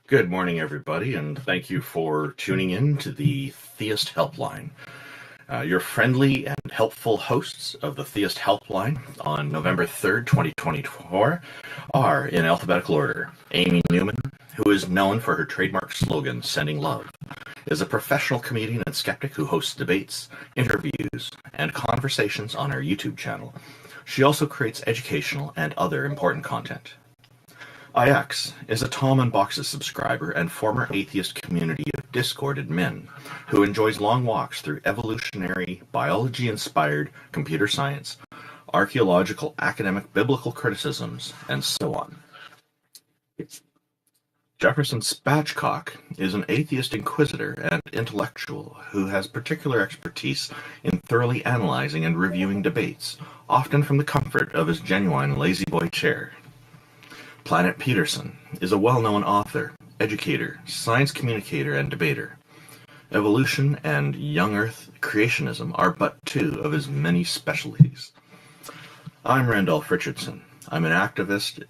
Good morning, everybody, and thank you for tuning in to the Theist Helpline. Your friendly and helpful hosts of the Theist Helpline on November 3rd, 2024 are, in alphabetical order, Amy Newman, who is known for her trademark slogan, Sending Love, is a professional comedian and skeptic who hosts debates, interviews, and conversations on her YouTube channel. She also creates educational and other important content. IX is a Tom Unboxes subscriber and former atheist community of Discord admin who enjoys long walks through evolutionary, biology-inspired computer science, archaeological, academic, biblical criticisms, and so on. Jefferson Spatchcock is an atheist inquisitor and intellectual who has particular expertise in thoroughly analyzing and reviewing debates, often from the comfort of his genuine lazy-boy chair. Planet Peterson is a well-known author, educator, science communicator, and debater. Evolution and young Earth creationism are but two of his many specialties. I'm Randolf Richardson. I'm an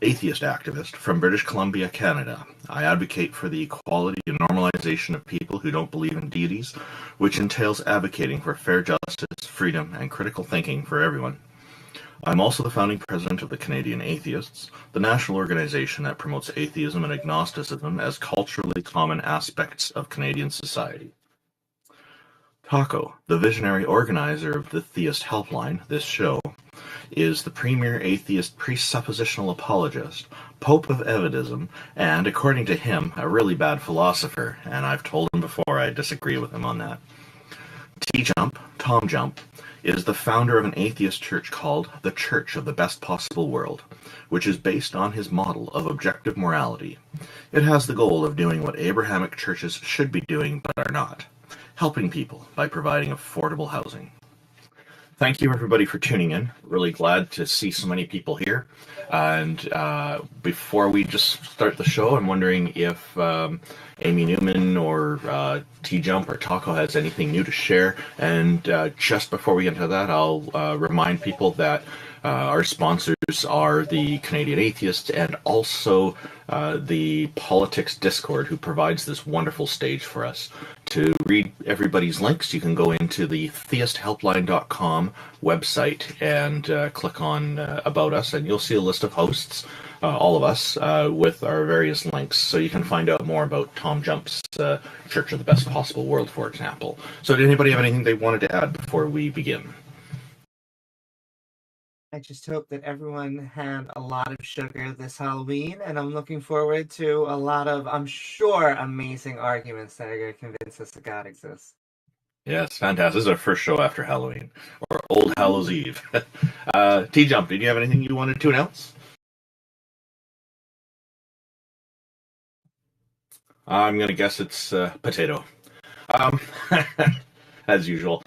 atheist activist from British Columbia, Canada. I advocate for the equality and normalization of people who don't believe in deities, which entails advocating for fair justice, freedom, and critical thinking for everyone. I'm also the founding president of the Canadian Atheists, the national organization that promotes atheism and agnosticism as culturally common aspects of Canadian society. Taco, the visionary organizer of the Theist Helpline, this show, is the premier atheist presuppositional apologist, pope of evidism, and, according to him, a really bad philosopher, and I've told him before I disagree with him on that. TJump, is the founder of an atheist church called the Church of the Best Possible World, which is based on his model of objective morality. It has the goal of doing what Abrahamic churches should be doing but are not, helping people by providing affordable housing. Thank you, everybody, for tuning in. Really glad to see so many people here. And before we just start the show, I'm wondering if Amy Newman or TJump or Taco has anything new to share. And just before we get into that, I'll remind people that our sponsors are the Canadian Atheists and also the Politics Discord, who provides this wonderful stage for us. To read everybody's links, you can go into the theisthelpline.com website and click on About Us, and you'll see a list of hosts, all of us, with our various links. So you can find out more about Tom Jump's Church of the Best Possible World, for example. So did anybody have anything they wanted to add before we begin? I just hope that everyone had a lot of sugar this Halloween, and I'm looking forward to a lot of, I'm sure, amazing arguments that are going to convince us that God exists. Yes, fantastic. This is our first show after Halloween, or Old Hallows Eve. T-Jump, did you have anything you wanted to announce? I'm going to guess it's potato. As usual.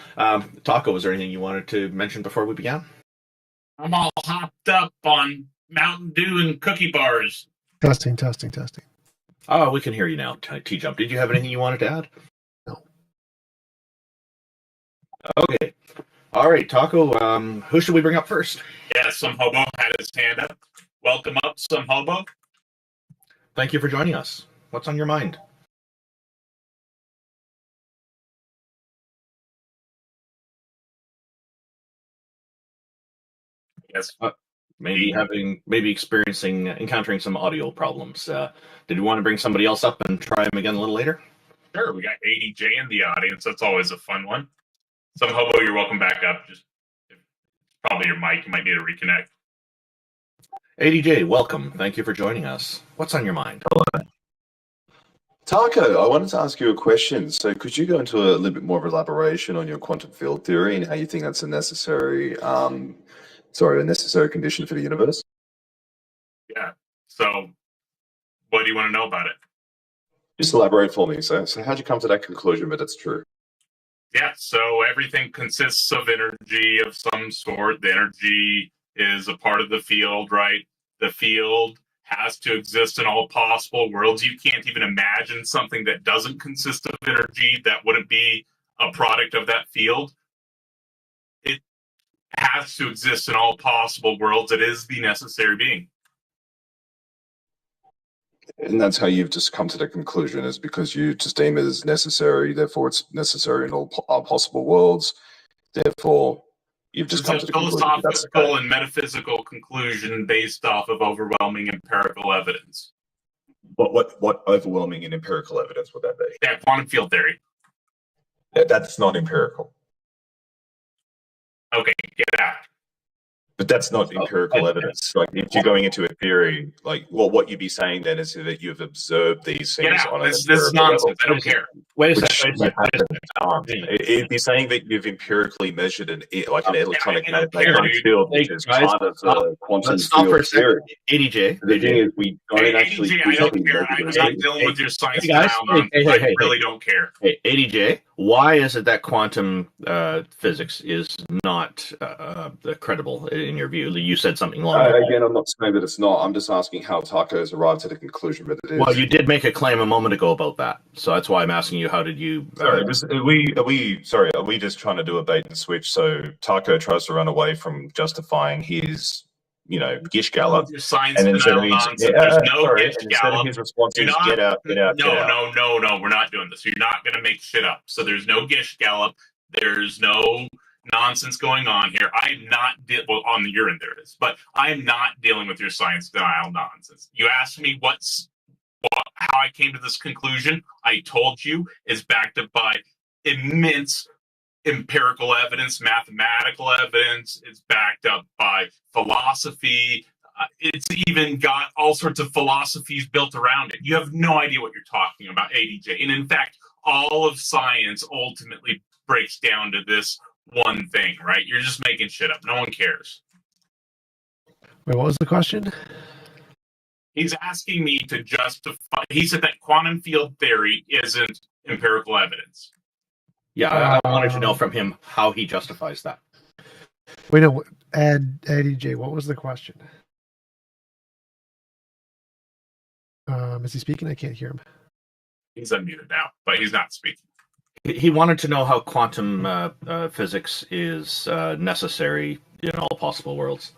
Taco, was there anything you wanted to mention before we began? I'm all hopped up on Mountain Dew and cookie bars. Testing. Oh, we can hear you now, T-Jump. Did you have anything you wanted to add? No. Okay. All right, Taco, who should we bring up first? Yeah, SumHobo had his hand up. Welcome up, SumHobo. Thank you for joining us. What's on your mind? Yes. Maybe encountering some audio problems. Did you want to bring somebody else up and try them again a little later? Sure, we got ADJ in the audience. That's always a fun one. SumHobo, you're welcome back up. Just probably your mic. You might need to reconnect. ADJ, welcome. Thank you for joining us. What's on your mind? Taco, I wanted to ask you a question. So could you go into a little bit more of elaboration on your quantum field theory and how you think that's a necessary condition for the universe? Yeah. So what do you want to know about it? Just elaborate for me. So how'd you come to that conclusion that it's true? Yeah, so everything consists of energy of some sort. The energy is a part of the field, right? The field has to exist in all possible worlds. You can't even imagine something that doesn't consist of energy that wouldn't be a product of that field. It has to exist in all possible worlds. It is the necessary being. And that's how you've just come to the conclusion, is because you just deem it as necessary, therefore it's necessary in all possible worlds. Therefore, you've just It's come a to the conclusion that's philosophical and metaphysical conclusion based off of overwhelming empirical evidence. What overwhelming and empirical evidence would that be? Yeah, quantum field theory. That's not empirical. Okay, get out. But that's not empirical evidence. Like, if you're going into a theory, like, well, what you'd be saying then is that you've observed these Get things out. on an This is empirical level. nonsense. I don't care. Wait a Which second. you haven't. It'd be saying that you've empirically measured an electronic I don't care, magnetic dude. field, which Hey, is guys, part of the quantum Let's stop for a field second. theory. ADJ. The thing is, we don't Hey, actually ADJ, I don't physically care. measure I'm the not thing. dealing with your science Hey, guys. denial nonsense. Hey, I really don't care. Hey, ADJ, why is it that quantum physics is not credible in your view? You said something along that line. Again, I'm not saying that it's not. I'm just asking how Taco's arrived at the conclusion that it is. Well, you did make a claim a moment ago about that, so that's why I'm asking you. How did you? Sorry, are we just trying to do a bait and switch? So Taco tries to run away from justifying his, gish gallop, Your science and instead of denial his, nonsense. There's no gish instead gallop. of his response Do is not- get out, get out, get out. No, we're not doing this. You're not going to make shit up. So there's no gish gallop. There's no nonsense going on here. I am not well, on the urine there it is, but I am not dealing with your science denial nonsense. You asked me how I came to this conclusion. I told you is backed up by immense empirical evidence, mathematical evidence. It's backed up by philosophy. It's even got all sorts of philosophies built around it. You have no idea what you're talking about, ADJ. And in fact, all of science ultimately breaks down to this one thing, right? You're just making shit up. No one cares. Wait, what was the question? He's asking me to justify. He said that quantum field theory isn't empirical evidence. Yeah, I wanted to know from him how he justifies that. Wait, no, ADJ, what was the question? Is he speaking? I can't hear him. He's unmuted now, but he's not speaking. He wanted to know how quantum physics is necessary in all possible worlds.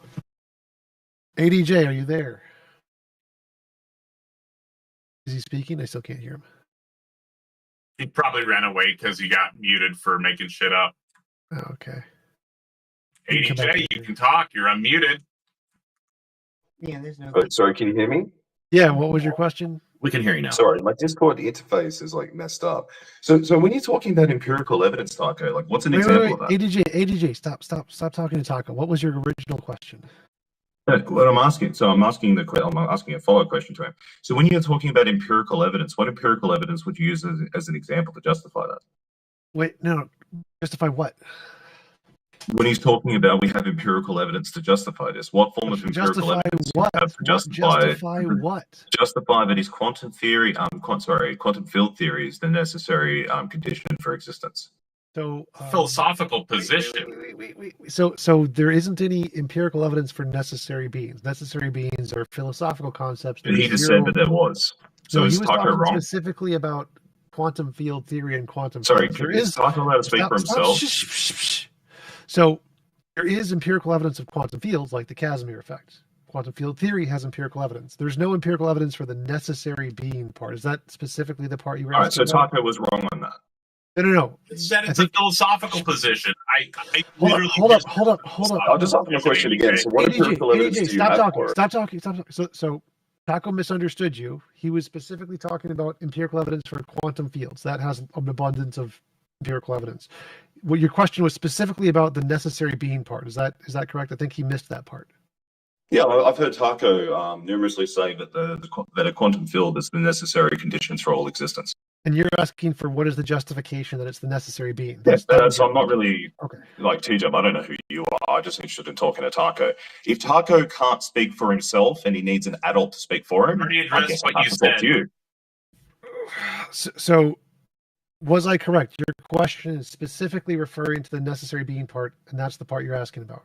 ADJ, are you there? Is he speaking? I still can't hear him. He probably ran away because he got muted for making shit up. Oh, okay. ADJ, you can talk. You're unmuted. Yeah, there's no. Sorry, can you hear me? Yeah, what was your question? We can hear you now. Sorry, my Discord interface is like messed up. So when you're talking about empirical evidence, Taco, like what's an example of that? ADJ, stop talking to Taco. What was your original question? What I'm asking, I'm asking a follow-up question to him. So when you're talking about empirical evidence, what empirical evidence would you use as an example to justify that? Wait, no, justify what? When he's talking about we have empirical evidence to justify this, what form of empirical evidence do you have to justify what? Justify that his quantum theory, quantum field theory is the necessary condition for existence. So philosophical position. Wait. So there isn't any empirical evidence for necessary beings. Necessary beings are philosophical concepts. But he just said that there was. So is Taco wrong? Specifically about quantum field theory and quantum. Sorry, fields. is Taco allowed to speak for himself? So there is empirical evidence of quantum fields, like the Casimir effect. Quantum field theory has empirical evidence. There's no empirical evidence for the necessary being part. Is that specifically the part you were asking? All right, so Taco was wrong on that. No. That it's a philosophical position. I hold up. I'll just ask my question again. So what empirical evidence do you have for it? Stop talking. So Taco misunderstood you. He was specifically talking about empirical evidence for quantum fields. That has an abundance of empirical evidence. Well, your question was specifically about the necessary being part. Is that correct? I think he missed that part. Yeah, I've heard Taco numerously say that that a quantum field is the necessary conditions for all existence. And you're asking for what is the justification that it's the necessary being? So I'm not really like TJump. I don't know who you are. I'm just interested in talking to Taco. If Taco can't speak for himself and he needs an adult to speak for him, I guess I have to talk to you. So was I correct? Your question is specifically referring to the necessary being part, and that's the part you're asking about.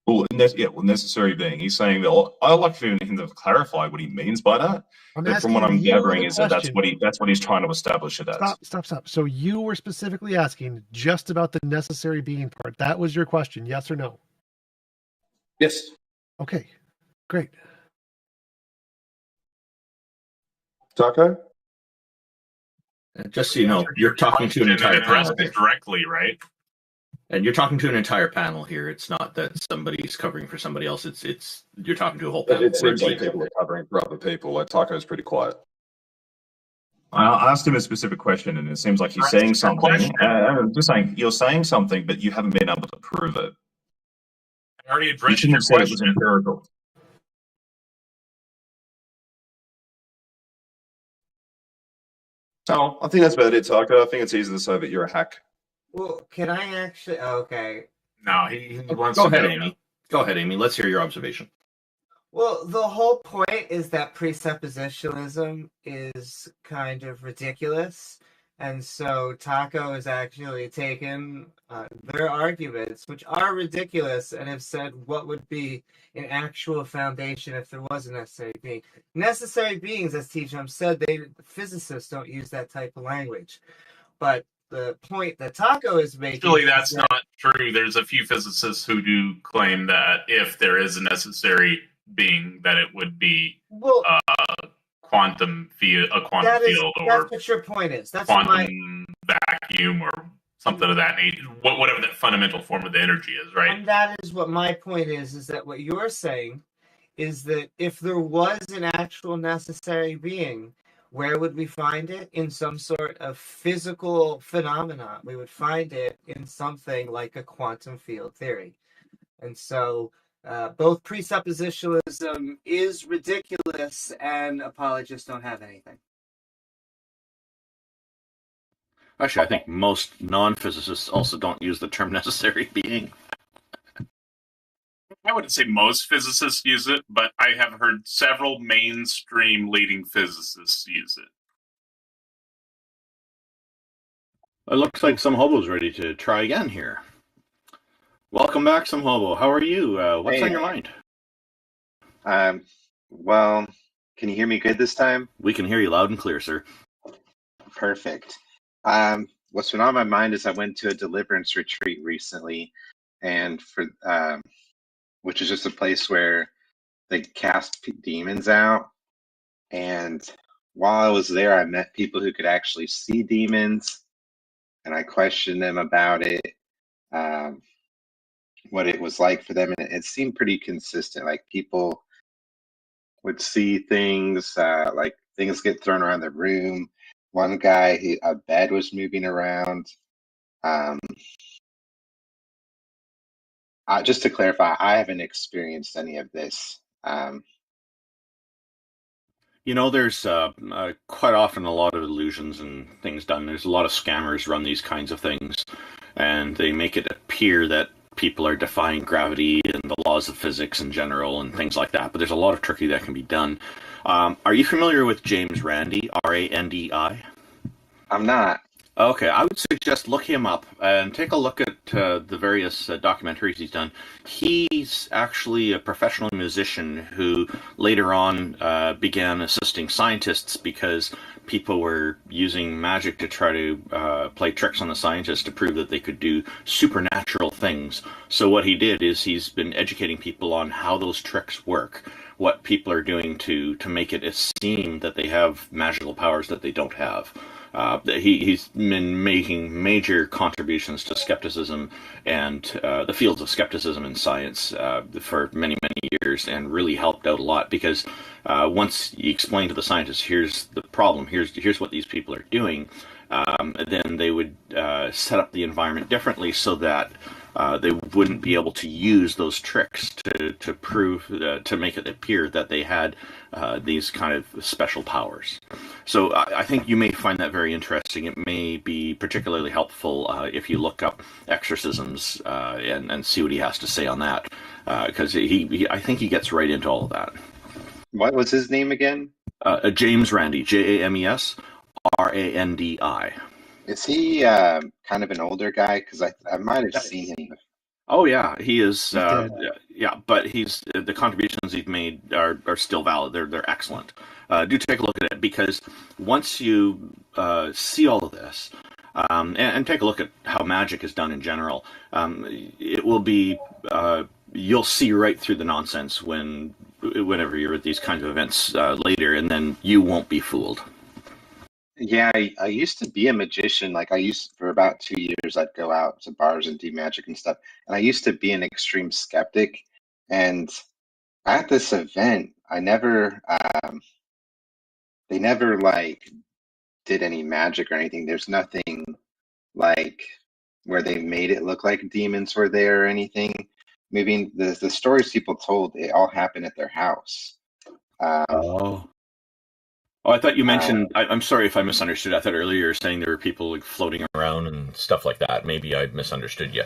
Well, necessary being. He's saying that. I'd like for him to clarify what he means by that. But from what I'm gathering, is that's what he's trying to establish it as. Stop. So you were specifically asking just about the necessary being part. That was your question, yes or no? Yes. Okay, great. Taco? Just so you know, you're talking to an entire panel directly, right? And you're talking to an entire panel here. It's not that somebody's covering for somebody else. It's you're talking to a whole panel. It seems like people are covering for other people. Like Taco's pretty quiet. I asked him a specific question, and it seems like he's saying something. I'm just saying, you're saying something, but you haven't been able to prove it. I already addressed your question. It was empirical. So I think that's about it, Taco. I think it's easy to say that you're a hack. Well, can I actually? Okay. No, he wants Go to ahead, Amy. Go ahead, Amy. Let's hear your observation. Well, the whole point is that presuppositionalism is kind of ridiculous. And so Taco has actually taken their arguments, which are ridiculous, and have said what would be an actual foundation if there was a necessary being. Necessary beings, as TJump said, physicists don't use that type of language. But the point that Taco is making... Actually, that's not true. There's a few physicists who do claim that if there is a necessary being, that it would be quantum field, or that's what your point is. That's quantum vacuum or something of that nature, whatever that fundamental form of the energy is, right? And that is what my point is that what you're saying is that if there was an actual necessary being, where would we find it? In some sort of physical phenomenon. We would find it in something like a quantum field theory. And so both presuppositionalism is ridiculous and apologists don't have anything. Actually, I think most non-physicists also don't use the term necessary being. I wouldn't say most physicists use it, but I have heard several mainstream leading physicists use it. It looks like SumHobo's ready to try again here. Welcome back, SumHobo. How are you? What's on your mind? Well, can you hear me good this time? We can hear you loud and clear, sir. Perfect. What's been on my mind is I went to a Deliverance Retreat recently, and which is just a place where they cast demons out. And while I was there, I met people who could actually see demons, and I questioned them about it. What it was like for them, and it seemed pretty consistent. Like people would see things, like things get thrown around the room. One guy, a bed was moving around. Just to clarify, I haven't experienced any of this. You know, there's quite often a lot of illusions and things done. There's a lot of scammers run these kinds of things, and they make it appear that people are defying gravity and the laws of physics in general and things like that. But there's a lot of trickery that can be done. Are you familiar with James Randi, R-A-N-D-I? I'm not. Okay, I would suggest look him up and take a look at the various documentaries he's done. He's actually a professional musician who later on began assisting scientists because people were using magic to try to play tricks on the scientists to prove that they could do supernatural things. So what he did is he's been educating people on how those tricks work, what people are doing to make it seem that they have magical powers that they don't have. He's been making major contributions to skepticism and the fields of skepticism in science for many, many years, and really helped out a lot because once you explain to the scientists, here's the problem, here's what these people are doing, then they would set up the environment differently so that they wouldn't be able to use those tricks to prove, to make it appear that they had these kind of special powers. So I think you may find that very interesting. It may be particularly helpful if you look up exorcisms and see what he has to say on that, because I think he gets right into all of that. What was his name again? James Randi, James Randi. Is he kind of an older guy? Because I might have seen him. Oh yeah, he is. Yeah, but the contributions he's made are still valid. They're excellent. Do take a look at it, because once you see all of this, and take a look at how magic is done in general, it will be you'll see right through the nonsense when whenever you're at these kinds of events later, and then you won't be fooled. Yeah, I used to be a magician. Like for about 2 years, I'd go out to bars and do magic and stuff. And I used to be an extreme skeptic. And at this event, they never like did any magic or anything. There's nothing like where they made it look like demons were there or anything. Maybe the stories people told, it all happened at their house. Oh, I thought you mentioned. I'm sorry if I misunderstood. I thought earlier you were saying there were people like floating around and stuff like that. Maybe I misunderstood you.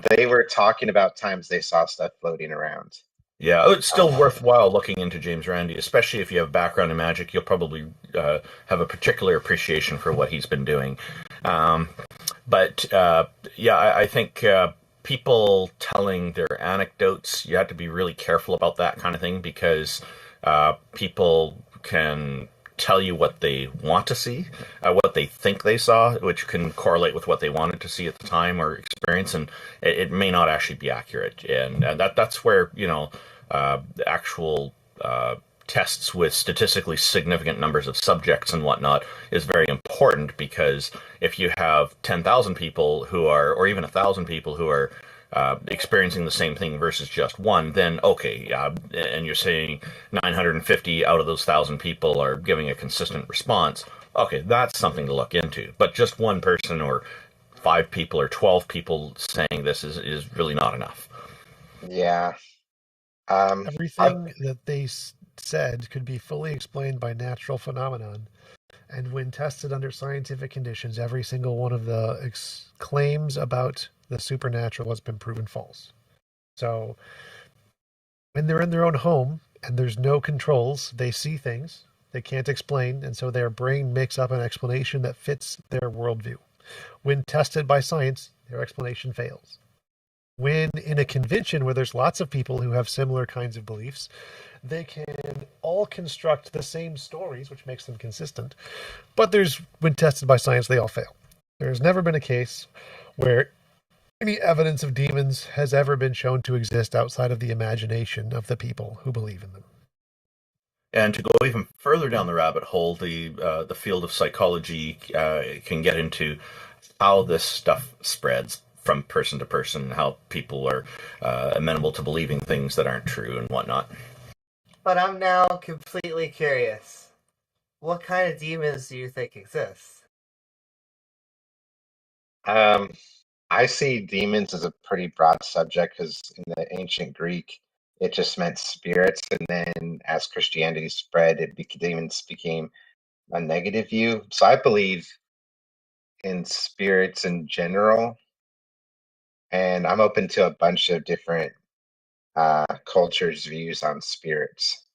They were talking about times they saw stuff floating around. Yeah, it's still worthwhile looking into James Randi, especially if you have background in magic. You'll probably have a particular appreciation for what he's been doing. I think people telling their anecdotes, you have to be really careful about that kind of thing, because people can tell you what they want to see, what they think they saw, which can correlate with what they wanted to see at the time or experience, and it may not actually be accurate. And that's where, actual tests with statistically significant numbers of subjects and whatnot is very important, because if you have 10,000 people who are, or even 1,000 people who are experiencing the same thing versus just one, then okay, and you're saying 950 out of those 1,000 people are giving a consistent response, okay, that's something to look into. But just one person or 5 people or 12 people saying this is really not enough. Yeah. Everything that they said could be fully explained by natural phenomenon, and when tested under scientific conditions, every single one of the claims about the supernatural has been proven false. So when they're in their own home and there's no controls, they see things they can't explain, and so their brain makes up an explanation that fits their worldview. When tested by science, their explanation fails. When in a convention where there's lots of people who have similar kinds of beliefs, they can all construct the same stories, which makes them consistent. But when tested by science, they all fail. There's never been a case where any evidence of demons has ever been shown to exist outside of the imagination of the people who believe in them. And to go even further down the rabbit hole, the field of psychology can get into how this stuff spreads from person to person, how people are amenable to believing things that aren't true and whatnot. But I'm now completely curious. What kind of demons do you think exist? I see demons as a pretty broad subject, because in the ancient Greek, it just meant spirits, and then as Christianity spread, demons became a negative view. So I believe in spirits in general, and I'm open to a bunch of different cultures' views on spirits.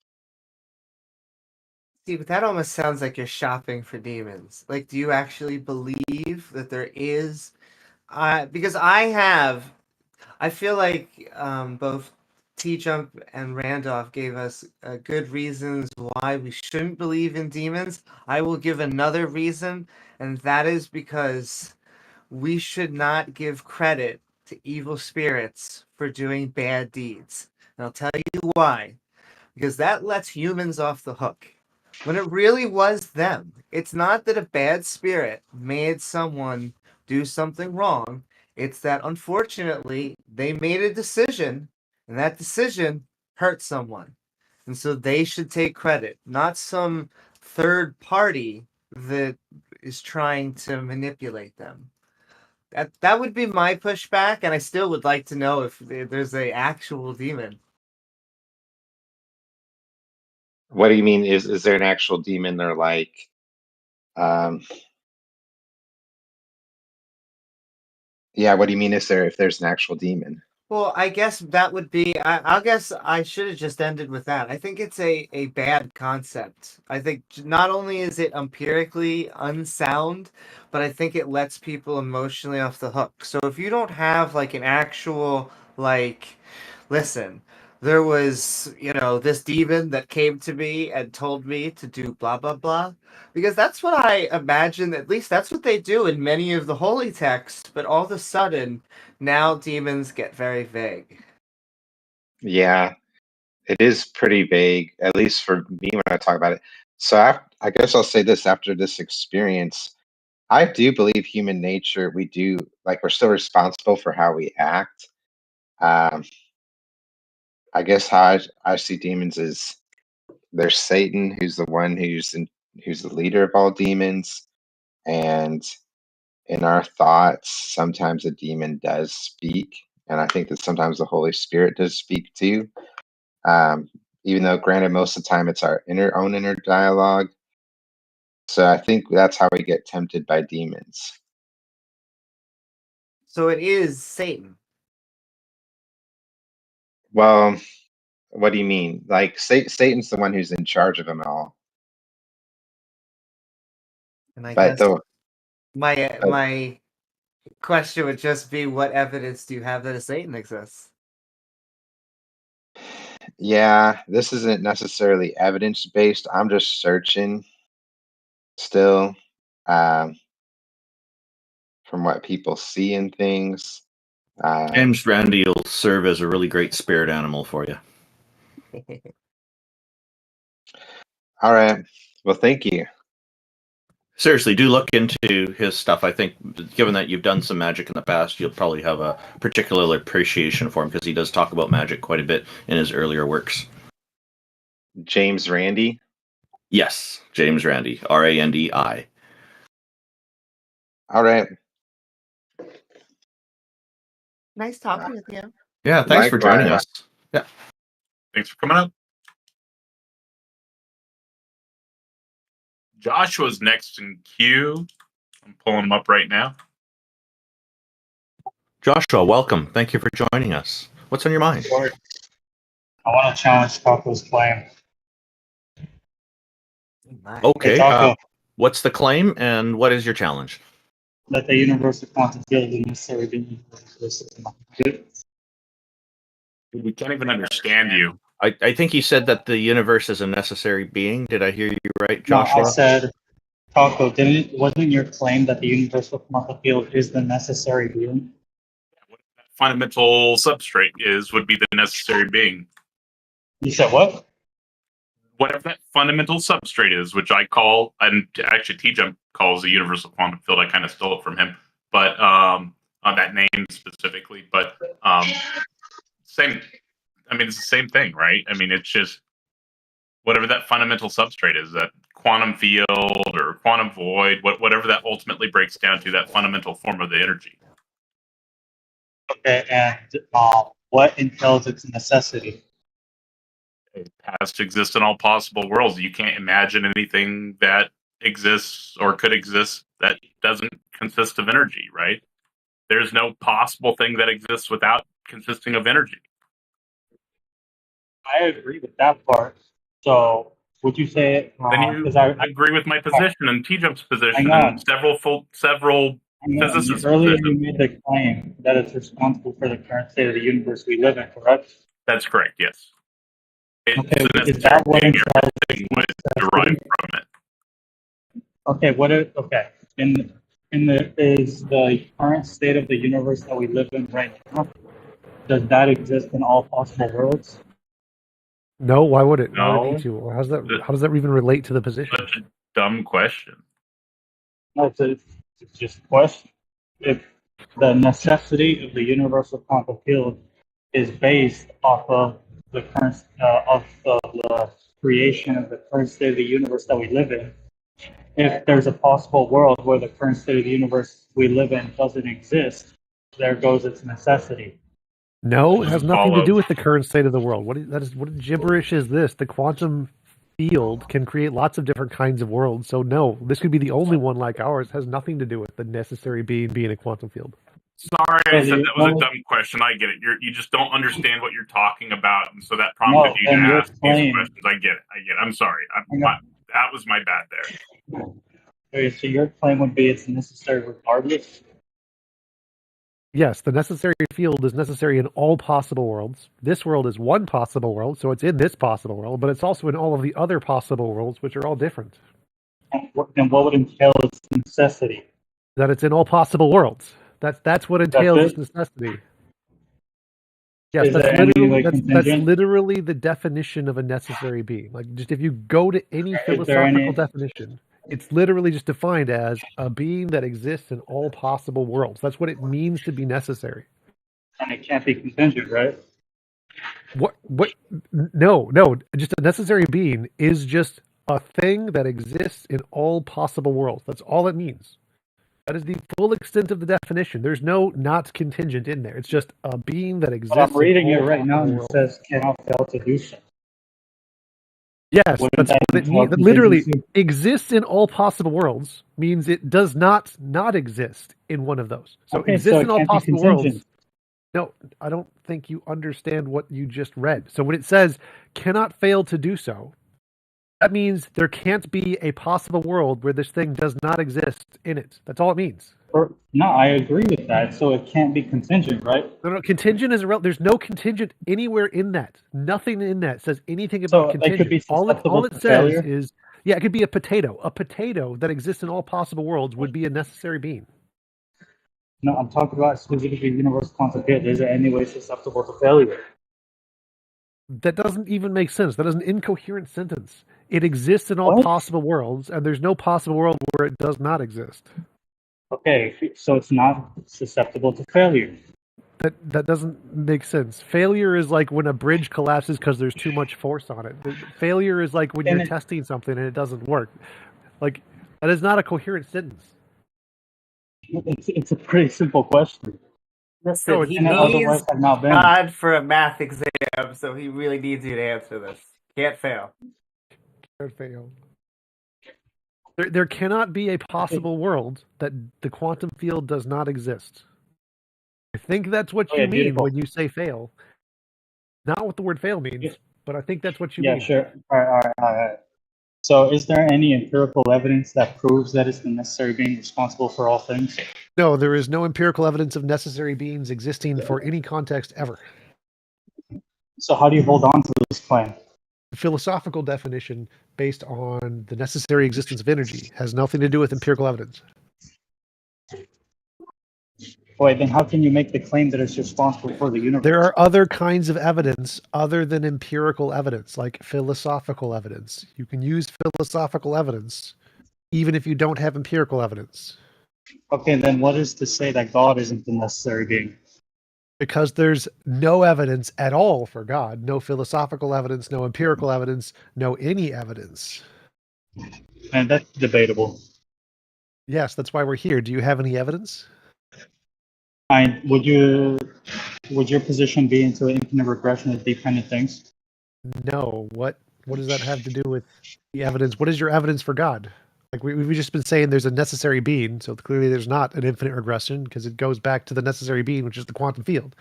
See, but that almost sounds like you're shopping for demons. Like, do you actually believe that there is? Because I feel like both TJump and Randolph gave us good reasons why we shouldn't believe in demons. I will give another reason, and that is because we should not give credit to evil spirits for doing bad deeds. And I'll tell you why. Because that lets humans off the hook. When it really was them. It's not that a bad spirit made someone do something wrong. It's that, unfortunately, they made a decision, and that decision hurt someone. And so they should take credit, not some third party that is trying to manipulate them. That would be my pushback, and I still would like to know if there's an actual demon. What do you mean? Is there an actual demon? Or like, yeah, what do you mean? If there's an actual demon? Well, I guess that would be. I guess I should have just ended with that. I think it's a bad concept. I think not only is it empirically unsound, but I think it lets people emotionally off the hook. So if you don't have like an actual listen, there was this demon that came to me and told me to do blah blah blah, because that's what I imagine. At least that's what they do in many of the holy texts. But all of a sudden, now demons get very vague. Yeah. it is pretty vague, at least for me when I talk about it. So I guess I'll say this: after this experience, I do believe human nature. We do we're still responsible for how we act. I guess how I see demons is there's Satan, who's the one who's the leader of all demons, and in our thoughts, sometimes a demon does speak, and I think that sometimes the Holy Spirit does speak too. Even though, granted, most of the time it's our own inner dialogue. So I think that's how we get tempted by demons. So it is Satan. Well, what do you mean? Like Satan's the one who's in charge of them all. And I But guess my question would just be, what evidence do you have that a Satan exists? Yeah, this isn't necessarily evidence-based. I'm just searching still from what people see in things. James Randi will serve as a really great spirit animal for you. All right. Well, thank you. Seriously, do look into his stuff. I think, given that you've done some magic in the past, you'll probably have a particular appreciation for him because he does talk about magic quite a bit in his earlier works. James Randi? Yes, James Randi, Randi. All right. Nice talking with you. Yeah, thanks for joining us. Yeah. Thanks for coming up. Joshua's next in queue. I'm pulling him up right now. Joshua, welcome. Thank you for joining us. What's on your mind? I want to challenge Taco's claim. Okay. Hey, Taco, what's the claim and what is your challenge? that the universal quantum field is necessary being good. We can't even understand you. I think he said that the universe is a necessary being. Did I hear you right, Joshua? No, I said, Taco, wasn't your claim that the universal quantum field is the necessary being? What that fundamental substrate would be the necessary being. You said what? Whatever that fundamental substrate is, which I call, and actually TJump calls the universal quantum field. I kind of stole it from him, but on that name specifically. But same. I mean, it's the same thing, right? I mean, it's just whatever that fundamental substrate is, that quantum field or quantum void, whatever that ultimately breaks down to, that fundamental form of the energy. Okay, and what entails its necessity? It has to exist in all possible worlds. You can't imagine anything that exists or could exist that doesn't consist of energy, right? There's no possible thing that exists without consisting of energy. I agree with that part. So, would you say? Then you agree with my position and TJump's position and several physicists. Earlier, you made the claim that it's responsible for the current state of the universe we live in, correct? That's correct. Yes. Okay, is that what everything was derived from it? Okay, is the current state of the universe that we live in right now, does that exist in all possible worlds? No, why would it? No. Why would it need to? How does that even relate to the position? Such a dumb question. No, it's just a question. If the necessity of the universal quantum field is based off of the current of the creation of the current state of the universe that we live in, if there's a possible world where the current state of the universe we live in doesn't exist, there goes its necessity. No, it has nothing to do with the current state of the world. What gibberish is this? The quantum field can create lots of different kinds of worlds. So no, this could be the only one like ours. It has nothing to do with the necessary being a quantum field. Sorry, I said that was a dumb question. I get it. You just don't understand what you're talking about, and so that prompted you to ask these questions. I get it. I'm sorry. That was my bad there. Okay, so your claim would be it's necessary regardless? Yes, the necessary field is necessary in all possible worlds. This world is one possible world, so it's in this possible world, but it's also in all of the other possible worlds, which are all different. And what would entail its necessity? That it's in all possible worlds. That's what entails its necessity. Yes, Is there any way that's contingent? literally the definition of a necessary being. Like, just if you go to any Is there philosophical any? definition, it's literally just defined as a being that exists in all possible worlds. That's what it means to be necessary. And it can't be contingent, right? What? No. Just a necessary being is just a thing that exists in all possible worlds. That's all it means. That is the full extent of the definition. There's no not contingent in there. It's just a being that exists. Well, I'm reading in it all right now, and it worlds. says cannot fail to do so. Yes, Wouldn't that's that what it entail means. Literally, contingency? exists in all possible worlds means it does not exist in one of those. So Okay, exists so in it all can't be possible worlds. contingent. No, I don't think you understand what you just read. So when it says cannot fail to do so, that means there can't be a possible world where this thing does not exist in it. That's all it means. No, I agree with that. So it can't be contingent, right? No, contingent is irrelevant. There's no contingent anywhere in that. Nothing in that says anything So about it contingent. could be all susceptible it to says failure? is, yeah, it could be a potato. A potato that exists in all possible worlds would be a necessary being. No, I'm talking about specifically universal quantum field. Is it any way susceptible to failure? That doesn't even make sense. That is an incoherent sentence. It exists in all What? possible worlds, and there's no possible world where it does not exist. Okay, so it's not susceptible to failure. That doesn't make sense. Failure is like when a bridge collapses because there's too much force on it. Failure is like when you're testing something and it doesn't work. Like, that is not a coherent sentence. It's a pretty simple question. Listen, he And needs otherwise have not been. God for a math exam, so he really needs you to answer this. Can't fail. Can't fail. There cannot be a possible world that the quantum field does not exist. I think that's what you mean beautiful. when you say fail. Not what the word fail means, but I think that's what you mean. Yeah, sure. All right. So is there any empirical evidence that proves that it's the necessary being responsible for all things? No, there is no empirical evidence of necessary beings existing for any context ever. So how do you hold on to this claim? The philosophical definition based on the necessary existence of energy has nothing to do with empirical evidence. Wait, then how can you make the claim that it's responsible for the universe? There are other kinds of evidence other than empirical evidence, like philosophical evidence. You can use philosophical evidence even if you don't have empirical evidence. Okay, then what is to say that God isn't the necessary being? Because there's no evidence at all for God. No philosophical evidence, no empirical evidence, no any evidence. And that's debatable. Yes, that's why we're here. Do you have any evidence? Would your position be into infinite regression of dependent things? No. What does that have to do with the evidence? What is your evidence for God? Like we've just been saying there's a necessary being, so clearly there's not an infinite regression because it goes back to the necessary being, which is the quantum field.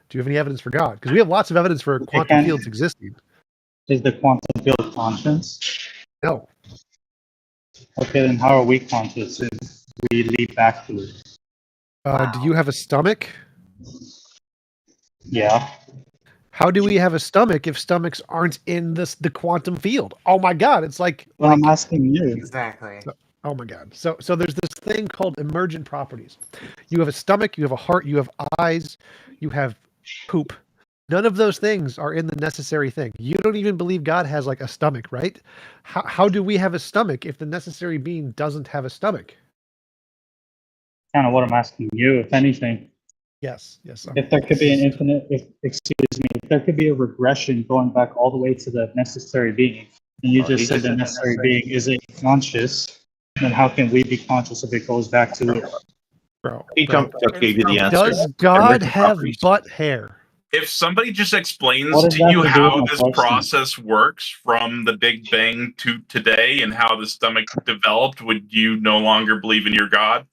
Do you have any evidence for God? Because we have lots of evidence for quantum fields existing. Is the quantum field conscious? No. Okay, then how are we conscious if we lead back to it? Do you have a stomach? Yeah. How do we have a stomach if stomachs aren't in the quantum field? Oh my God! It's like I'm asking you. Exactly. Oh my God! So there's this thing called emergent properties. You have a stomach, you have a heart, you have eyes, you have poop. None of those things are in the necessary thing. You don't even believe God has like a stomach, right? How do we have a stomach if the necessary being doesn't have a stomach? Kind of what I'm asking you, if anything. Yes. If there could be an infinite, if there could be a regression going back all the way to the necessary being, and you just said the necessary being isn't conscious, then how can we be conscious if it goes back to it? Bro. TJump just gave you the answer. Does God have butt hair? If somebody just explains to you how this process works from the Big Bang to today and how the stomach developed, would you no longer believe in your God?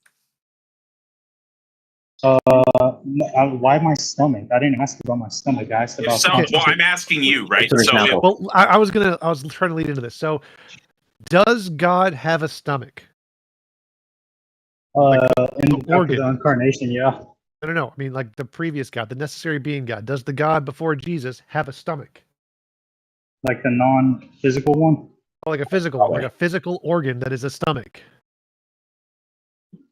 Why my stomach? I didn't ask about my stomach. I asked about. Well, I'm asking you, right? Well, I was trying to lead into this. So, does God have a stomach? In the incarnation, yeah. No. I mean, like the previous God, the necessary being God. Does the God before Jesus have a stomach? Like the non-physical one? Oh, like a physical one, like a physical organ that is a stomach.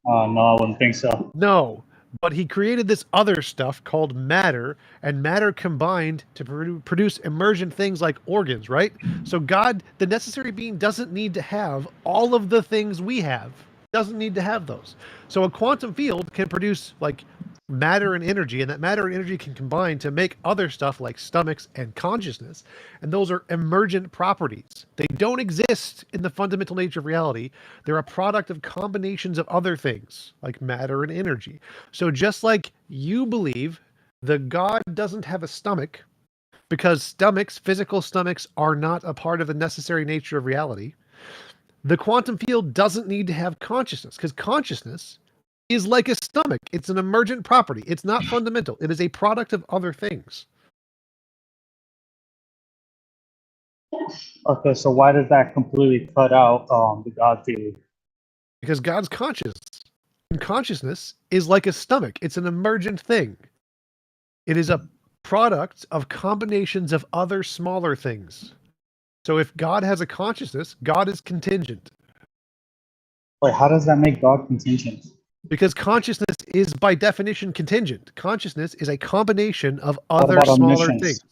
No, I wouldn't think so. No. But he created this other stuff called matter, and matter combined to produce emergent things like organs, right? So God, the necessary being, doesn't need to have all of the things we have. Doesn't need to have those. So a quantum field can produce like matter and energy, and that matter and energy can combine to make other stuff like stomachs and consciousness. And those are emergent properties. They don't exist in the fundamental nature of reality. They're a product of combinations of other things like matter and energy. So just like you believe the God doesn't have a stomach because stomachs, physical stomachs, are not a part of the necessary nature of reality, the quantum field doesn't need to have consciousness because consciousness is like a stomach. It's an emergent property. It's not fundamental. It is a product of other things. Okay, so why does that completely cut out the God theory? Because God's conscious. And consciousness is like a stomach. It's an emergent thing. It is a product of combinations of other smaller things. So if God has a consciousness, God is contingent. Wait, how does that make God contingent? Because consciousness is by definition contingent. Consciousness is a combination of other smaller things.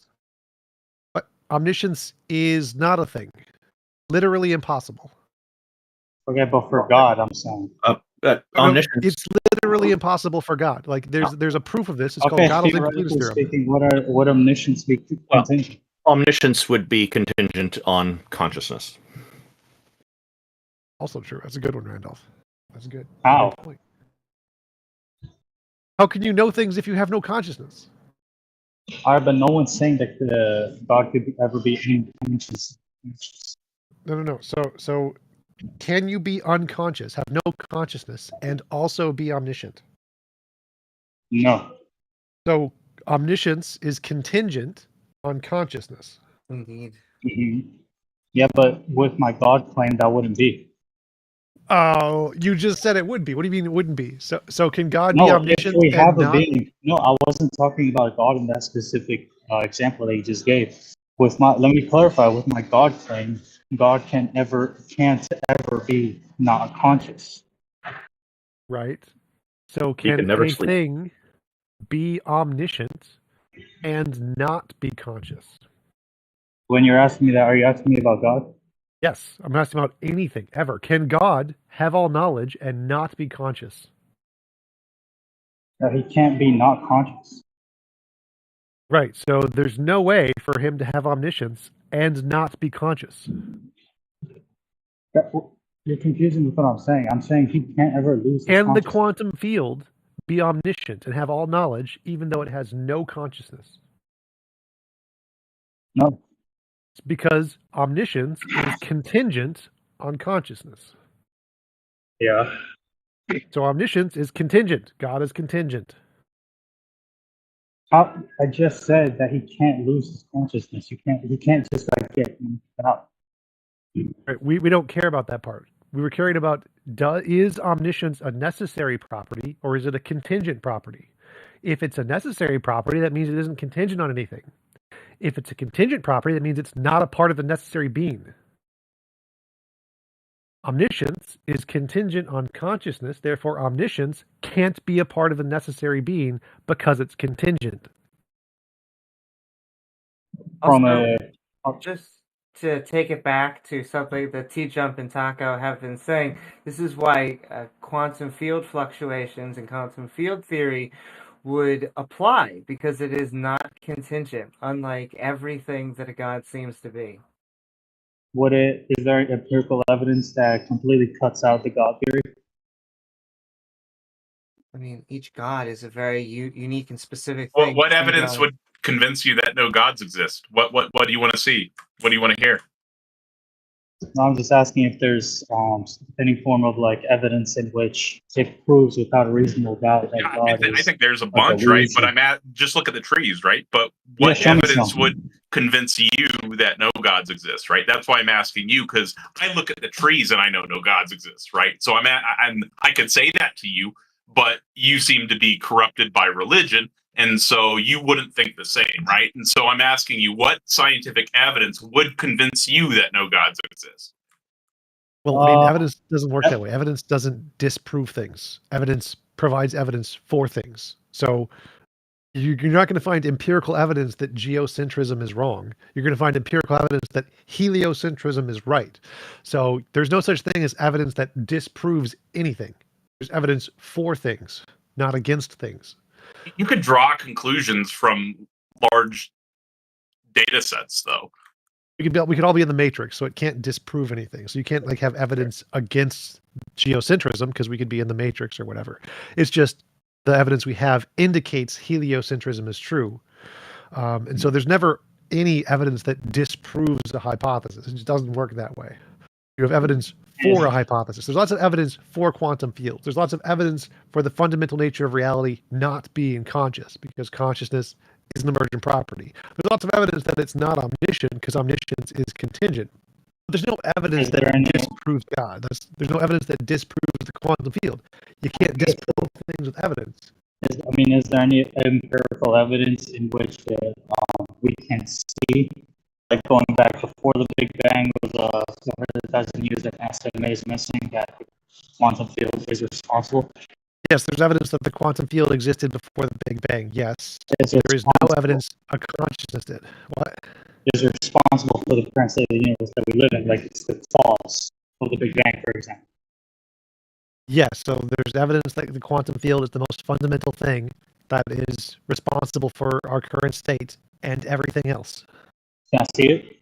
But omniscience is not a thing. Literally impossible. Okay, but for God, I'm saying. Omniscience. It's literally impossible for God. Like there's a proof of this. It's called Gödel's incompleteness theorem. Speaking, would omniscience be contingent? Omniscience would be contingent on consciousness. Also true. That's a good one, Randolph. That's good. How? How can you know things if you have no consciousness? All right, but no one's saying that God could ever be unconscious. No. So can you be unconscious, have no consciousness, and also be omniscient? No. So omniscience is contingent on consciousness. Indeed. Mm-hmm. Yeah, but with my God claim, that wouldn't be. Oh, you just said it would be. What do you mean it wouldn't be? So can God be omniscient? If we have and a being. No, I wasn't talking about God in that specific example that you just gave. Let me clarify. With my God claim, God can't ever be not conscious. Right. So can anything be omniscient and not be conscious? When you're asking me that, are you asking me about God? Yes, I'm asking about anything ever. Can God have all knowledge and not be conscious? He can't be not conscious. Right. So there's no way for him to have omniscience and not be conscious. You're confusing with what I'm saying. I'm saying he can't ever lose his Can the consciousness. quantum field be omniscient and have all knowledge even though it has no consciousness? No. It's because omniscience is contingent on consciousness. Yeah. So omniscience is contingent. God is contingent. I just said that he can't lose his consciousness. He can't just like get out. Right, we don't care about that part. We were caring about, is omniscience a necessary property or is it a contingent property? If it's a necessary property, that means it isn't contingent on anything. If it's a contingent property, that means it's not a part of the necessary being. Omniscience is contingent on consciousness, therefore omniscience can't be a part of the necessary being because it's contingent. Also, just to take it back to something that TJump and Taco have been saying, this is why quantum field fluctuations and quantum field theory would apply, because it is not contingent, unlike everything that a God seems to be. Is there empirical evidence that completely cuts out the God theory? I mean, each God is a very unique and specific thing. What evidence would convince you that no gods exist? What do you want to see? What do you want to hear? No, I'm just asking if there's any form of like evidence in which it proves without a reasonable doubt that God is. I think there's a bunch, right? But just look at the trees, right? But what evidence would convince you that no gods exist, right? That's why I'm asking you, because I look at the trees and I know no gods exist, right? So I could say that to you, but you seem to be corrupted by religion. And so you wouldn't think the same, right? And so I'm asking you, what scientific evidence would convince you that no gods exist? Well, I mean, evidence doesn't work that way. Evidence doesn't disprove things. Evidence provides evidence for things. So you're not going to find empirical evidence that geocentrism is wrong. You're going to find empirical evidence that heliocentrism is right. So there's no such thing as evidence that disproves anything. There's evidence for things, not against things. You could draw conclusions from large data sets, though. We could all be in the matrix, so it can't disprove anything. So you can't like have evidence against geocentrism because we could be in the matrix or whatever. It's just the evidence we have indicates heliocentrism is true. And so there's never any evidence that disproves a hypothesis. It just doesn't work that way. You have evidence for a hypothesis. There's lots of evidence for quantum fields. There's lots of evidence for the fundamental nature of reality not being conscious, because consciousness is an emergent property. There's lots of evidence that it's not omniscient, because omniscience is contingent. But there's no evidence that disproves God. There's no evidence that disproves the quantum field. You can't disprove things with evidence. Is there any empirical evidence in which we can see, like going back before the Big Bang was a dozen years that SMA is missing, that the quantum field is responsible? Yes, there's evidence that the quantum field existed before the Big Bang. Yes. There is no evidence a consciousness did. What? Is responsible for the current state of the universe that we live in, like it's the cause of the Big Bang, for example. Yes, so there's evidence that the quantum field is the most fundamental thing that is responsible for our current state and everything else. Can I see it?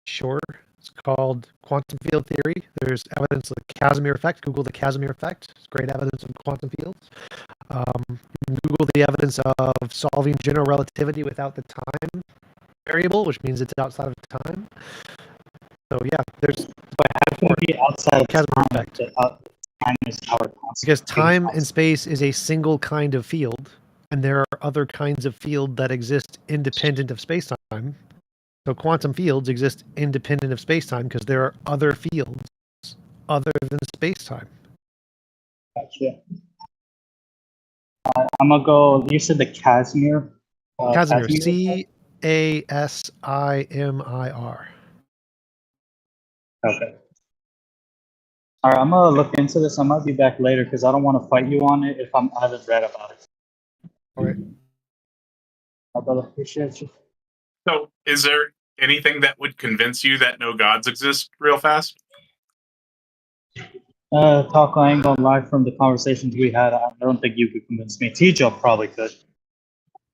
Sure. It's called quantum field theory. There's evidence of the Casimir effect. Google the Casimir effect. It's great evidence of quantum fields. You can Google the evidence of solving general relativity without the time variable, which means it's outside of time. So yeah, there's. But how can it be outside of Casimir time? effect. Time is our constant. Because time and space is a single kind of field, and there are other kinds of field that exist independent of space-time. So quantum fields exist independent of space-time because there are other fields other than space-time. Gotcha. I'm gonna go. You said the Casimir. Casimir, Casimir. Okay. All right, I'm gonna look into this. I might be back later because I don't want to fight you on it if I haven't read about it. All right. My brother, appreciate you. So, is there anything that would convince you that no gods exist real fast? Talk, I ain't gonna lie, from the conversations we had, I don't think you could convince me. TJump probably could.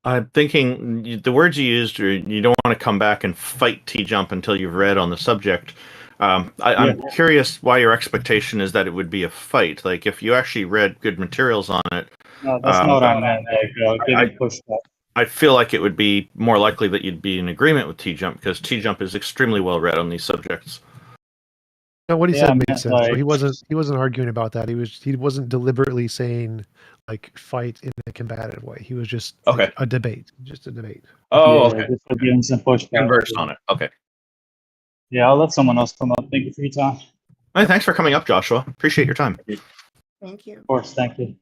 I'm thinking the words you used are you don't want to come back and fight TJump until you've read on the subject. I'm curious why your expectation is that it would be a fight. Like, if you actually read good materials on it. No, that's not what I meant. Give me pushback. I feel like it would be more likely that you'd be in agreement with TJump, because TJump is extremely well read on these subjects. No, what he said made sense. Like, so he wasn't arguing about that. He wasn't deliberately saying like fight in a combative way. He was just like, a debate. Just a debate. Oh, okay. Just for giving some pushback. Converse on it. Okay. Yeah, I'll let someone else come up. Thank you for your time. Hey, thanks for coming up, Joshua. Appreciate your time. Thank you. Of course, thank you.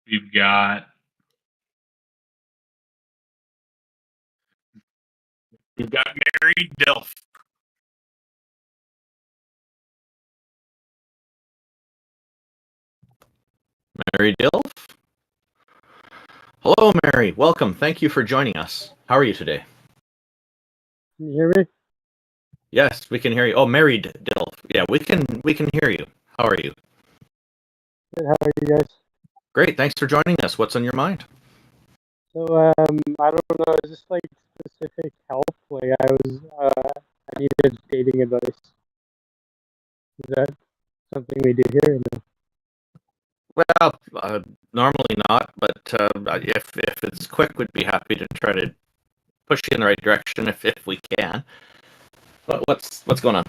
We've got Mary Dilf. Mary Dilf? Hello, Mary. Welcome. Thank you for joining us. How are you today? Can you hear me? Yes, we can hear you. Oh, Mary Dilf. Yeah, we can hear you. How are you? Good. How are you guys? Great. Thanks for joining us. What's on your mind? So, I don't know. Is this like specific help? Like, I needed dating advice. Is that something we do here? Or no? Well, normally not, but if it's quick, we'd be happy to try to push you in the right direction if we can. But what's going on?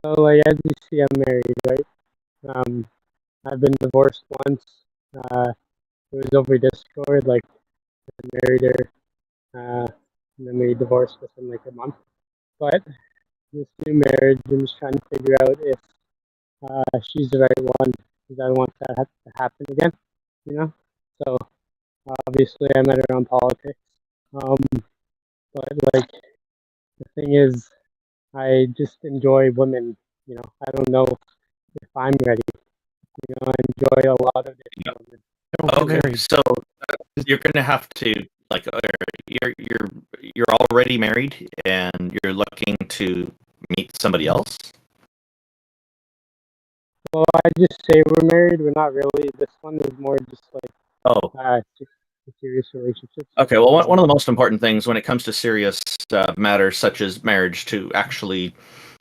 So like as you see, I'm married, right? I've been divorced once. It was over Discord. Like, I married her, and then we divorced within like a month. But this new marriage, I'm just trying to figure out if she's the right one, because I don't want that to happen again, you know? So, obviously I met her on politics. But like, the thing is, I just enjoy women. You know, I don't know if I'm ready. You know, I enjoy a lot of different women. Don't get Okay, married. so you're going to have to you're already married and you're looking to meet somebody else. Well, I just say we're married. We're not really. This one is more just like serious relationships. Okay, well, one of the most important things when it comes to serious matters such as marriage, to actually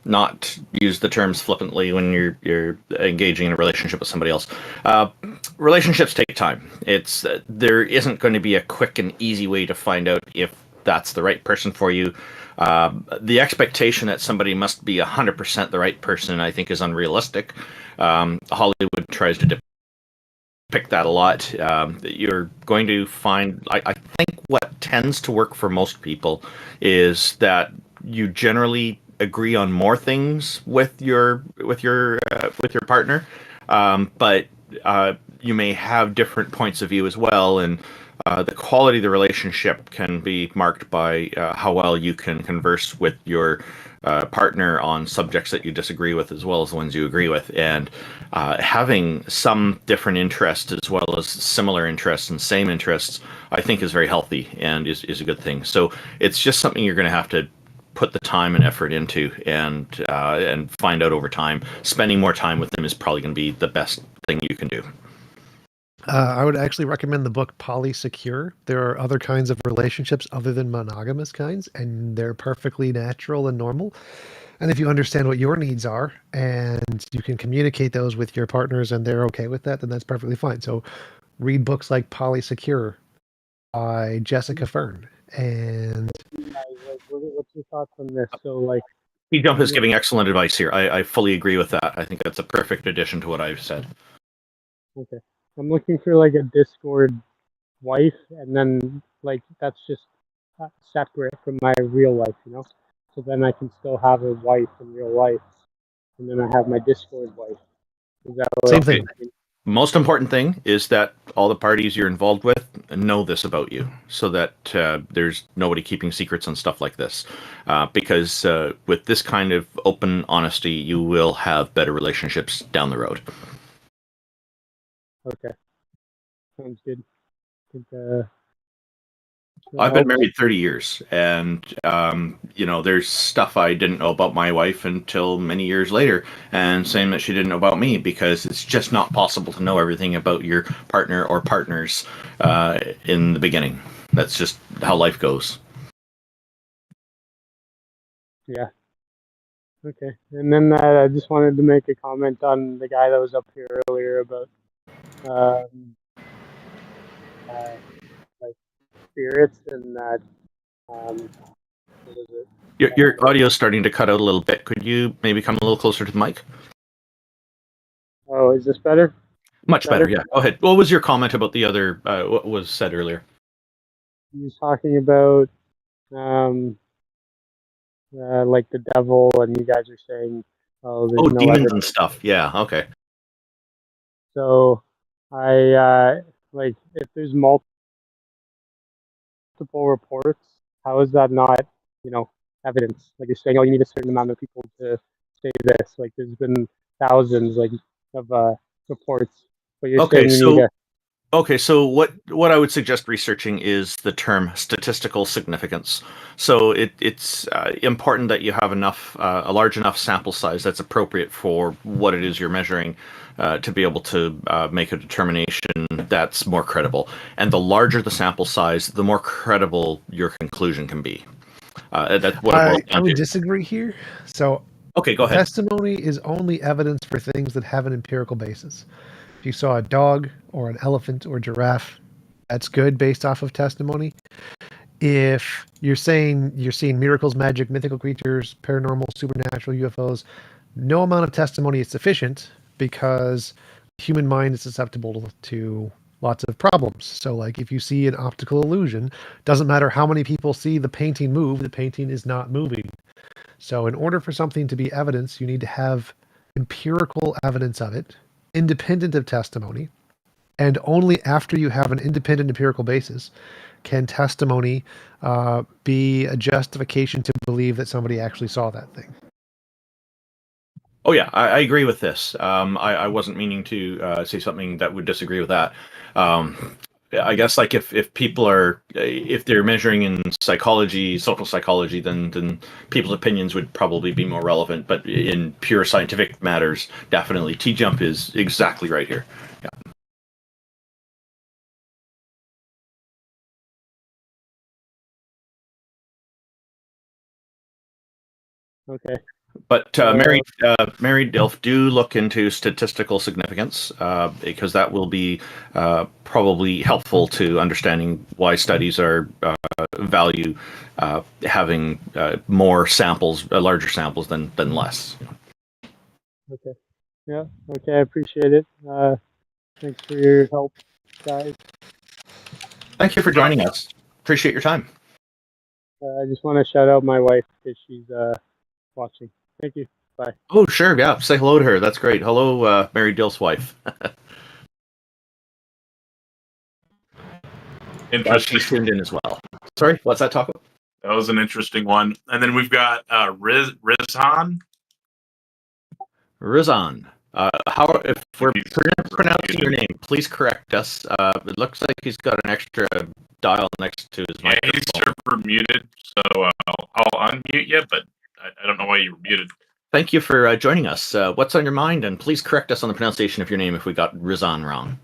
not use the terms flippantly when you're engaging in a relationship with somebody else. Relationships take time. It's there isn't going to be a quick and easy way to find out if that's the right person for you. The expectation that somebody must be 100% the right person, I think, is unrealistic. Hollywood tries to depict that a lot. You're going to find, I think what tends to work for most people is that you generally agree on more things with your partner, but you may have different points of view as well, and the quality of the relationship can be marked by how well you can converse with your partner on subjects that you disagree with as well as the ones you agree with, and having some different interests as well as similar interests and same interests, I think, is very healthy and is a good thing. So it's just something you're going to have to put the time and effort into, and find out over time. Spending more time with them is probably going to be the best thing you can do. I would actually recommend the book Polysecure. There are other kinds of relationships other than monogamous kinds, and they're perfectly natural and normal. And if you understand what your needs are and you can communicate those with your partners and they're okay with that, then that's perfectly fine. So read books like Polysecure by Jessica Fern. And what's your thoughts on this? So, like, TJump is giving excellent advice here. I fully agree with that. I think that's a perfect addition to what I've said. Okay. I'm looking for like a Discord wife, and then like that's just separate from my real life, you know? So then I can still have a wife in real life, and then I have my Discord wife. Is that same thing? Most important thing is that all the parties you're involved with know this about you, so that there's nobody keeping secrets on stuff like this. Because with this kind of open honesty, you will have better relationships down the road. Okay. Sounds good. I've been married 30 years, and there's stuff I didn't know about my wife until many years later, and same that she didn't know about me, because it's just not possible to know everything about your partner or partners in the beginning. That's just how life goes. Yeah. Okay. And then I just wanted to make a comment on the guy that was up here earlier about like spirits and that. What is it? Your audio is starting to cut out a little bit. Could you maybe come a little closer to the mic? Oh, is this better? Much better, yeah. Go ahead. What was your comment about the other, what was said earlier? He was talking about like the devil, and you guys are saying, oh, there's no demons evidence and stuff. Yeah, okay. So I like if there's multiple reports, how is that not, evidence? Like you're saying, oh, you need a certain amount of people to say this. Like there's been thousands of reports, but you're saying you need a. Okay, so what I would suggest researching is the term statistical significance. So it's important that you have a large enough sample size that's appropriate for what it is you're measuring, to be able to make a determination that's more credible. And the larger the sample size, the more credible your conclusion can be. That's what I would disagree here. So, okay, go ahead. Testimony is only evidence for things that have an empirical basis. If you saw a dog or an elephant or giraffe, that's good based off of testimony. If you're saying you're seeing miracles, magic, mythical creatures, paranormal, supernatural, UFOs, no amount of testimony is sufficient, because the human mind is susceptible to lots of problems. So like if you see an optical illusion, doesn't matter how many people see the painting move, the painting is not moving. So in order for something to be evidence, you need to have empirical evidence of it, independent of testimony, and only after you have an independent empirical basis can testimony be a justification to believe that somebody actually saw that thing? Oh yeah, I agree with this. I wasn't meaning to say something that would disagree with that. I guess like if people are if they're measuring in psychology, social psychology, then people's opinions would probably be more relevant. But in pure scientific matters, definitely TJump is exactly right here. Yeah. Okay. But Mary Dilf, do look into statistical significance because that will be probably helpful to understanding why studies are value having more samples, larger samples than less. Okay. Yeah. Okay. I appreciate it. Thanks for your help, guys. Thank you for joining us. Appreciate your time. I just want to shout out my wife because she's watching. Thank you. Bye. Oh, sure. Yeah. Say hello to her. That's great. Hello, Mary Dilf's wife. Interesting. She's tuned in as well. Sorry, what's that talk about? That was an interesting one. And then we've got Rizzhan. Rizzhan. How if we're pronouncing your name, please correct us. It looks like he's got an extra dial next to his microphone. He's server muted, so I'll unmute you, but I don't know why you were muted. Thank you for joining us. What's on your mind? And please correct us on the pronunciation of your name if we got Rizzhan wrong.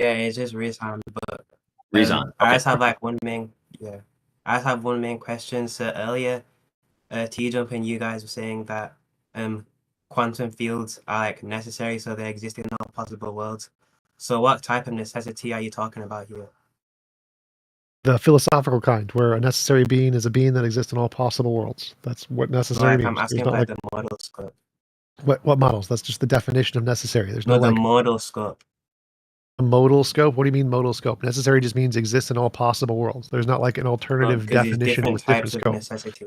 Yeah, it's just Rizzhan, but Rizzhan. Okay. I just have like one main question. So earlier, TJump and you guys were saying that quantum fields are like necessary, so they exist in all possible worlds. So what type of necessity are you talking about here? The philosophical kind, where a necessary being is a being that exists in all possible worlds. That's what necessary means. I'm asking about the model scope. What models? That's just the definition of necessary. There's No, no the like modal scope. a modal scope. What do you mean modal scope? Necessary just means exists in all possible worlds. There's not like an alternative definition with different scope. Necessity.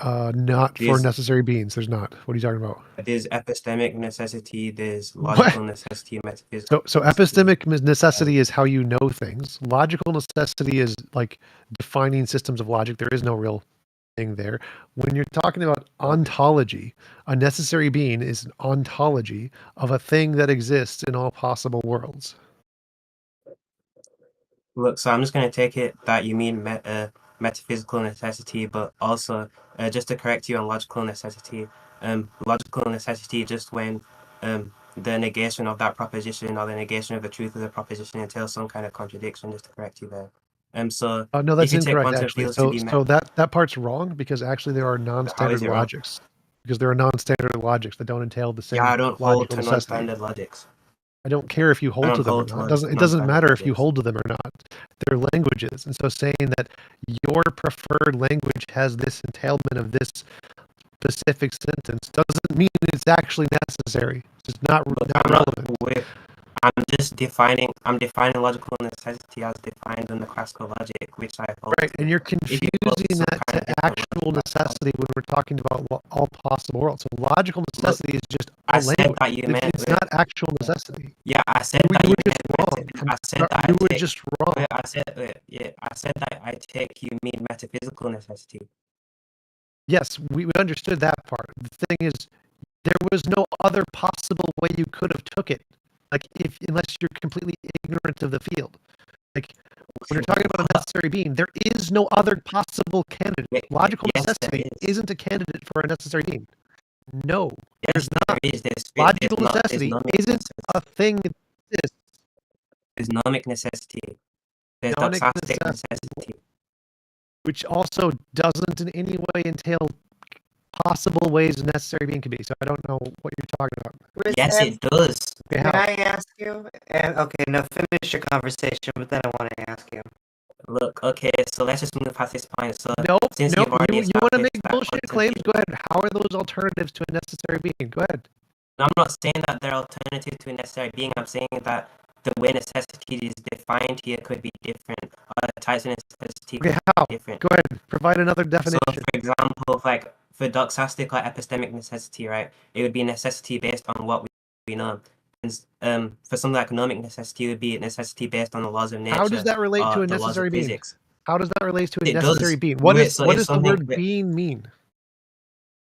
Not for necessary beings. There's not. What are you talking about? There's epistemic necessity. There's logical necessity. Metaphysical. So epistemic necessity is how you know things. Logical necessity is like defining systems of logic. There is no real thing there. When you're talking about ontology, a necessary being is an ontology of a thing that exists in all possible worlds. Look, so I'm just going to take it that you mean metaphysical necessity, but also just to correct you on logical necessity. Logical necessity just when the negation of that proposition or the negation of the truth of the proposition entails some kind of contradiction. Just to correct you there. So no, that's incorrect actually. So that part's wrong because actually there are non-standard logics. Because there are non-standard logics that don't entail the same. Yeah, I don't hold to non-standard logics. I don't care if you hold to them or not. It doesn't matter if you hold to them or not. They're languages. And so saying that your preferred language has this entailment of this specific sentence doesn't mean it's actually necessary. It's just not relevant. I'm defining logical necessity as defined in the classical logic, which I hold. Right, and you're confusing that to actual necessity when we're talking about all possible worlds. So logical necessity is just a language. It's not actual necessity. Yeah, I said that you were just wrong. I said that you were just wrong. I said that I take you mean metaphysical necessity. Yes, we understood that part. The thing is, there was no other possible way you could have took it. Like unless you're completely ignorant of the field. Like when you're talking about a necessary being, there is no other possible candidate. Logical necessity isn't a candidate for a necessary being. No, there's not. Logical necessity isn't a thing that exists. There's nomic necessity. There's doxastic necessity. Which also doesn't in any way entail possible ways a necessary being can be. So I don't know what you're talking about. Yes, it does. Can I ask you? Okay, now finish your conversation, but then I want to ask you. Look, okay, so let's just move past this point. So you want to make bullshit claims? Go ahead. How are those alternatives to a necessary being? Go ahead. No, I'm not saying that they're alternatives to a necessary being. I'm saying that the way necessity is defined here could be different. Types of necessity could be different. Go ahead. Provide another definition. So, for example, like for doxastic or epistemic necessity, right? It would be necessity based on what we know. for some economic necessity would be a necessity based on the laws of nature. How does that relate to a the laws necessary of being? physics. How does that relate to a It necessary does. being? What Wait, does so what if does the something- word being mean?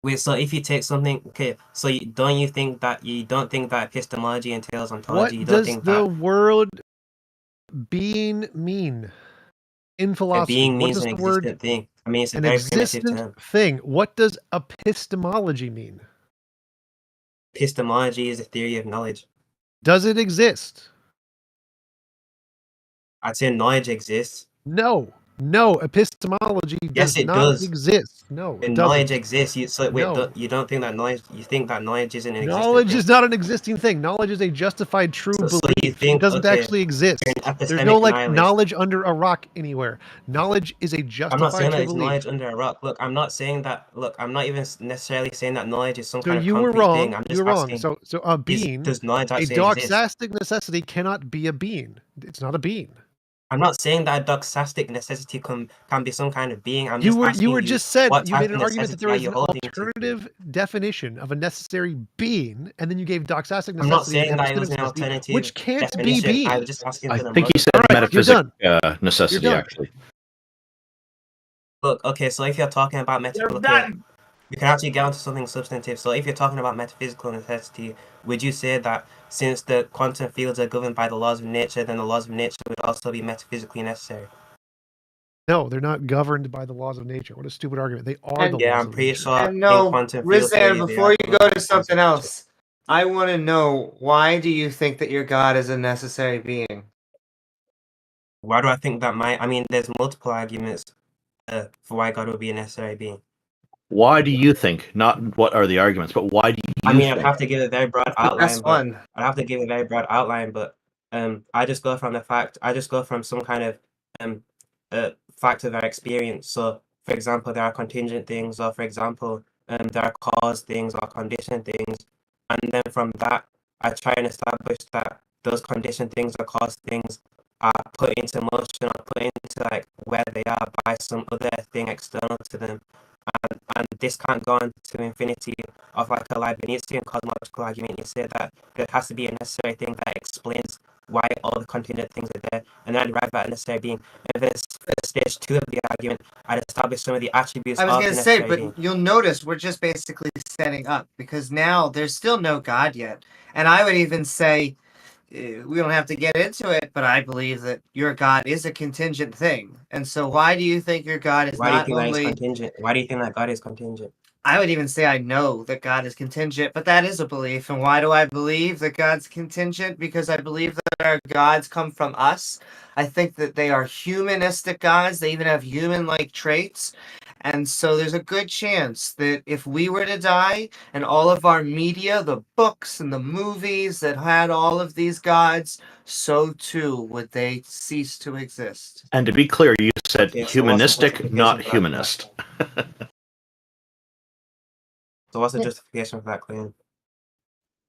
Wait, so if you take something, okay, so you don't think that epistemology entails ontology? You What don't does think the that word being mean in a philosophy? being What means does an the word existent thing? I mean, it's a an very primitive existent term. thing? What does epistemology mean? Epistemology is a theory of knowledge. Does it exist? I'd say knowledge exists. No, epistemology Yes, does it not does. exist. No, it And doesn't. knowledge exists. No. You don't think that knowledge? You think that knowledge isn't an Knowledge existent is not an existing thing. Knowledge is a justified true So belief. you think, it doesn't okay, actually exist. you're an There's no epistemic like nihilist. knowledge under a rock anywhere. Knowledge is a I'm not justified saying that true it's belief. knowledge under a rock. Look, I'm not saying that. Look, I'm not even necessarily saying that knowledge is some So kind of you were concrete wrong. thing. I'm You just were wrong. asking. So a being, Does knowledge a actually exist? doxastic necessity cannot be a being. It's not a being. I'm not saying that a doxastic necessity can be some kind of being. I'm You just were asking you just said what you type made of an argument that necessity there are is you an holding to? alternative definition of a necessary being, and then you gave doxastic necessity. I'm not saying and that it was epistemic an necessity, alternative which can't definition. be being. I was just asking I for the think he logic. said All right, you're metaphysical done. necessity, You're done. actually. Look, okay, so if you're talking about metaphysical, we can actually get onto something substantive. So if you're talking about metaphysical necessity, would you say that since the quantum fields are governed by the laws of nature, then the laws of nature would also be metaphysically necessary? No, they're not governed by the laws of nature. What a stupid argument. They are the Yeah, laws I'm of pretty nature. sure And in no, quantum field Rizzhan, theory, they before are you governed go by to the laws of something nature. else, I want to know, why do you think that your God is a necessary being? Why do I think that I mean, there's multiple arguments for why God would be a necessary being. Why do you think? Not what are the arguments, but why do you I mean, think? I'd have to give a very broad That's the outline, best but one. I'd have to give a very broad outline, but I just go from some kind of fact of our experience. So, for example, there are contingent things, or for example, there are cause things or condition things, and then from that, I try and establish that those condition things or cause things are put into motion or put into like where they are by some other thing external to them. And this can't go on to infinity of like a Leibnizian cosmological argument. You say that there has to be a necessary thing that explains why all the contingent things are there, and then I'd arrive at a necessary being. And then for stage 2 of the argument, I'd establish some of the attributes I was of going the to say, necessary but being. you'll notice we're just basically setting up, because now there's still no God yet. And I would even say, we don't have to get into it, but I believe that your God is a contingent thing. And so why do you think your God is Why do you not think that it's only... contingent? Why do you think that God is contingent? I would even say I know that God is contingent, but that is a belief. And why do I believe that God's contingent? Because I believe that our gods come from us. I think that they are humanistic gods. They even have human-like traits. And so there's a good chance that if we were to die and all of our media, the books and the movies that had all of these gods, so too would they cease to exist. And to be clear, you said Okay, so what's the humanistic, justification not for that? humanist. So what's the justification for that claim?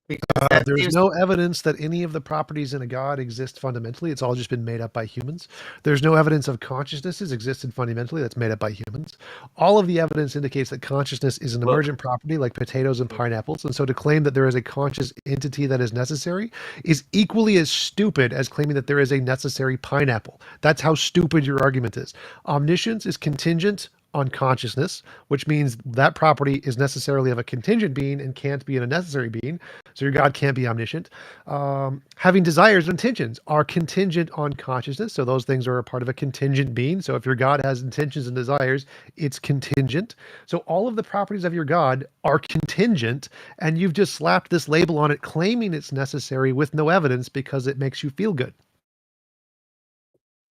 Because that There's seems... no evidence that any of the properties in a god exist fundamentally. It's all just been made up by humans. There's no evidence of consciousnesses existed fundamentally that's made up by humans. All of the evidence indicates that consciousness is an emergent property like potatoes and pineapples. And so to claim that there is a conscious entity that is necessary is equally as stupid as claiming that there is a necessary pineapple. That's how stupid your argument is. Omniscience is contingent on consciousness, which means that property is necessarily of a contingent being and can't be in a necessary being. So your God can't be omniscient. Having desires and intentions are contingent on consciousness. So those things are a part of a contingent being. So if your God has intentions and desires, it's contingent. So all of the properties of your God are contingent, and you've just slapped this label on it, claiming it's necessary with no evidence because it makes you feel good.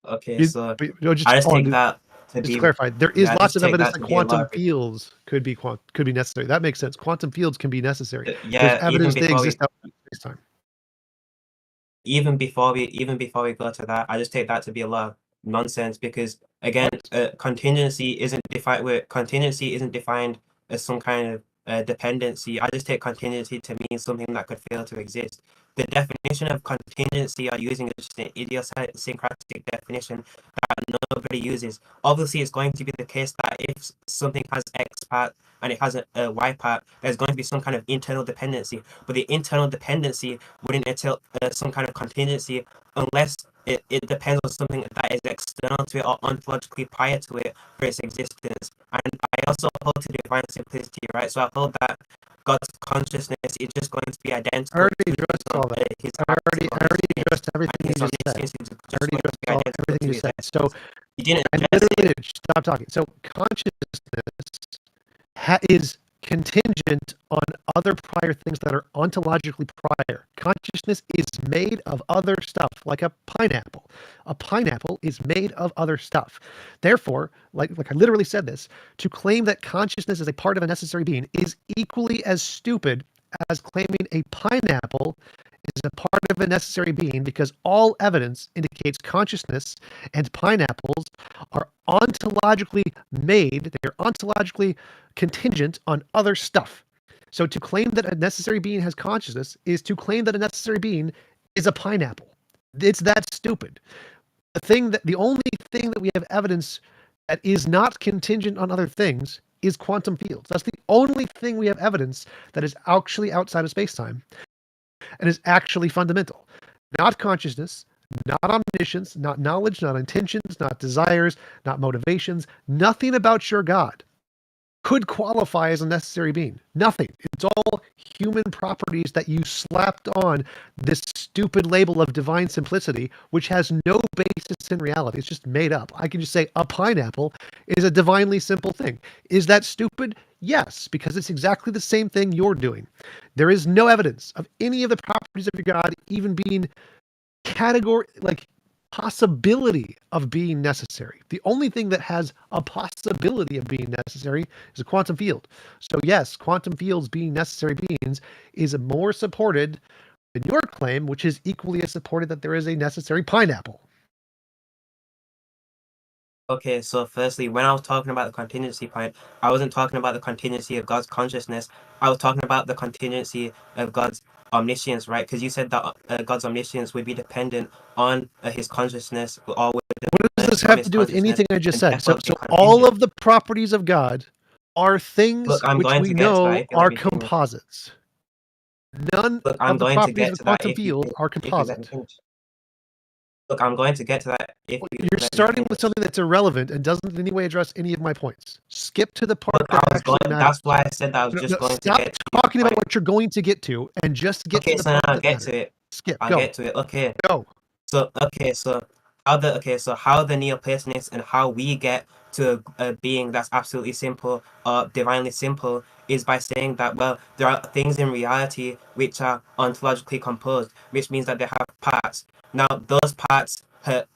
Okay, so I just take that to just be... to clarify, there is Yeah, lots just of take evidence that that to be a quantum lot of... fields could be necessary. That makes sense. Quantum fields can be necessary. Yeah, There's evidence they exist outside of space-time. Even before we go to that, I just take that to be a lot of nonsense because again, contingency isn't defined as some kind of dependency. I just take contingency to mean something that could fail to exist. The definition of contingency are using is just an idiosyncratic definition that nobody uses. Obviously, it's going to be the case that if something has X part and it has a Y part, there's going to be some kind of internal dependency. But the internal dependency wouldn't entail some kind of contingency unless it depends on something that is external to it or ontologically prior to it for its existence. And I also hold to divine simplicity, right? So I hold that God's consciousness is just going to be identical. I already addressed all that. I already addressed everything you just said. I already addressed everything you said. So you didn't I literally did. Stop talking. So consciousness is contingent on other prior things that are ontologically prior. Consciousness is made of other stuff, like a pineapple. A pineapple is made of other stuff. Therefore, like I literally said this, to claim that consciousness is a part of a necessary being is equally as stupid as claiming a pineapple is a part of a necessary being, because all evidence indicates consciousness and pineapples are ontologically made, they are ontologically contingent on other stuff. So to claim that a necessary being has consciousness is to claim that a necessary being is a pineapple. It's that stupid. The only thing that we have evidence that is not contingent on other things is quantum fields. That's the only thing we have evidence that is actually outside of space-time and is actually fundamental. Not consciousness, not omniscience, not knowledge, not intentions, not desires, not motivations. Nothing about your God could qualify as a necessary being. Nothing. It's all human properties that you slapped on this stupid label of divine simplicity, which has no basis in reality. It's just made up. I can just say a pineapple is a divinely simple thing. Is that stupid? Yes, because it's exactly the same thing you're doing. There is no evidence of any of the properties of your God even being possibility of being necessary. The only thing that has a possibility of being necessary is a quantum field. So yes, quantum fields being necessary beings is more supported than your claim, which is equally as supported that there is a necessary pineapple. Okay, so firstly, when I was talking about the contingency point, I wasn't talking about the contingency of God's consciousness. I was talking about the contingency of God's omniscience, right? Because you said that God's omniscience would be dependent on his consciousness. What does this have to do with anything I just said? So all of the properties of God are things which we know are composites. None of the properties of the quantum field are composite. Look, I'm going to get to that. You're starting with something that's irrelevant and doesn't in any way address any of my points. Skip to the part that actually matters. That's why I said that I was just going to get to Stop talking about what you're going to get to and just get to the part that matters. To it. Skip. I'll go. get to it. Okay. Go. So how the Neoplatonists and how we get to a being that's absolutely simple or divinely simple is by saying that, well, there are things in reality which are ontologically composed, which means that they have parts. Now, those parts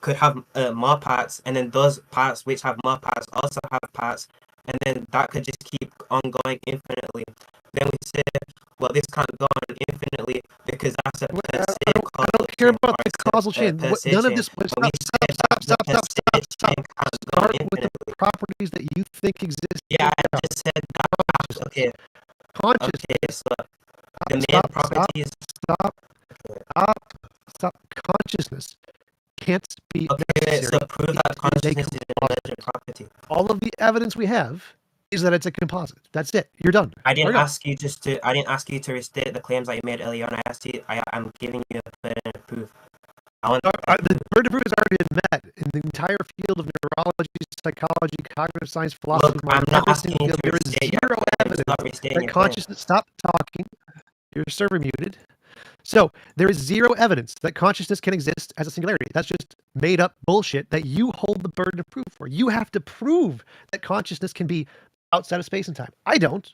could have more parts, and then those parts which have more parts also have parts, and then that could just keep on going infinitely. Then we say, well, this can't go on infinitely because that's a per se. I don't care about the causal chain. None of this. Stop. Start with the properties that you think exist. Yeah, I just said that. Okay. Consciousness. Okay, so the main properties. Stop. Consciousness can't be. Okay, so prove that consciousness is an emergent property. All of the evidence we have is that it's a composite. That's it. You're done. I didn't ask you to restate the claims that you made earlier on. I asked you. I'm giving you a burden of proof. The burden of proof has already been met in the entire field of neurology, psychology, cognitive science, philosophy. Look, I'm not asking you to there is zero evidence that consciousness. Stop talking. Your server muted. So there is zero evidence that consciousness can exist as a singularity. That's just made up bullshit that you hold the burden of proof for. You have to prove that consciousness can be outside of space and time. I don't.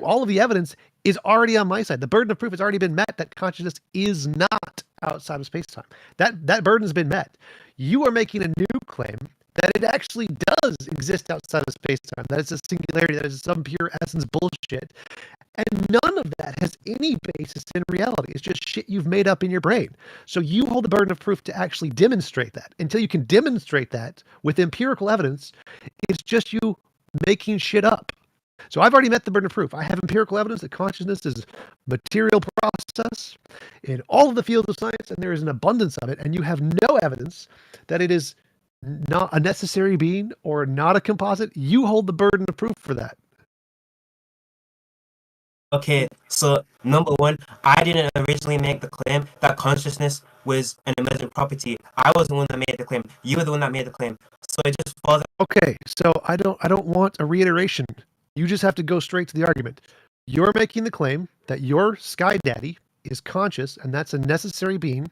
All of the evidence is already on my side. The burden of proof has already been met that consciousness is not outside of space-time. That burden has been met. You are making a new claim that it actually does exist outside of space-time, that it's a singularity, that it's some pure essence bullshit. And none of that has any basis in reality. It's just shit you've made up in your brain. So you hold the burden of proof to actually demonstrate that. Until you can demonstrate that with empirical evidence, it's just you making shit up. So I've already met the burden of proof. I have empirical evidence that consciousness is a material process in all of the fields of science, and there is an abundance of it, and you have no evidence that it is not a necessary being or not a composite, you hold the burden of proof for that. Okay, so number one, I didn't originally make the claim that consciousness was an emergent property. I was the one that made the claim. You were the one that made the claim. So it just falls. Okay, so I don't want a reiteration. You just have to go straight to the argument. You're making the claim that your sky daddy is conscious, and that's a necessary being,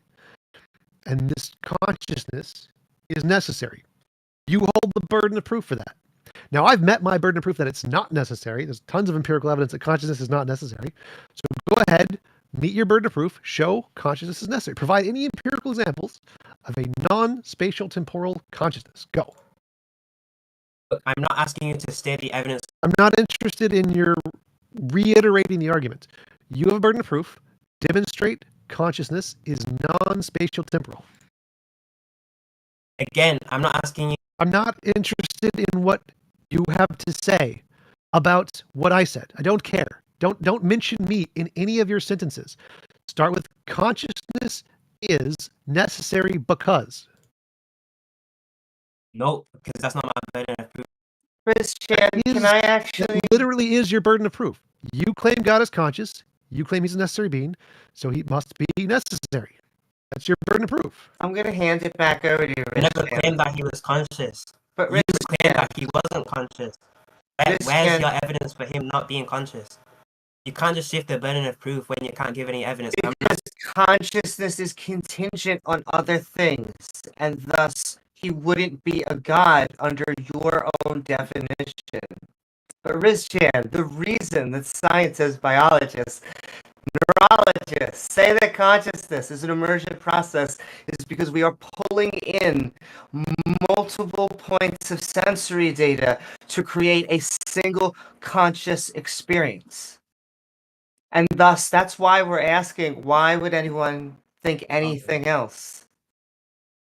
and this consciousness is necessary. You hold the burden of proof for that. Now, I've met my burden of proof that it's not necessary. There's tons of empirical evidence that consciousness is not necessary. So go ahead, meet your burden of proof, show consciousness is necessary. Provide any empirical examples of a non-spatial temporal consciousness. Go. I'm not asking you to state the evidence. I'm not interested in your reiterating the argument. You have a burden of proof. Demonstrate consciousness is non-spatial temporal. Again, I'm not asking you. I'm not interested in what you have to say about what I said. I don't care. Don't mention me in any of your sentences. Start with consciousness is necessary because. No, because that's not my burden of proof. Rizzhan, can I actually... That literally is your burden of proof. You claim God is conscious. You claim he's a necessary being, so he must be necessary. That's your burden of proof. I'm going to hand it back over to you, I never claimed that he was conscious. But you claimed that he wasn't conscious. Where's your evidence for him not being conscious? You can't just shift the burden of proof when you can't give any evidence. Because consciousness is contingent on other things, and thus he wouldn't be a god under your own definition. But Rizzhan, the reason that scientists, biologists, neurologists say that consciousness is an emergent process is because we are pulling in multiple points of sensory data to create a single conscious experience. And thus, that's why we're asking, why would anyone think anything else?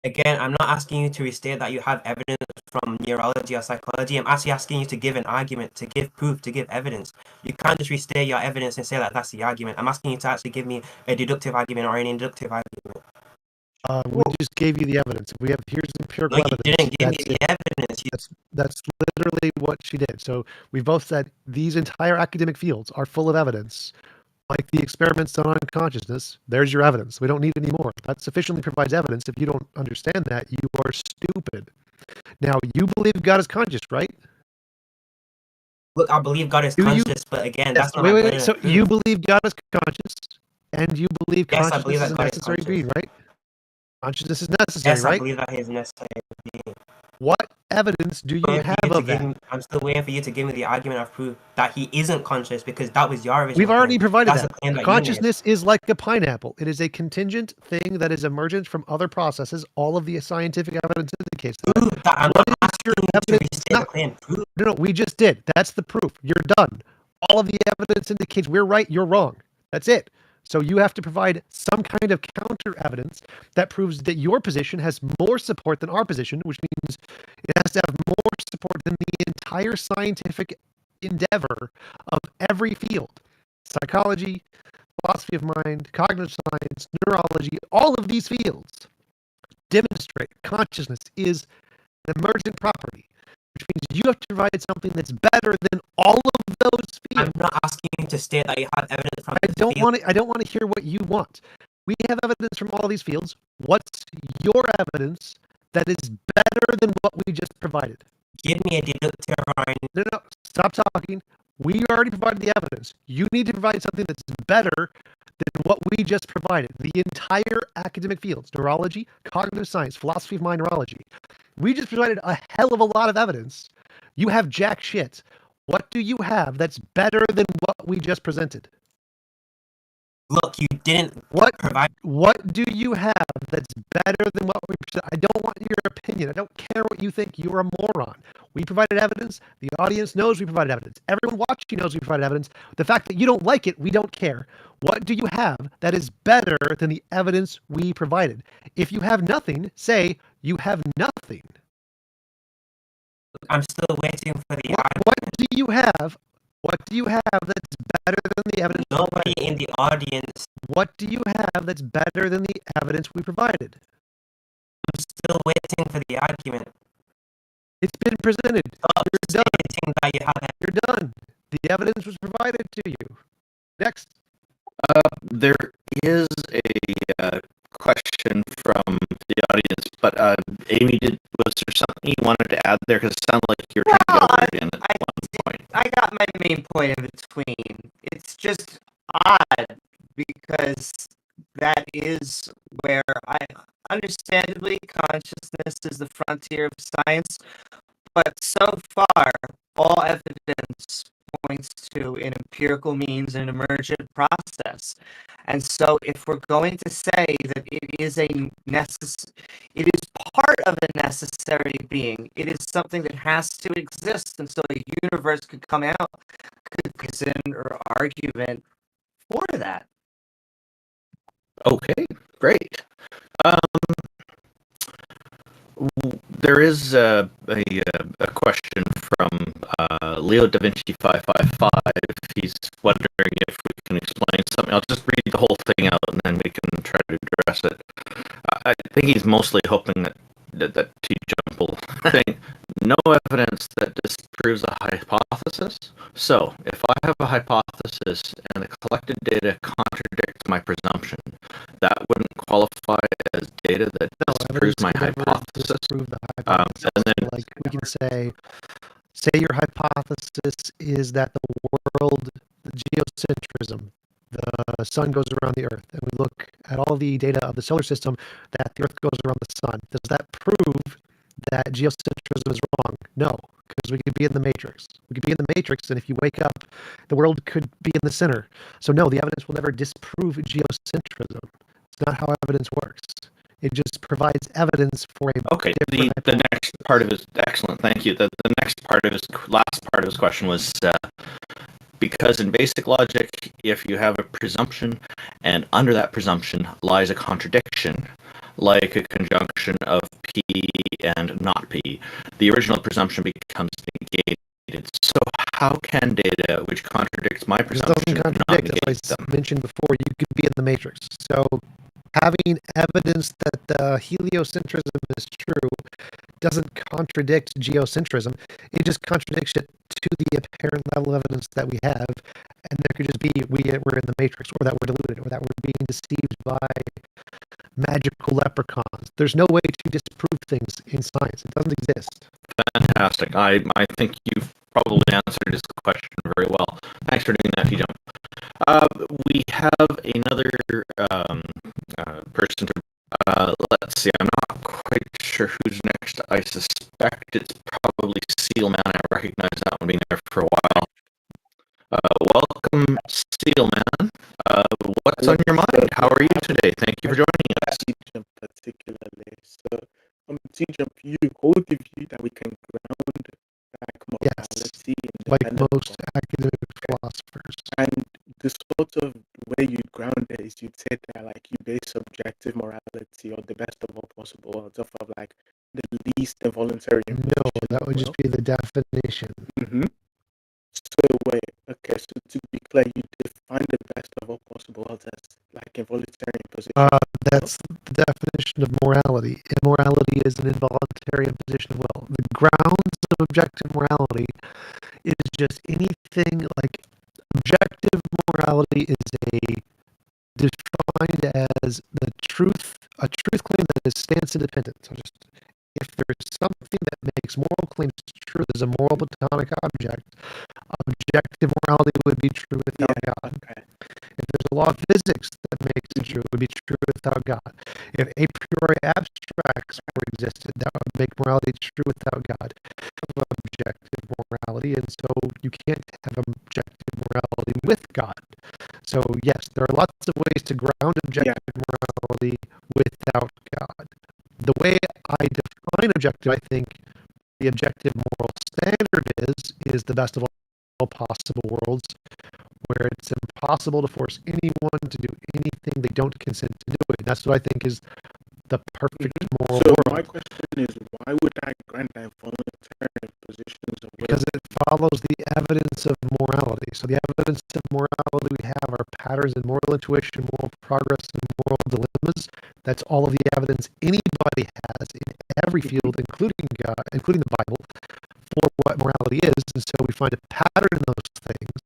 Again, I'm not asking you to restate that you have evidence from neurology or psychology. I'm actually asking you to give an argument, to give proof, to give evidence. You can't just restate your evidence and say that that's the argument. I'm asking you to actually give me a deductive argument or an inductive argument. We just gave you the evidence. Here's empirical evidence. You didn't give me the evidence. That's literally what she did. So we both said these entire academic fields are full of evidence. Like the experiments done on consciousness, there's your evidence. We don't need any more. That sufficiently provides evidence. If you don't understand that, you are stupid. Now, you believe God is conscious, right? Look, I believe God is conscious, but again, that's not wait. So you believe God is conscious, and you believe consciousness is a necessary being, right? Consciousness is necessary, yes, right? I believe that he is necessary being. What evidence do you have of that? I'm still waiting for you to give me the argument of proof that he isn't conscious, because that was your original We've already provided that. Consciousness is like a pineapple. It is a contingent thing that is emergent from other processes. All of the scientific evidence indicates that. No, we just did. That's the proof. You're done. All of the evidence indicates we're right, you're wrong. That's it. So you have to provide some kind of counter evidence that proves that your position has more support than our position, which means it has to have more support than the entire scientific endeavor of every field. Psychology, philosophy of mind, cognitive science, neurology, all of these fields demonstrate consciousness is an emergent property, which means you have to provide something that's better than all of those fields. I'm not asking you to state that you have evidence from I don't want to hear what you want. We have evidence from all these fields. What's your evidence that is better than what we just provided? Give me a deductive argument. No, stop talking. We already provided the evidence. You need to provide something that's better than what we just provided. The entire academic fields, neurology, cognitive science, philosophy of mind, neurology. We just provided a hell of a lot of evidence. You have jack shit. What do you have that's better than what we just presented? Look, you didn't provide. What do you have that's better than what we presented? I don't want your opinion. I don't care what you think. You're a moron. We provided evidence. The audience knows we provided evidence. Everyone watching knows we provided evidence. The fact that you don't like it, we don't care. What do you have that is better than the evidence we provided? If you have nothing, say you have nothing. I'm still waiting for the argument. What do you have? What do you have that's better than the evidence? Nobody in the audience. What do you have that's better than the evidence we provided? I'm still still waiting for the argument. It's been presented. Stop You're done. stating that you have it. You're done. The evidence was provided to you. Next. There is a question from the audience, but Amy, was there something you wanted to add there? Because it sounded like you were trying to get in at one point. I got my main point in between. It's just odd because that is where understandably, consciousness is the frontier of science, but so far, all evidence points to an empirical means, an emergent process. And so if we're going to say that it is it is part of a necessary being, it is something that has to exist, and so a universe could come out, could present or argument for that. Okay, great. There is a question from Leo Da Vinci 555. He's wondering if we can explain something. I'll just read the whole thing out and then we can try to address it. I think he's mostly hoping that TJump will think no evidence that disproves a hypothesis. So, if I have a hypothesis and the collected data contradicts my presumption, that wouldn't qualify as data that disproves my hypothesis. And then, like, we can say your hypothesis is that the world, the geocentrism, the sun goes around the earth, and we look at all the data of the solar system that the earth goes around the sun. Does that prove that geocentrism is wrong? No, because we could be in the matrix. We could be in the matrix, and if you wake up, the world could be in the center. So no, the evidence will never disprove geocentrism. It's not how evidence works. It just provides evidence for a the next part of his excellent, thank you. The next part of his last part of his question was because in basic logic, if you have a presumption and under that presumption lies a contradiction, like a conjunction of P and not P, the original presumption becomes negated. So how can data which contradicts my presumption not negate as I mentioned before, you could be in the matrix. So having evidence that the heliocentrism is true doesn't contradict geocentrism. It just contradicts it to the apparent level of evidence that we have. And there could just be we're in the matrix, or that we're deluded, or that we're being deceived by magical leprechauns. There's no way to disprove things in science. It doesn't exist. Fantastic. I think you've probably answered his question very well. Thanks for doing that, TJump. We have another person to let's see, I'm not quite sure who's next. I suspect it's probably Sealman. I recognize that one being there for a while. Welcome, Sealman. What's on your mind? How are you today? Thank you for joining us. TJump particularly. So, TJump, you hold the view that we can ground back morality like most academic philosophers. And the sort of way you ground it is you'd say that like you base objective morality or the best of all possible worlds off of like the least involuntary. No, that would just be the definition. So wait, okay, so to be clear, you define the best of all possible worlds as like involuntary imposition. That's the definition of morality. Immorality is an involuntary imposition of will. The grounds of objective morality is just anything like objective morality is defined as a truth claim that is stance independent. So just if there's something that makes moral claims true, there's a moral platonic object. Objective morality would be true without God. Okay. If there's a law of physics that makes it true, it would be true without God. If a priori abstracts were existed, that would make morality true without God. Objective morality, and so you can't have objective morality with God. So yes, there are lots of ways to ground objective morality without God. The way I define objective, I think the objective moral standard is the best of all possible worlds, where it's impossible to force anyone to do anything they don't consent to doing. That's what I think is the perfect moral world. So my question is, why would I grant that involuntary positions of will? Because it follows the evidence of morality. So the evidence of morality we have are patterns in moral intuition, moral progress, and moral dilemmas. That's all of the evidence anybody has in every field, including God, including the Bible, for what morality is. And so we find a pattern in those things.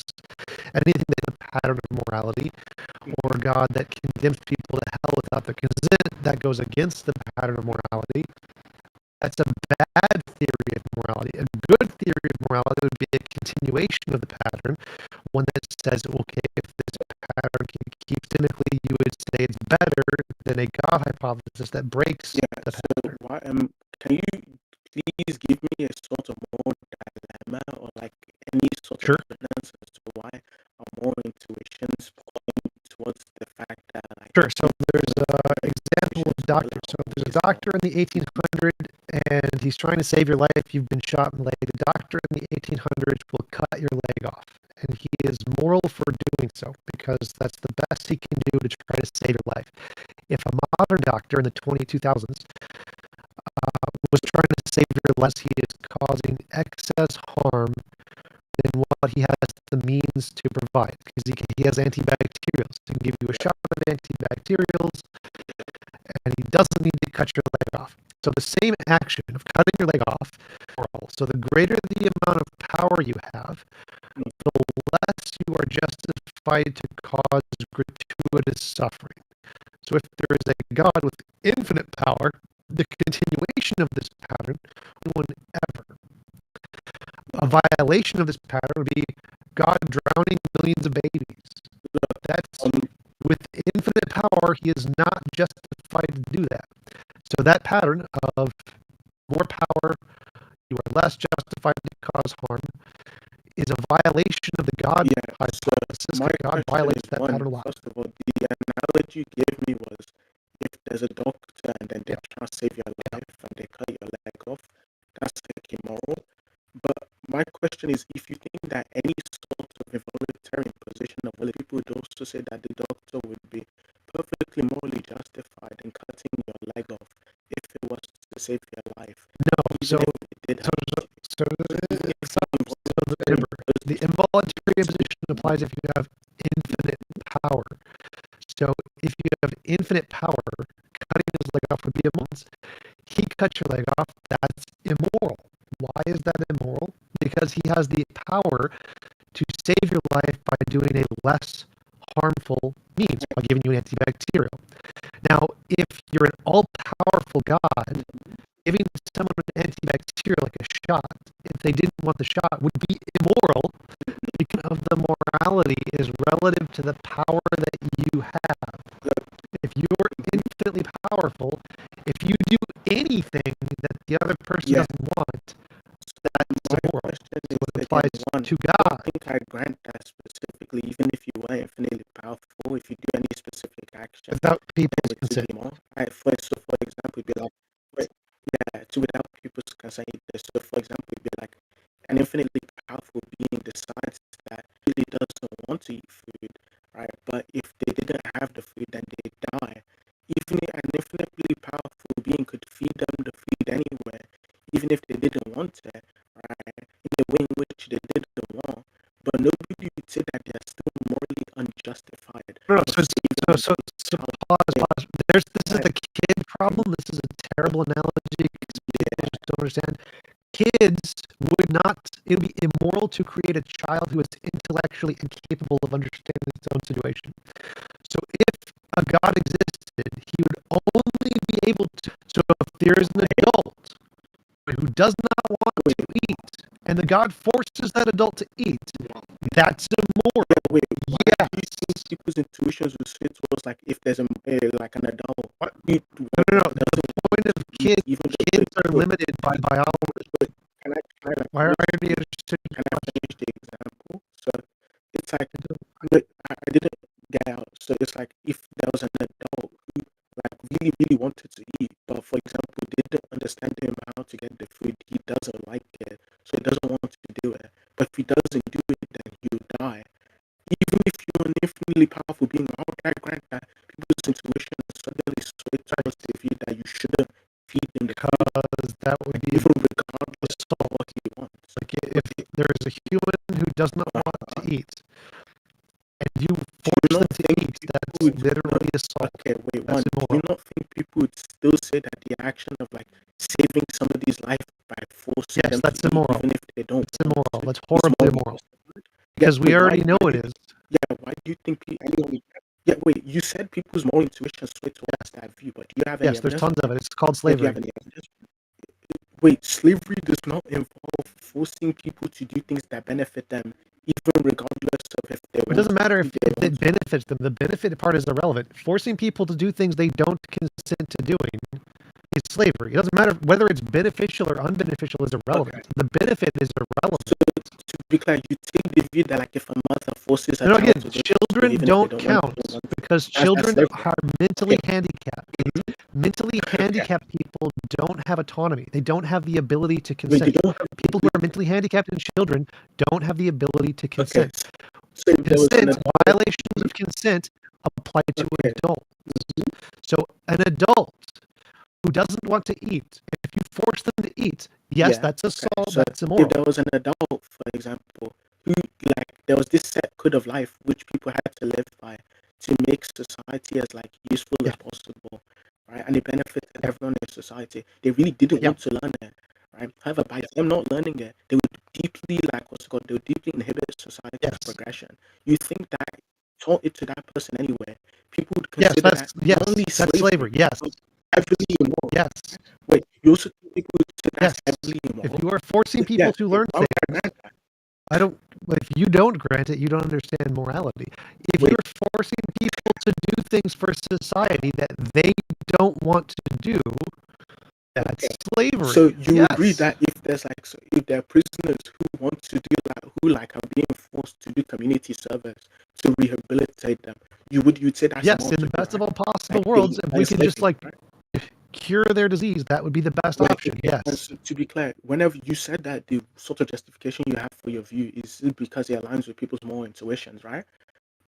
Anything that's a pattern of morality, or God that condemns people to hell without their consent, that goes against the pattern of morality. That's a bad theory of morality. A good theory of morality would be a continuation of the pattern, one that says, okay, if this pattern can keep cynically, you would say it's better than a God hypothesis that breaks the pattern. So can you please give me a sort of more dilemma or like any sort of evidence as to why our moral intuitions point towards the fact that like so there's an example of a doctor. So there's a doctor in the 1800s and he's trying to save your life. You've been shot in the leg. The doctor in the 1800s will cut your leg off, and he is moral for doing so because that's the best he can do to try to save your life. If a modern doctor in the 2000s was trying to save your life, he is causing excess harm than what he has the means to provide, because he has antibacterials. He can give you a shot of antibacterials, and he doesn't need to cut your leg off. So the same action of cutting your leg off, so the greater the amount of power you have, the less you are justified to cause gratuitous suffering. So if there is a God with infinite power, the continuation of this pattern, no one ever. A violation of this pattern would be God drowning millions of babies. That's with infinite power, he is not justified to do that. So that pattern of more power, you are less justified to cause harm, is a violation of the God hypothesis. God violates that pattern a lot. First of all, the analogy you gave me was if there's a doctor and then they try to save your life and they cut your leg off, that's like immoral. But my question is, if you think that any sort of involuntary imposition of will, people would also say that the doctor would be perfectly morally justified in cutting your leg off if it was to save your life. No, the involuntary imposition applies if you have infinite power. So if you have infinite power, cutting his leg off would be immoral. He cut your leg off, that's immoral. Why is that immoral? Because he has the power to save your life by doing a less harmful means, by giving you an antibacterial. Now, if you're an all-powerful God, giving someone an antibacterial like a shot, if they didn't want the shot, would be immoral because of the morality is relative to the power that you have. If you're infinitely powerful, if you do anything that the other person doesn't want, that's immoral. So it applies to God. I think I grant that specifically, even if you were infinitely powerful, if you do any specific action without people's consent. For example, it'd be like, without people's consent. So, for example, it'd be like an infinitely powerful being decides that really doesn't want to eat food, right? But if they didn't have the food, then they die. Even an infinitely powerful being could feed them the food anywhere, even if they didn't want it, right? In the way in which they didn't want. But nobody would say that they're still morally unjustified. So pause. This is the kid problem. This is a terrible analogy because people just don't understand. Kids would not, it would be immoral to create a child who is intellectually incapable of understanding its own situation. So if a God existed, he would only be able to, so if there is an adult who does not want to eat, and the God forces that adult to eat, that's immoral. People's intuitions would say towards like if there's like an adult. No. The point of kids are limited by biology. Can I Why are you interested? Can I finish the example? So it's like I didn't get out. So it's like if there was an adult who like really wanted to eat, but for example didn't understand him how to get the food, he doesn't like it, so he doesn't want to do it. But if he doesn't do it, then he'll die. Even if you're an infinitely powerful being, how would I grant that people's intuition suddenly sway towards the view that you shouldn't feed them the food? Because that would be even regardless of what he wants. Like if there is a human who does not want to eat, and you force them would literally assault. Okay, wait, That's do you immoral. not think people would still say that the action of like saving somebody's life by forcing Yes, them that's to do it, immoral. even if they don't It's want immoral. to, That's is horribly morally immoral. justified? Because we wait, already know it is. Yeah, why do you think people? Yeah, wait, you said people's moral intuition sway towards that view, but do you have any Yes, there's evidence? tons of it. It's called Yeah, do you slavery. have any evidence? Wait, slavery does not involve forcing people to do things that benefit them, even regardless of if they It doesn't want matter to, if it benefits them. The benefit part is irrelevant. Forcing people to do things they don't consent to doing is slavery. It doesn't matter whether it's beneficial or unbeneficial is irrelevant. Okay. The benefit is irrelevant. So, to be clear, you take the view that like if a mother forces her No, child again, to do children even if don't they don't count want to, because that's children slavery. are mentally handicapped. Mentally handicapped people don't have autonomy. They don't have the ability to consent. Wait, you don't have People who are mentally handicapped and children don't have the ability to consent. So if there was an Consent, violations of consent apply to adults. So an adult who doesn't want to eat, if you force them to eat, yes, that's assault, So that's immoral. if there was an adult, for example, who like there was this set code of life which people had to live by to make society as like useful as possible, right? And it benefited everyone in society. They really didn't want to learn it, right? However, by them not learning it, they would deeply they would deeply inhibit society's progression. You think that taught it to that person anyway? People would consider that not only that's slavery. Yes. Heavily immoral. Yes. Wait, you also think people would say that's heavily immoral? If you are forcing people to learn things, I don't. If you don't grant it, you don't understand morality. If you're forcing people to do things for society that they don't want to do, that's slavery. So you agree that if there's like if there are prisoners who want to do that, who like are being forced to do community service to rehabilitate them, you'd say that's yes, in the best of all possible worlds, if we could just like cure their disease, that would be the best option. Yes. And so, to be clear, whenever you said that, the sort of justification you have for your view is because it aligns with people's moral intuitions, right?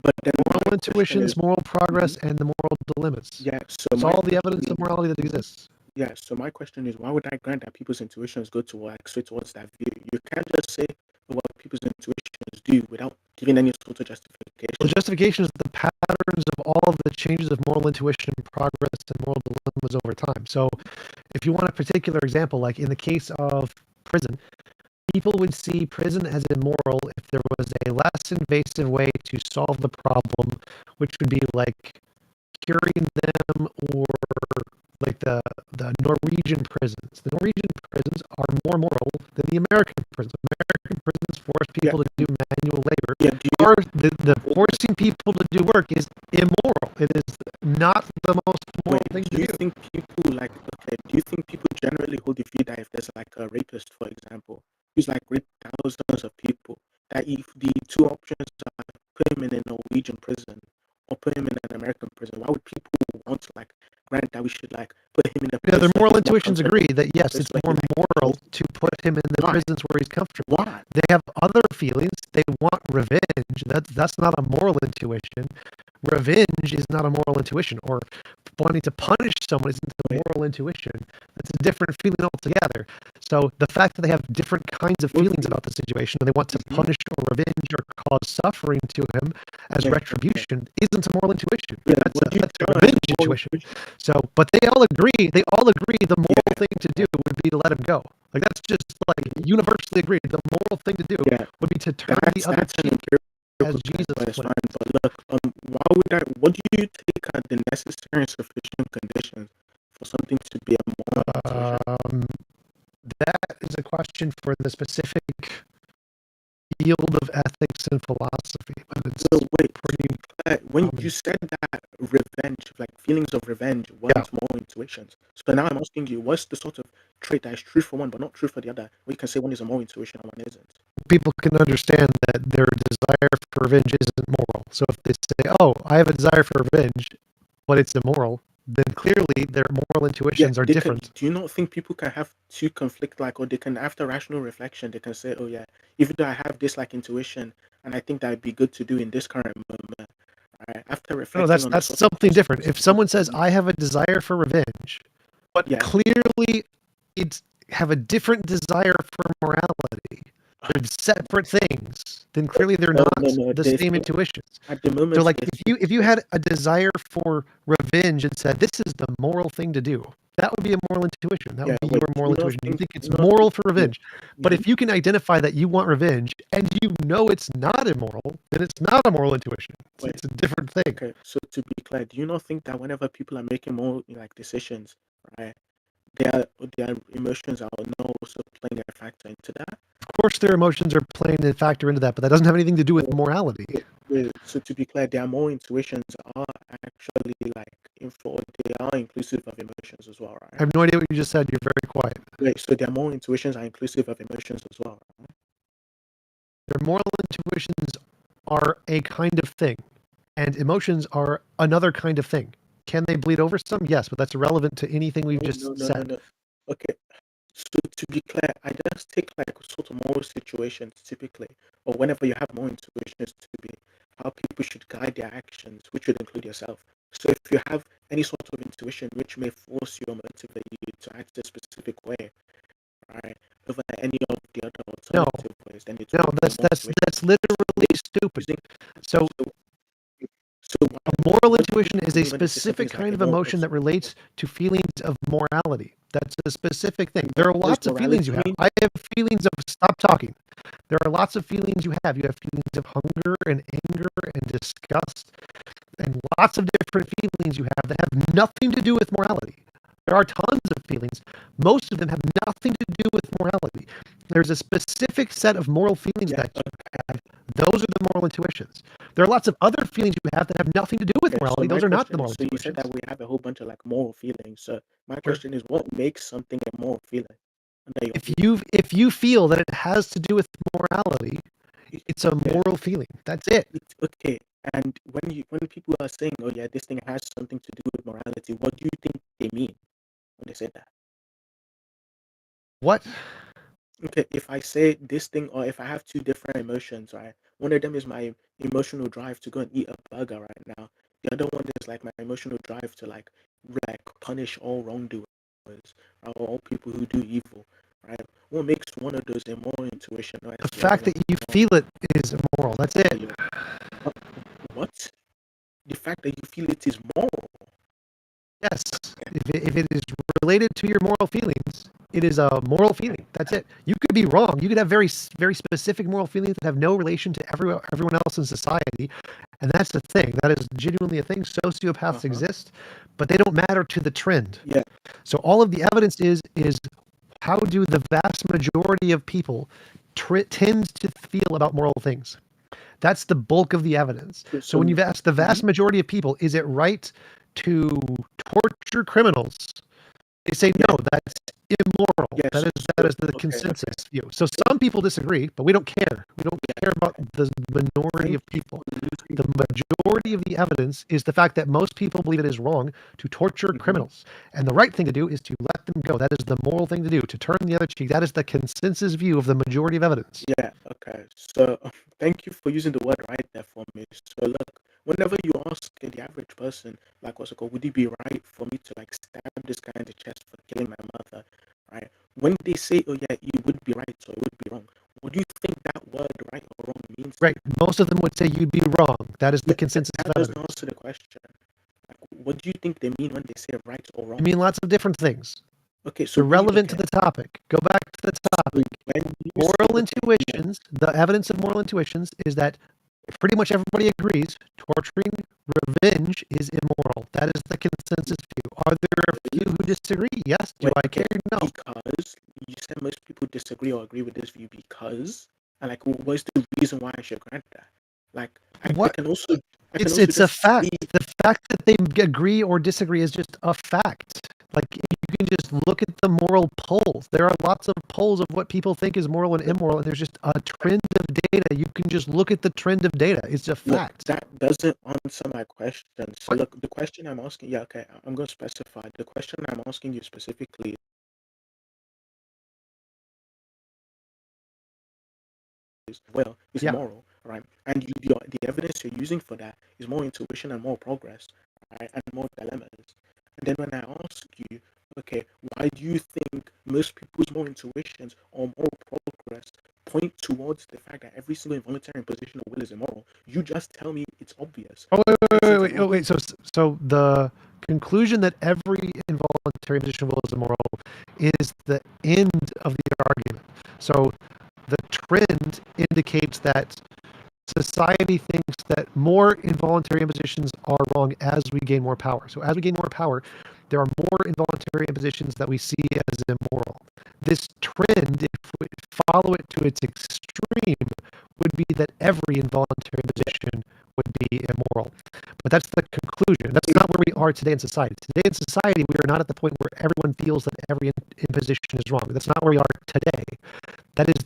But then moral intuitions, moral progress, and the moral dilemmas. Yeah. So it's all the evidence of morality that exists. Yeah. So my question is, why would I grant that people's intuitions go to like straight towards that view? You can't just say what people's intuitions do without giving any sort of justification. Well, justification is the patterns of all of the changes of moral intuition, progress, and moral dilemmas over time. So if you want a particular example, like in the case of prison, people would see prison as immoral if there was a less invasive way to solve the problem, which would be like curing them, or like the Norwegian prisons. The Norwegian prisons are more moral than the American prisons. American prisons force people to do manual labor. Or the forcing people to do work is immoral. It is not the most moral thing to do. Do you think people do you think people generally hold the view that if there's like a rapist, for example, who's like raped thousands of people, that if the two options are put him in a Norwegian prison or put him in an American prison, why would people want to like grant that we should like put him in the prison? Their moral intuitions agree that yes, it's more moral to put him in the prisons where he's comfortable. Why? They have other feelings. They want revenge. That's not a moral intuition. Revenge is not a moral intuition, or wanting to punish someone isn't a moral intuition. That's a different feeling altogether. So the fact that they have different kinds of feelings about the situation, and they want to punish or revenge or cause suffering to him as retribution, isn't a moral intuition. That's a revenge intuition. So, but they all agree the moral thing to do would be to let him go. Like that's just like universally agreed. The moral thing to do would be to turn the other cheek. As Jesus that's fine, but look, what do you take as the necessary and sufficient conditions for something to be a moral intuition? That is a question for the specific field of ethics and philosophy. But it's when you said that revenge, like feelings of revenge, weren't moral intuitions. So now I'm asking you, what's the sort of trait that is true for one but not true for the other? We can say one is a moral intuition and one isn't. People can understand that their desire for revenge isn't moral. So if they say, "Oh, I have a desire for revenge," but it's immoral, then clearly their moral intuitions are different. Do you not think people can have two conflict, like, or they can, after rational reflection, they can say, "Oh yeah, even though I have this like intuition, and I think that would be good to do in this current moment." Right? After reflecting, no, that's something different. If someone says, "I have a desire for revenge," but clearly it's have a different desire for morality. they're separate things, then clearly they're No, not no, no. the same intuitions. At the moment, So like if you had a desire for revenge and said this is the moral thing to do, that would be a moral intuition. That would be your moral intuition. You think it's moral for revenge. But if you can identify that you want revenge and you know it's not immoral, then it's not a moral intuition. It's a different thing. Okay, so to be clear, do you not think that whenever people are making more like decisions, right, their emotions are now also playing a factor into that? Of course, their emotions are playing a factor into that, but that doesn't have anything to do with morality. So to be clear, their more intuitions are actually like they are inclusive of emotions as well, right? I have no idea what you just said. You're very quiet. Wait, so their more intuitions are inclusive of emotions as well, right? Their moral intuitions are a kind of thing, and emotions are another kind of thing. Can they bleed over some? Yes, but that's irrelevant to anything we've just said. No. Okay, so to be clear, I just take like sort of moral situations typically, or whenever you have more intuitions to be how people should guide their actions, which would include yourself. So if you have any sort of intuition which may force you or motivate you to act a specific way, right, over any of the other alternative ways, then it's that's literally stupid. So a moral intuition is a specific kind of emotion that relates to feelings of morality. That's a specific thing. There are lots of feelings you have. I have feelings of stop talking. There are lots of feelings you have. You have feelings of hunger and anger and disgust and lots of different feelings you have that have nothing to do with morality. There are tons of feelings. Most of them have nothing to do with morality. There's a specific set of moral feelings that you have. Those are the moral intuitions. There are lots of other feelings you have that have nothing to do with morality. Those are not the moral intuitions. So you said that we have a whole bunch of like moral feelings. So my question is, what makes something a moral feeling? If you feel that it has to do with morality, it's a moral feeling. That's it. Okay. And when people are saying, "Oh yeah, this thing has something to do with morality," what do you think they mean when they say that? What? Okay, if I say this thing, or if I have two different emotions, right? One of them is my emotional drive to go and eat a burger right now. The other one is like my emotional drive to like punish all wrongdoers, or all people who do evil, right? What makes one of those a moral intuition? Right? The fact that you feel it is immoral. That's it. What? The fact that you feel it is moral? Yes. If it is related to your moral feelings, it is a moral feeling. That's it. You could be wrong. You could have very, very specific moral feelings that have no relation to everyone else in society. And that's the thing. That is genuinely a thing. Sociopaths exist, but they don't matter to the trend. Yeah. So all of the evidence is how do the vast majority of people tend to feel about moral things? That's the bulk of the evidence. So when you've asked the vast majority of people, is it right to torture criminals? They say no, that's immoral. Yes. That is the consensus view. So some people disagree, but we don't care. We don't care about the minority of people. The majority of the evidence is the fact that most people believe it is wrong to torture criminals. And the right thing to do is to let them go. That is the moral thing to do, to turn the other cheek. That is the consensus view of the majority of evidence. Yeah, okay. So thank you for using the word right there for me. So look, whenever you ask the average person, like what's it called, would it be right for me to like stab this guy in the chest for killing my mother, right? When they say, oh yeah, it would be right or it would be wrong, what do you think that word right or wrong means? Right. Most of them would say you'd be wrong. That is the consensus of evidence. That doesn't answer the question. Like, what do you think they mean when they say right or wrong? I mean lots of different things. Okay, so relevant to the topic. Go back to the topic. Moral intuitions, the evidence of moral intuitions is that pretty much everybody agrees torturing revenge is immoral. That is the consensus view. Are there a few who disagree? Yes. Do I care? No. Because you said most people disagree or agree with this view because, and like, what's the reason why I should grant that? Like, I can also. It's a fact. The fact that they agree or disagree is just a fact. Like, you can just look at the moral polls. There are lots of polls of what people think is moral and immoral, and there's just a trend of data. You can just look at the trend of data. It's a fact. Look, that doesn't answer my question. So look, the question I'm asking, I'm going to specify. The question I'm asking you specifically is, moral, right? And the evidence you're using for that is more intuition and more progress, right? And more dilemmas. And then when I ask you, okay, why do you think most people's more intuitions or more progress point towards the fact that every single involuntary imposition of will is immoral. You just tell me it's obvious. Oh, wait. So the conclusion that every involuntary imposition of will is immoral is the end of the argument. So the trend indicates that society thinks that more involuntary impositions are wrong as we gain more power. So as we gain more power, there are more involuntary impositions that we see as immoral. This trend, if we follow it to its extreme, would be that every involuntary imposition would be immoral. But that's the conclusion. That's not where we are today in society. Today in society, we are not at the point where everyone feels that every imposition is wrong. That's not where we are today. That is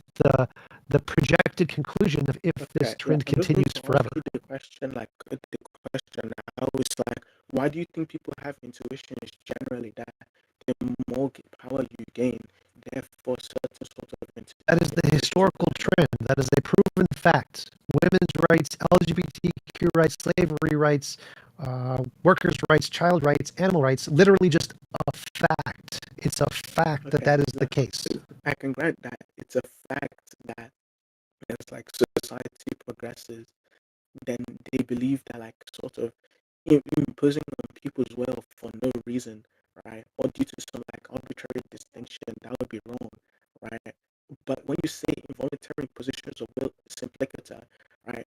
the projected conclusion of if this trend continues forever. The question now is like, why do you think people have intuitions generally that the more power you gain, therefore certain sort of intuition? That is the historical trend. That is a proven fact. Women's rights, LGBTQ rights, slavery rights, workers' rights, child rights, animal rights, literally just a fact. It's a fact that is the case. I can grant that it's a fact that as like society progresses, then they believe that like sort of imposing on people's will for no reason, right, or due to some like arbitrary distinction, that would be wrong, right? But when you say involuntary positions of will simpliciter, right?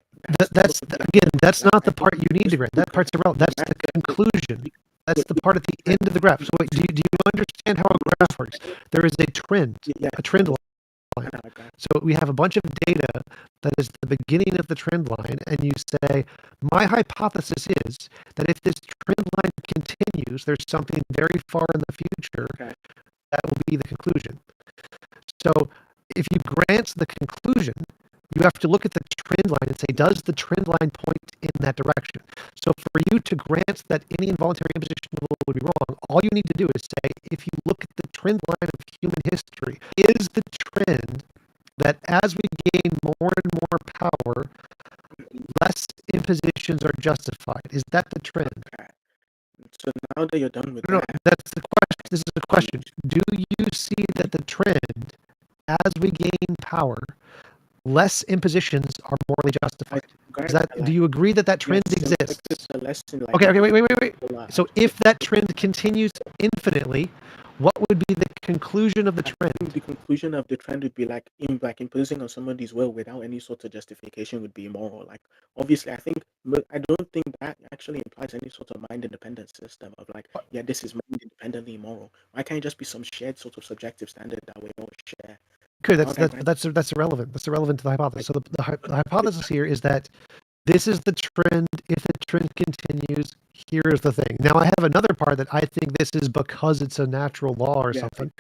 That's not the part you need to grant. That part's irrelevant. That's the conclusion. That's the part at the end of the graph. So wait, do you understand how a graph works? There is a trend, a trend line. So we have a bunch of data that is the beginning of the trend line, and you say, my hypothesis is that if this trend line continues, there's something very far in the future that will be the conclusion. So if you grant the conclusion, you have to look at the trend line and say, does the trend line point in that direction? So for you to grant that any involuntary imposition of will would be wrong, all you need to do is say, if you look at the trend line of human history, is the trend that as we gain more and more power, less impositions are justified? Is that the trend? So now that you're done with that's the question. This is the question. Do you see that the trend, as we gain power, less impositions are morally justified? Do you agree that trend exists? Wait. So if that trend continues infinitely, what would be the conclusion of the trend? The conclusion of the trend would be like imposing on somebody's will without any sort of justification would be immoral. Like obviously, I don't think that actually implies any sort of mind independent system of like, this is mind independently immoral. Why can't it just be some shared sort of subjective standard that we all share? Good. That's irrelevant. That's irrelevant to the hypothesis. So the hypothesis here is that this is the trend. If the trend continues, here is the thing. Now I have another part that I think this is because it's a natural law or something.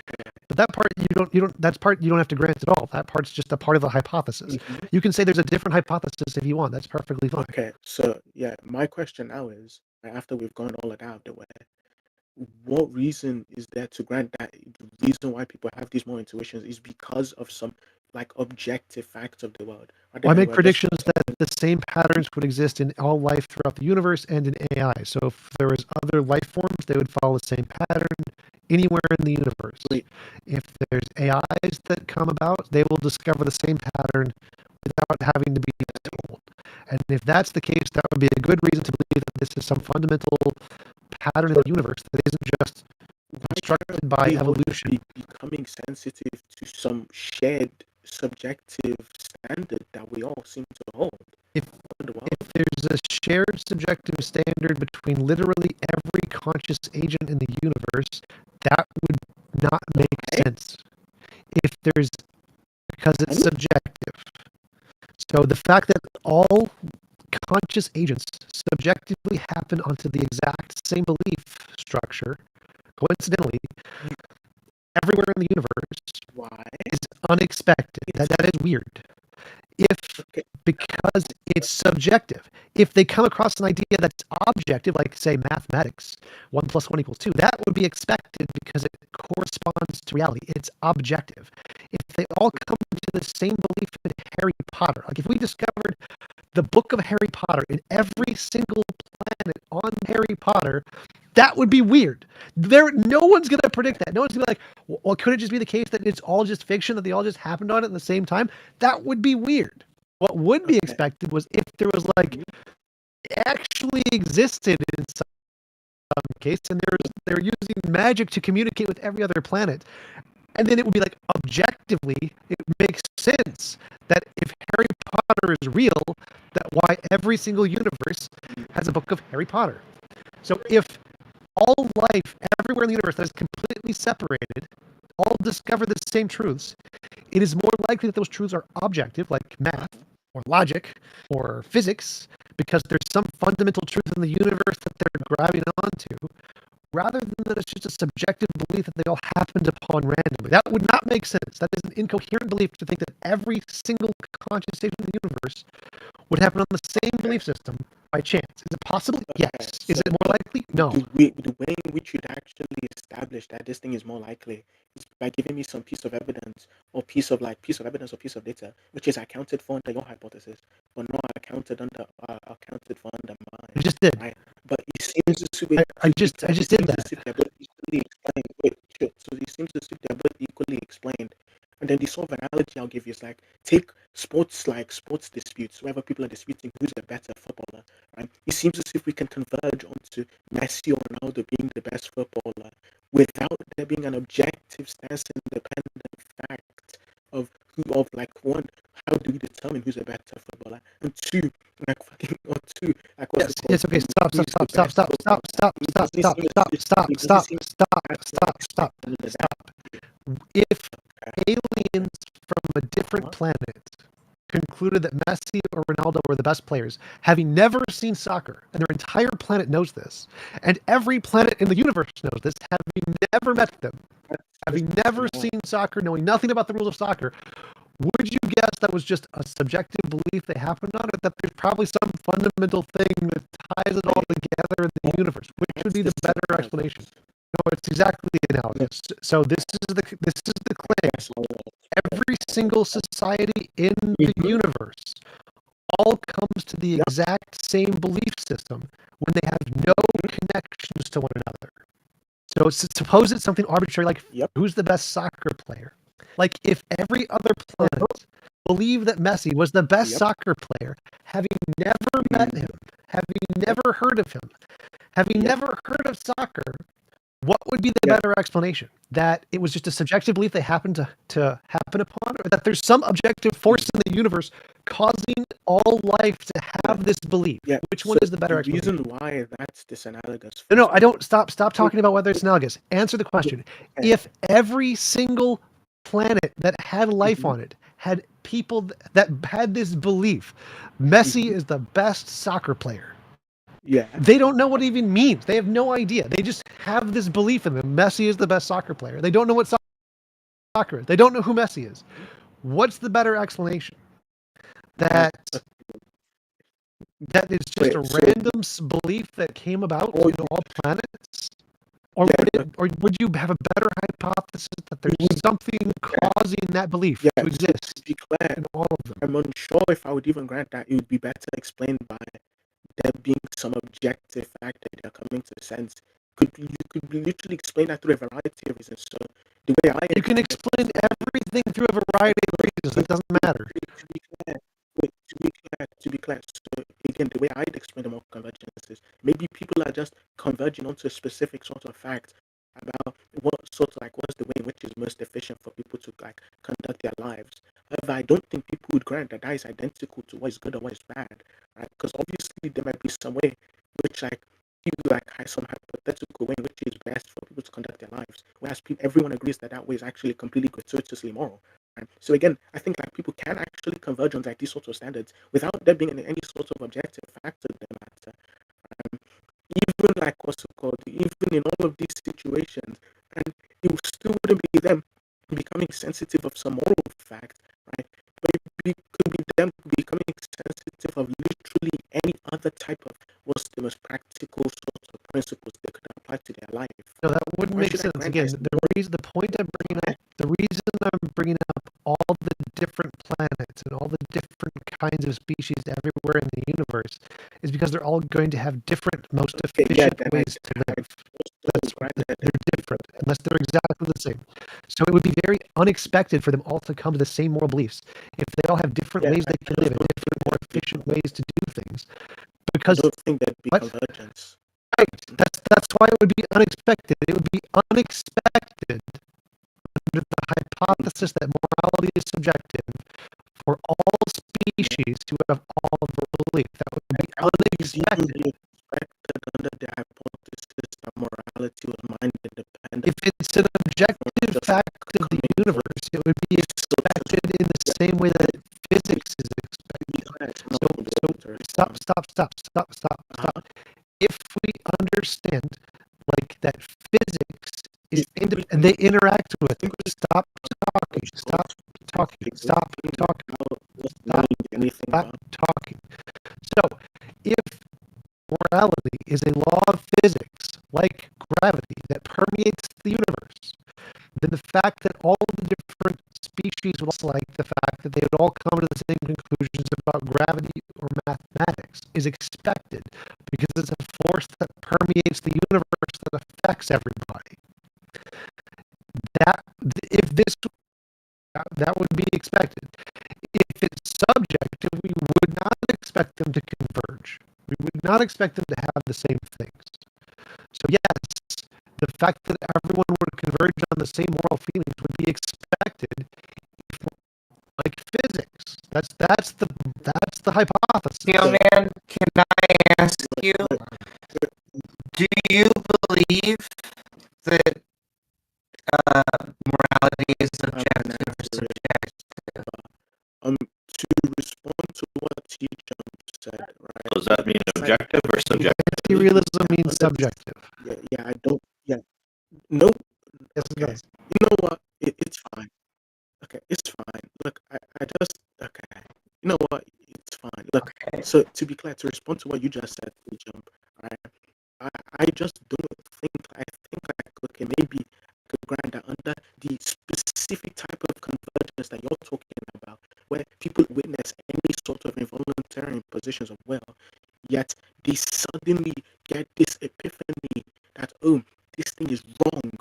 But that part you don't have to grant at all. That part's just a part of the hypothesis. Mm-hmm. You can say there's a different hypothesis if you want. That's perfectly fine. Okay. So my question now is, after we've gone all of that out of the way, what reason is there to grant that the reason why people have these more intuitions is because of some like objective facts of the world? I make predictions that the same patterns would exist in all life throughout the universe and in AI. So if there was other life forms, they would follow the same pattern anywhere in the universe. If there's AIs that come about, they will discover the same pattern without having to be told. And if that's the case, that would be a good reason to believe that this is some fundamental pattern in the universe that isn't just constructed by evolution. Becoming sensitive to some shared subjective standard that we all seem to hold. If there's a shared subjective standard between literally every conscious agent in the universe, that would not make sense. Because it's subjective. So the fact that all conscious agents subjectively happen onto the exact same belief structure, coincidentally, everywhere in the universe is unexpected. That is weird. Because it's subjective. If they come across an idea that's objective, like say mathematics, 1 + 1 = 2, that would be expected because it corresponds to reality. It's objective. If they all come to the same belief in Harry Potter, like if we discovered the book of Harry Potter in every single planet on Harry Potter, that would be weird. No one's going to predict that. No one's going to be like, Well, could it just be the case that it's all just fiction, that they all just happened on it at the same time? That would be weird. What would be expected was if there was like actually existed in some case, and they're using magic to communicate with every other planet. And then it would be like, objectively, it makes sense that if Harry Potter is real, that why every single universe has a book of Harry Potter. So if all life everywhere in the universe that is completely separated all discover the same truths, it is more likely that those truths are objective, like math or logic or physics, because there's some fundamental truth in the universe that they're grabbing onto, rather than that it's just a subjective belief that they all happened upon randomly. That would not make sense. That is an incoherent belief to think that every single conscious state in the universe would happen on the same belief system by chance. Is it possible? Yes. So Is it more likely? No. The way in which you'd actually establish that this thing is more likely is by giving me some piece of evidence or piece of data, which is accounted for under your hypothesis, but not accounted for under mine. You just did. Right? But it seems to I just did that. So it seems to they're both equally explained. And then the sort of analogy I'll give you is like, take sports disputes, wherever people are disputing who's the better footballer. Right? It seems as if we can converge onto Messi or Ronaldo being the best footballer without there being an objective stance, independent fact of one, how do we determine who's a better footballer, and two, Yes, okay, stop. If aliens from a different planet concluded that Messi or Ronaldo were the best players, having never seen soccer, and their entire planet knows this, and every planet in the universe knows this, having never met them, having never seen soccer, knowing nothing about the rules of soccer, would you guess that was just a subjective belief they happened on, or that there's probably some fundamental thing that ties it all together in the universe? Which would be the better explanation? No, it's exactly analogous. So this is the claim. Every single society in the universe all comes to the exact same belief system when they have no connections to one another. So suppose it's something arbitrary, like who's the best soccer player? Like if every other planet believed that Messi was the best soccer player, having never met him, having never heard of him, having never heard of soccer, what would be the better explanation? That it was just a subjective belief they happened to happen upon, or that there's some objective force in the universe causing all life to have this belief? Which one is the better explanation? The reason why that's disanalogous. No, I don't. Stop talking about whether it's analogous. Answer the question. If every single planet that had life on it had people that had this belief, Messi is the best soccer player. They don't know what it even means. They have no idea. They just have this belief in them. Messi is the best soccer player. They don't know what soccer is. They don't know who Messi is. What's the better explanation? That is just a random belief that came about in all planets? Or would you have a better hypothesis that there's something causing that belief to exist? To be clear, in all of them? I'm unsure if I would even grant that it would be better explained by there being some objective fact that they're coming to sense. You could literally explain that through a variety of reasons. So the way you can explain everything through a variety of reasons. It doesn't matter. To be clear. So again, the way I'd explain the more convergence is maybe people are just converging onto a specific sort of fact about what's the way in which is most efficient for people to conduct their lives. However, I don't think people would grant that is identical to what is good or what is bad, right? Because obviously there might be some way which people has some hypothetical way in which is best for people to conduct their lives, whereas everyone agrees that way is actually completely gratuitously moral. Right? So again, I think people can actually converge on these sorts of standards without there being any sort of objective factor in the matter. Even in all of these situations, and it still wouldn't be them becoming sensitive of some moral fact, right? But it could be them becoming sensitive of literally any other type of what's the most practical sorts of principles they could apply to their life. No, that wouldn't make sense. Again, the reason I'm bringing up all the different planets and all the different kinds of species everywhere in the universe is because they're all going to have different, most efficient ways to live. they're different unless they're exactly the same. So it would be very unexpected for them all to come to the same moral beliefs if they all have different ways they can live and different, more efficient ways to do things. Because I don't think there'd be convergence. Right. That's why it would be unexpected. It would be unexpected under the hypothesis that morality is subjective for all species to have all belief. That would be unexpected. Under the hypothesis that morality was mind independent. If it's an objective fact of the universe, it would be expected in the same way that physics is expected. So stop. If we understand like that physics is independent and they interact with it, stop talking. So if morality is a law of physics, like gravity, that permeates the universe, then the fact that all of the different species would also like the fact that they would all come to the same conclusions about gravity or mathematics is expected because it's a force that permeates the universe that affects everybody. That would be expected. If it's subjective, we would not expect them to converge. We would not expect them to have the same things. So yes, the fact that everyone would converge on the same moral feelings would be expected, like physics. That's the hypothesis. Man, can I ask you? Do you believe that morality is subjective or subjective? To respond to what TJump said, right? Does that mean objective or subjective? Anti-realism means subjective. Yeah, I don't. Yeah, no. Okay. You know what? It's fine. Okay, it's fine. Look, I just okay. You know what? It's fine. Look, so to be clear, to respond to what you just said, TJump, right? I just don't think. I think like okay, maybe I could grant that under the specific type of convergence that you're talking about, where people witness any sort of involuntary positions of will, yet they suddenly get this epiphany that, oh, this thing is wrong,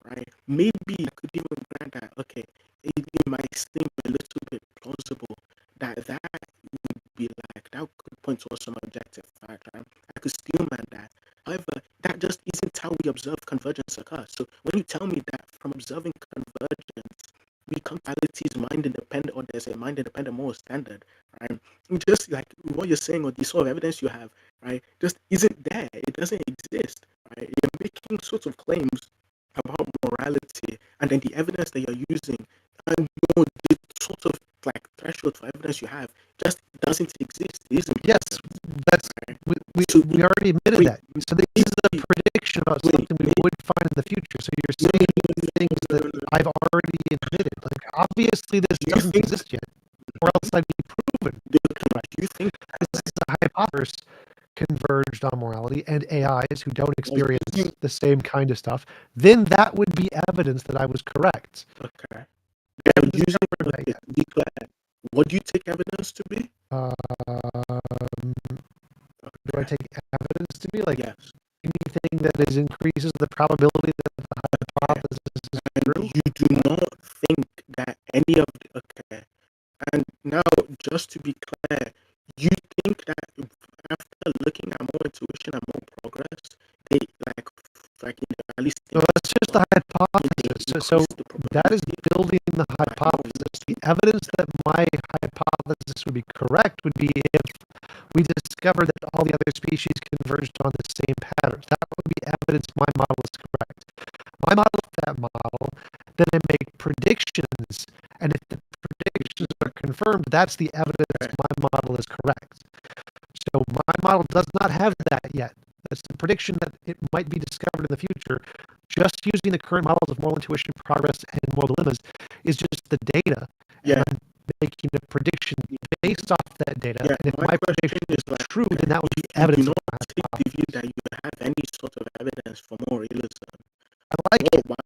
right? Maybe I could even grant that, okay, it might seem a little bit plausible that would be like, that could point towards some objective fact, right? I could still man that. However, that just isn't how we observe convergence occur. So when you tell me that from observing convergence, we come to reality is mind independent, or there's a mind independent moral standard, right? Just like what you're saying, or the sort of evidence you have, right, just isn't there. It doesn't exist, right? You're making sorts of claims about morality, and then the evidence that you're using, and the sort of like threshold for evidence you have, just doesn't exist. Yes, that's we already admitted that. So this is a prediction about something we would find in the future. So you're saying things that I've already admitted. Like obviously this doesn't exist yet, or else I'd be proven. Do you think this is a hypothesis converged on morality and AIs who don't experience the same kind of stuff? Then that would be evidence that I was correct. Okay. What do you take evidence to be? Do I take evidence to be like anything that increases the probability that the hypothesis is true? You do not think that any of the and now just to be clear, you think that after looking at more intuition and more progress, they like at least that's just the hypothesis. So that is building the hypothesis. The evidence that my hypothesis would be correct would be if we discovered that all the other species converged on the same patterns. That would be evidence my model is correct. My model is that model, then I make predictions, and if the predictions are confirmed, that's the evidence my model is correct. So my model does not have that yet. That's the prediction that it might be discovered in the future. Just using the current models of moral intuition, progress, and moral dilemmas is just the data. And I'm making a prediction based off that data. And if my prediction is true, then that would be evidence. Do not take the view that you have any sort of evidence for more realism. I like it. Why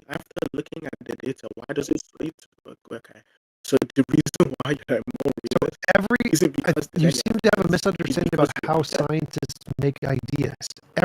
after looking at the data, why does it sway to okay? So the reason why you're more realism isn't because you seem to have a misunderstanding about how scientists make ideas.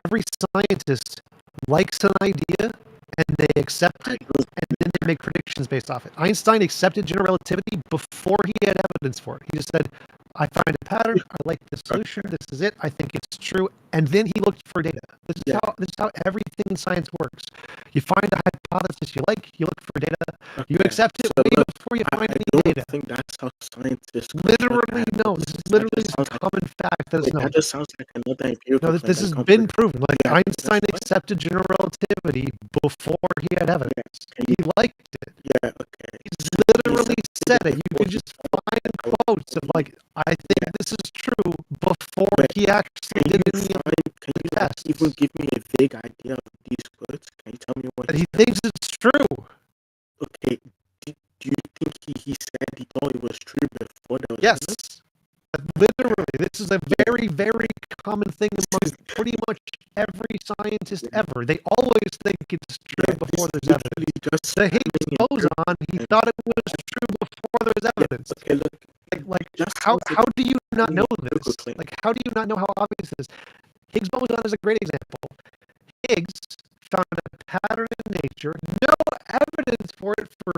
Every scientist likes an idea and they accept it, and then they make predictions based off it. Einstein accepted general relativity before he had evidence for it. He just said, I find a pattern, I like the solution, this is it, I think it's true, and then he looked for data. This is how everything in science works. You find the hypothesis you like, you look for data, you accept it way before you find any data. I think that's how scientists literally no. This is literally a common fact that it's not. That just sounds like another empirical. No, this has been proven. Like Einstein accepted general relativity before he had evidence. He liked it. Yeah, okay. He's literally said it. You can just find quotes of like, I think this is true before he actually did any of the tests. Even give me a vague idea of these quotes? Can you tell me what he thinks it's true? Okay. Do you think he said he thought it was true before there was evidence? Literally, this is a very, very common thing among pretty much every scientist ever. They always think it's true before there's evidence. The Higgs boson, he thought it was true before there was evidence. Okay, look. Like how do you not know this? Like, how do you not know how obvious this is? Higgs boson is a great example. Higgs found a pattern in nature, no evidence for it for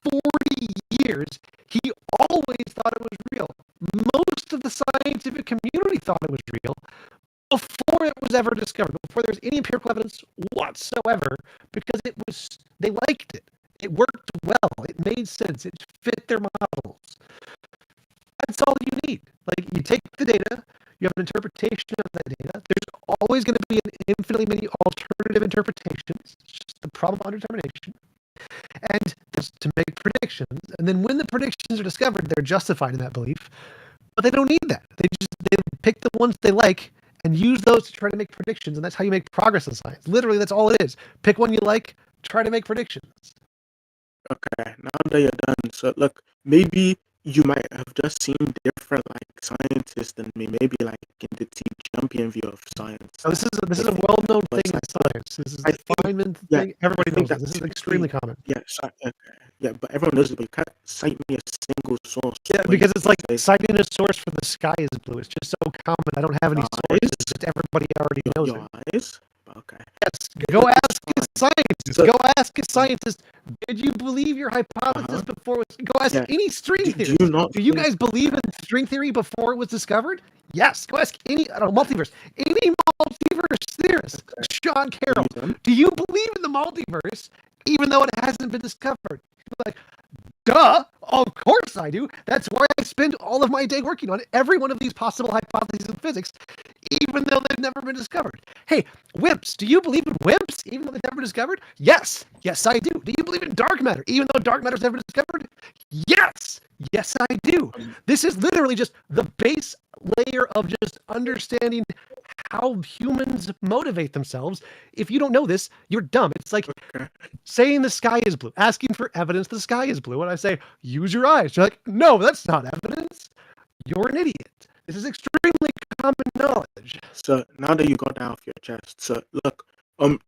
40 years. He always thought it was real. Most of the scientific community thought it was real before it was ever discovered, before there was any empirical evidence whatsoever, because they liked it. It worked well. It made sense. It fit their models. That's all you need. Like, you take the data, you have an interpretation of that data. There's always going to be an infinitely many alternative interpretations. It's just the problem of determination. And there's to make predictions. And then when the predictions are discovered, they're justified in that belief. But they don't need that. They pick the ones they like and use those to try to make predictions. And that's how you make progress in science. Literally, that's all it is. Pick one you like, try to make predictions. Okay, now that you're done, so look, maybe you might have just seen different like scientists than me, maybe like in the TJumpian view of science. So this is a well-known thing in science. This is a Feynman thing. Everybody knows this. This is extremely common. Yeah, but everyone knows it, but you can't cite me a single source. Yeah, because it's like citing a source for the sky is blue. It's just so common. I don't have any sources. Just everybody already knows it. Eyes? Okay. Yes. Go ask a scientist. Go ask a scientist. Did you believe your hypothesis before? Go ask any string theory. Do you guys believe in string theory before it was discovered? Yes. Go ask any multiverse. Any multiverse theorist. Sean Carroll. Do you believe in the multiverse even though it hasn't been discovered? Like, duh, of course I do. That's why I spend all of my day working on every one of these possible hypotheses in physics, even though they've never been discovered. Hey, WIMPs, do you believe in WIMPs, even though they've never been discovered? Yes. Yes, I do. Do you believe in dark matter, even though dark matter's never been discovered? Yes. Yes, I do. This is literally just the base layer of just understanding how humans motivate themselves. If you don't know this, you're dumb. It's like saying the sky is blue, asking for evidence the sky is blue. And I say, use your eyes. You're like, no, that's not evidence. You're an idiot. This is extremely common knowledge. So now that you got that off your chest, so look,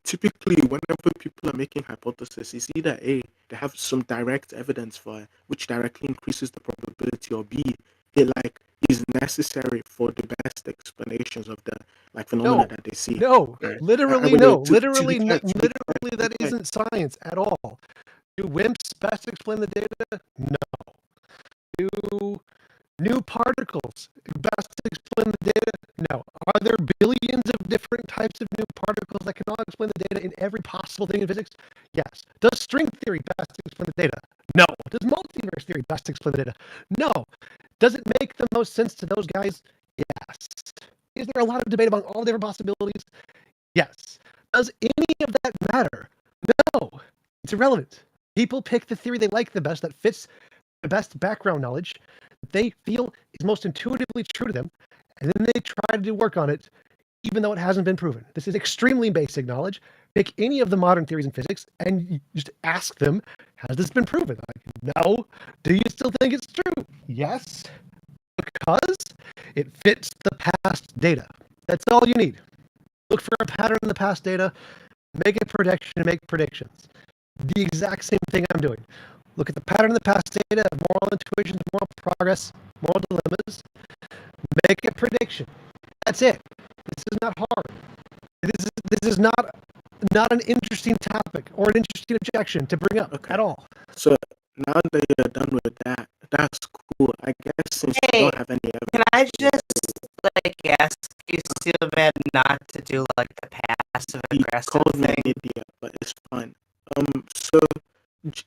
typically whenever people are making hypotheses, it's either A, they have some direct evidence for it, which directly increases the probability, or B, it like is necessary for the best explanations of the like phenomena that they see. No, literally no. Literally that isn't science at all. Do WIMPs best explain the data? No. Do new particles best explain the data? No. Are there billions of different types of new particles that can all explain the data in every possible thing in physics? Yes. Does string theory best explain the data? No. Does multiverse theory best explain the data? No. Does it make the most sense to those guys? Yes. Is there a lot of debate about all the different possibilities? Yes. Does any of that matter? No. It's irrelevant. People pick the theory they like the best, that fits the best background knowledge that they feel is most intuitively true to them, and then they try to do work on it, even though it hasn't been proven. This is extremely basic knowledge. Pick any of the modern theories in physics and you just ask them, has this been proven? Like, no. Do you still think it's true? Yes. Because it fits the past data. That's all you need. Look for a pattern in the past data, make a prediction, and make predictions. The exact same thing I'm doing. Look at the pattern in the past data of moral intuitions, moral progress, moral dilemmas. Make a prediction. That's it. This is not hard. This is not not an interesting topic or an interesting objection to bring up at all. So now that you're done with that, that's cool. I guess since you don't have any evidence. Can I just ask you, Steelman, not to do the passive aggressive called me an thing? idiot, but it's fine. So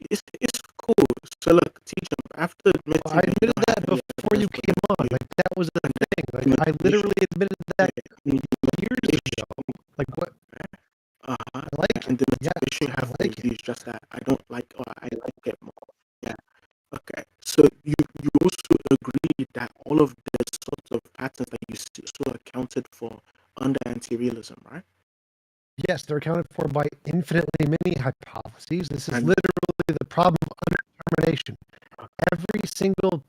it's cool. So look, TJump, after admitting I admitted that before you came on. That was the thing. I literally admitted that years ago. What? I like it. And the motivation I like it. is just that I don't like, or I like it more. Yeah. Okay. So you also agree that all of the sorts of patterns that you saw accounted for under anti-realism, right? Yes, they're accounted for by infinitely many hypotheses. This is literally the problem of underdetermination. Every single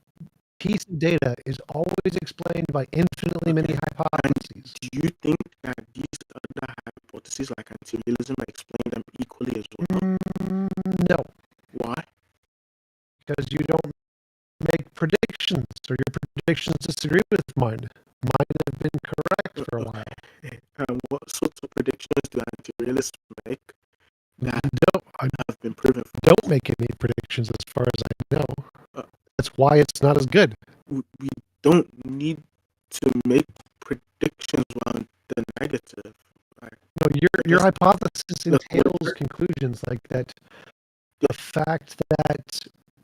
piece of data is always explained by infinitely many hypotheses. Do you think that these other hypotheses, like anti-realism, explain them equally as well? No. Why? Because you don't make predictions, or your predictions disagree with mine. Mine have been correct for a while. And what sorts of predictions do anti-realists make that have been proven? Don't make any predictions as far as I know. That's why it's not as good. We don't need to make predictions on the negative. No, your hypothesis entails conclusions like that. The fact that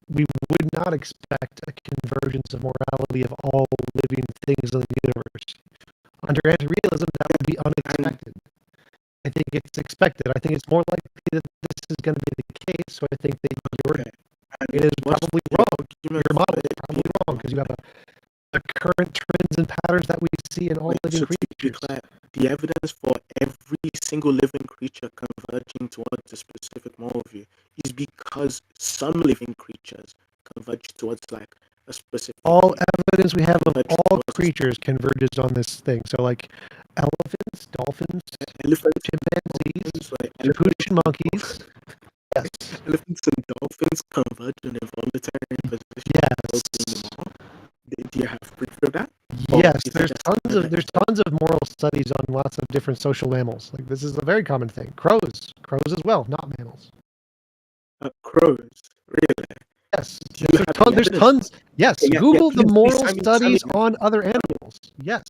we would not expect a convergence of morality of all living things in the universe. Under anti-realism, that would be unexpected. I think it's expected. I think it's more likely that this is going to be the case. So I think that it is probably wrong. Your model is probably wrong because you have a current trends and patterns that we see in all living creatures. The evidence for every single living creature converging towards a specific moral view is because some living creatures converge towards a specific. All evidence we have of all creatures converges on this thing. So elephants, dolphins, chimpanzees, Capuchin monkeys. Yes. Elephants and dolphins converge in involuntary position. Yes. Do you have proof of that? Yes, there's tons of moral studies on lots of different social mammals. This is a very common thing. Crows as well, not mammals. Crows, really? Yes. There's tons. Yes. Google the moral studies on other animals. Yes.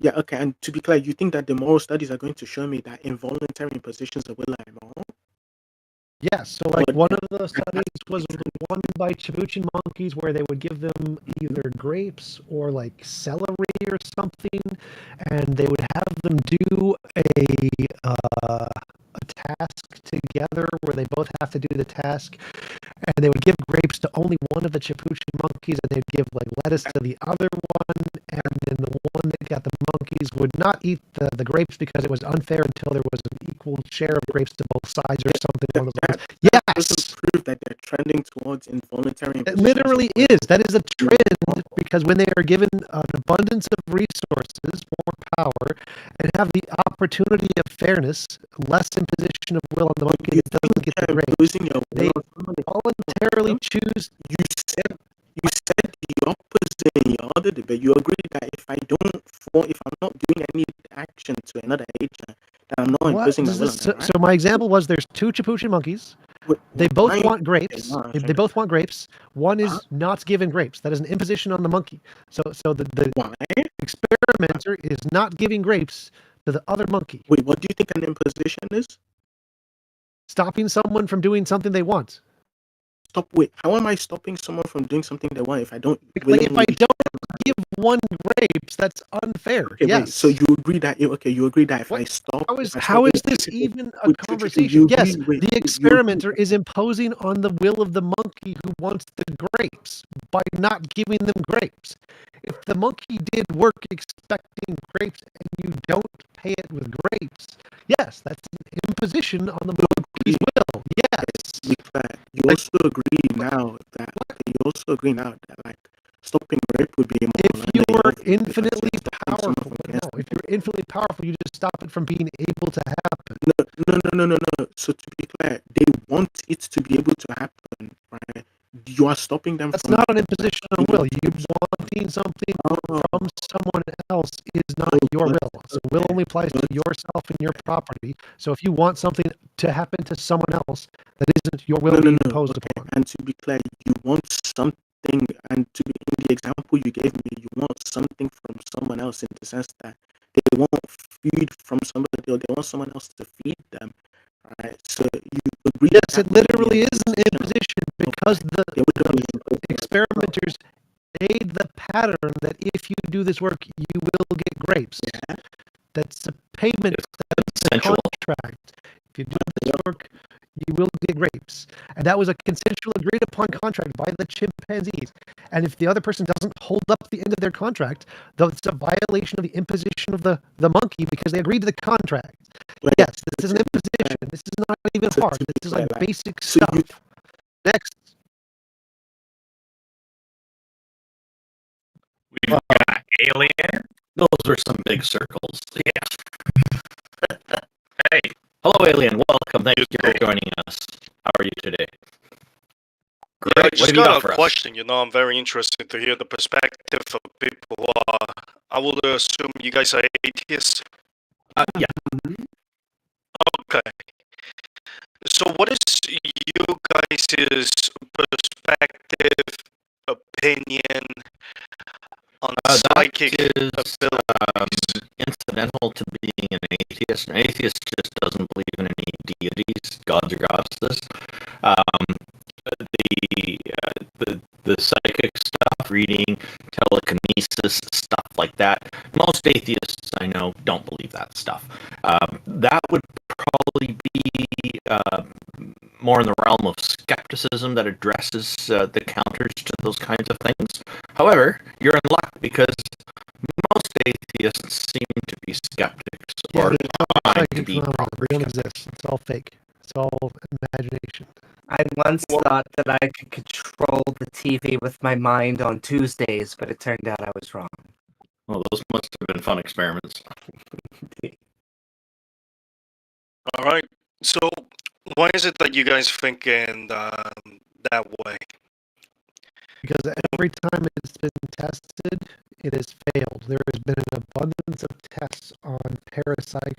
Yeah. Okay. And to be clear, you think that the moral studies are going to show me that involuntary impositions of will are immoral? Yes, so one of the studies was the one by Capuchin monkeys where they would give them either grapes or celery or something, and they would have them do a task together where they both have to do the task, and they would give grapes to only one of the Capuchin monkeys, and they'd give lettuce to the other one, and then the one that got the monkeys would not eat the grapes because it was unfair until there was an equal share of grapes to both sides or something along those lines. Yes! That doesn't prove that they're trending towards involuntary. It literally is. That is a trend because when they are given an abundance of resources, more power, and have the opportunity of fairness, less imposition of will on the monkey that doesn't get the grapes, they voluntarily choose. You said the opposite in your other debate. You agree that if I'm not doing any action to another agent, then I'm not imposing my will on them, right? So my example was there's two Capuchin monkeys. They both want grapes. They both want grapes. One is not given grapes. That is an imposition on the monkey. So the experimenter is not giving grapes to the other monkey. Wait, what do you think an imposition is? Stopping someone from doing something they want. Wait, how am I stopping someone from doing something they want if I don't? If I don't give one grapes, that's unfair. Okay, yes. Wait, so you agree that if I stop, how is this even a conversation? Yes, the experimenter is imposing on the will of the monkey who wants the grapes by not giving them grapes. If the monkey did work expecting grapes and you don't pay it with grapes, yes, that's an imposition on the monkey's will. Yes. You also agree now that stopping rape would be immoral. If you were infinitely powerful, if you're infinitely powerful, you just stop it from being able to happen. No. So to be clear, they want it to be able to happen, right? You are stopping them. That's not an imposition of will. You want getting something from someone else is not your will. So will only applies to yourself and your property. So if you want something to happen to someone else, that isn't your will being imposed upon. And to be clear, you want something, and to be in the example you gave me, you want something from someone else in the sense that they want food from somebody, or they want someone else to feed them. Right, so you agree. Yes, it literally is an imposition because the experimenters made the pattern that if you do this work, you will get grapes. Yeah. That's a payment. That's a contract. If you do this work, you will get grapes. And that was a consensual agreed upon contract by the chimpanzees. And if the other person doesn't hold up the end of their contract, though it's a violation of the imposition of the monkey because they agreed to the contract. But yes, this is an imposition. This is not even hard. This is like basic stuff. Next. We've got Alien. Those are some big circles. Yes. Hey. Hello, Alien. Welcome. Thank you for joining us. How are you today? Great. Yeah, I What just have you got got a for us? question. I'm very interested to hear the perspective of people who are. I would assume you guys are atheists. Yeah. Okay. So, what is you guys' perspective, opinion on psychic abilities? Incidental to being an atheist. An atheist just doesn't believe in any deities, gods or goddesses. The psychic stuff, reading, telekinesis, stuff like that. Most atheists I know don't believe that stuff. That would probably be more in the realm of skepticism that addresses the counters to those kinds of things. However, you're in luck because most atheists seem to be skeptics or trying to be. They don't exist. It's all fake. It's all imagination. I once thought that I could control the TV with my mind on Tuesdays, but it turned out I was wrong. Well, those must have been fun experiments. All right. So, why is it that you guys think in that way? Because every time it's been tested, it has failed. There has been an abundance of tests on parapsychology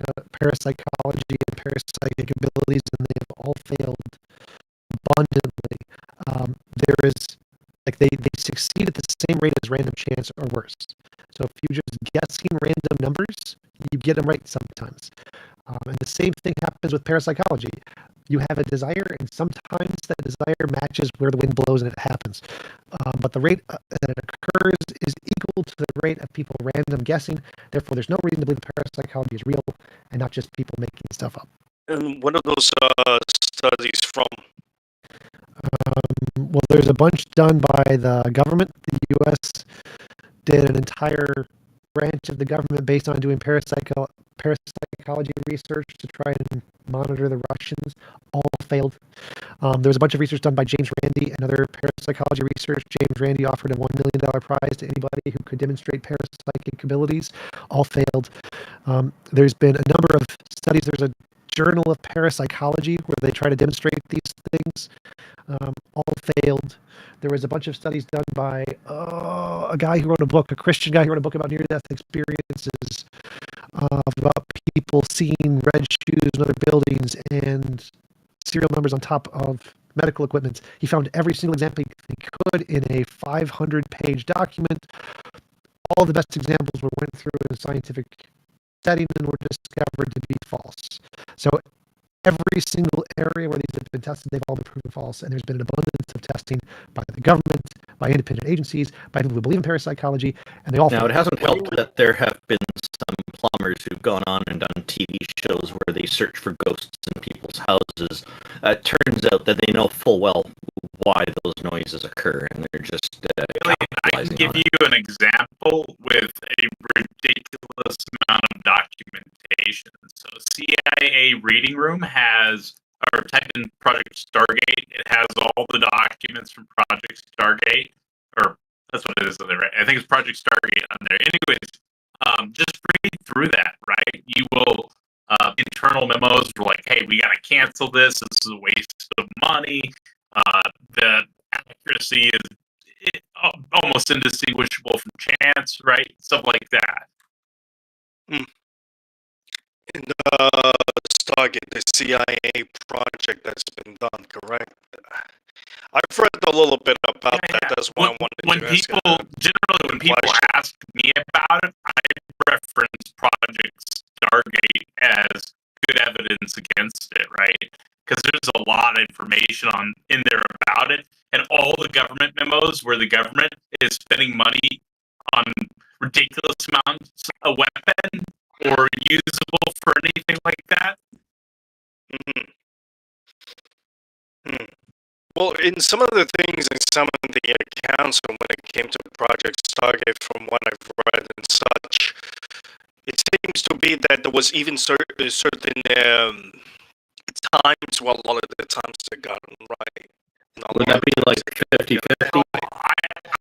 and parapsychic abilities, and they have all failed abundantly. There is, like, they succeed at the same rate as random chance or worse. So if you're just guessing random numbers, you get them right sometimes. And the same thing happens with parapsychology. You have a desire, and sometimes that desire matches where the wind blows and it happens. But the rate that it occurs is equal to the rate of people random guessing. Therefore, there's no reason to believe parapsychology is real and not just people making stuff up. And what are those studies from? Well, there's a bunch done by the government. The U.S. did an entire branch of the government based on doing parapsychology research to try and monitor the Russians. All failed. There was a bunch of research done by James Randi and other parapsychology research. James Randi offered a $1 million prize to anybody who could demonstrate parapsychic abilities. All failed. There's been a number of studies. There's a Journal of Parapsychology where they try to demonstrate these things. All failed. There was a bunch of studies done by a guy who wrote a book, a Christian guy who wrote a book about near-death experiences, about people seeing red shoes in other buildings and serial numbers on top of medical equipment. He found every single example he could in a 500-page document. All the best examples went through in a scientific setting and were discovered to be false. So every single area where these have been tested, they've all been proven false. And there's been an abundance of testing by the government, by independent agencies, by people who believe in parapsychology, and they all. Now, it hasn't helped that there have been some plumbers who've gone on and done TV shows where they search for ghosts in people's houses. It turns out that they know full well why those noises occur, and they're just I can give you an example with a ridiculous amount of documentation. So CIA Reading Room has, or type in Project Stargate, it has all the documents from Project Stargate, or that's what it is. I think it's Project Stargate on there. Anyways, just read through that, right? You will, internal memos were like, hey, we got to cancel this. This is a waste of money. The accuracy is almost indistinguishable from chance, right? Stuff like that. In the Stargate, the CIA project that's been done, correct? I've read a little bit about that. That's why I wanted to ask. Generally, when people ask me about it, I reference Project Stargate as good evidence against it, right? Because there's a lot of information in there about it, and all the government memos where the government is spending money on ridiculous amounts of weapon or usable for anything like that. Well, in some of the things in some of the accounts when it came to Project Stargate, from what I've read and such, it seems to be that there was even certain times, well, a lot of the times they got them right. Would that be like 50-50?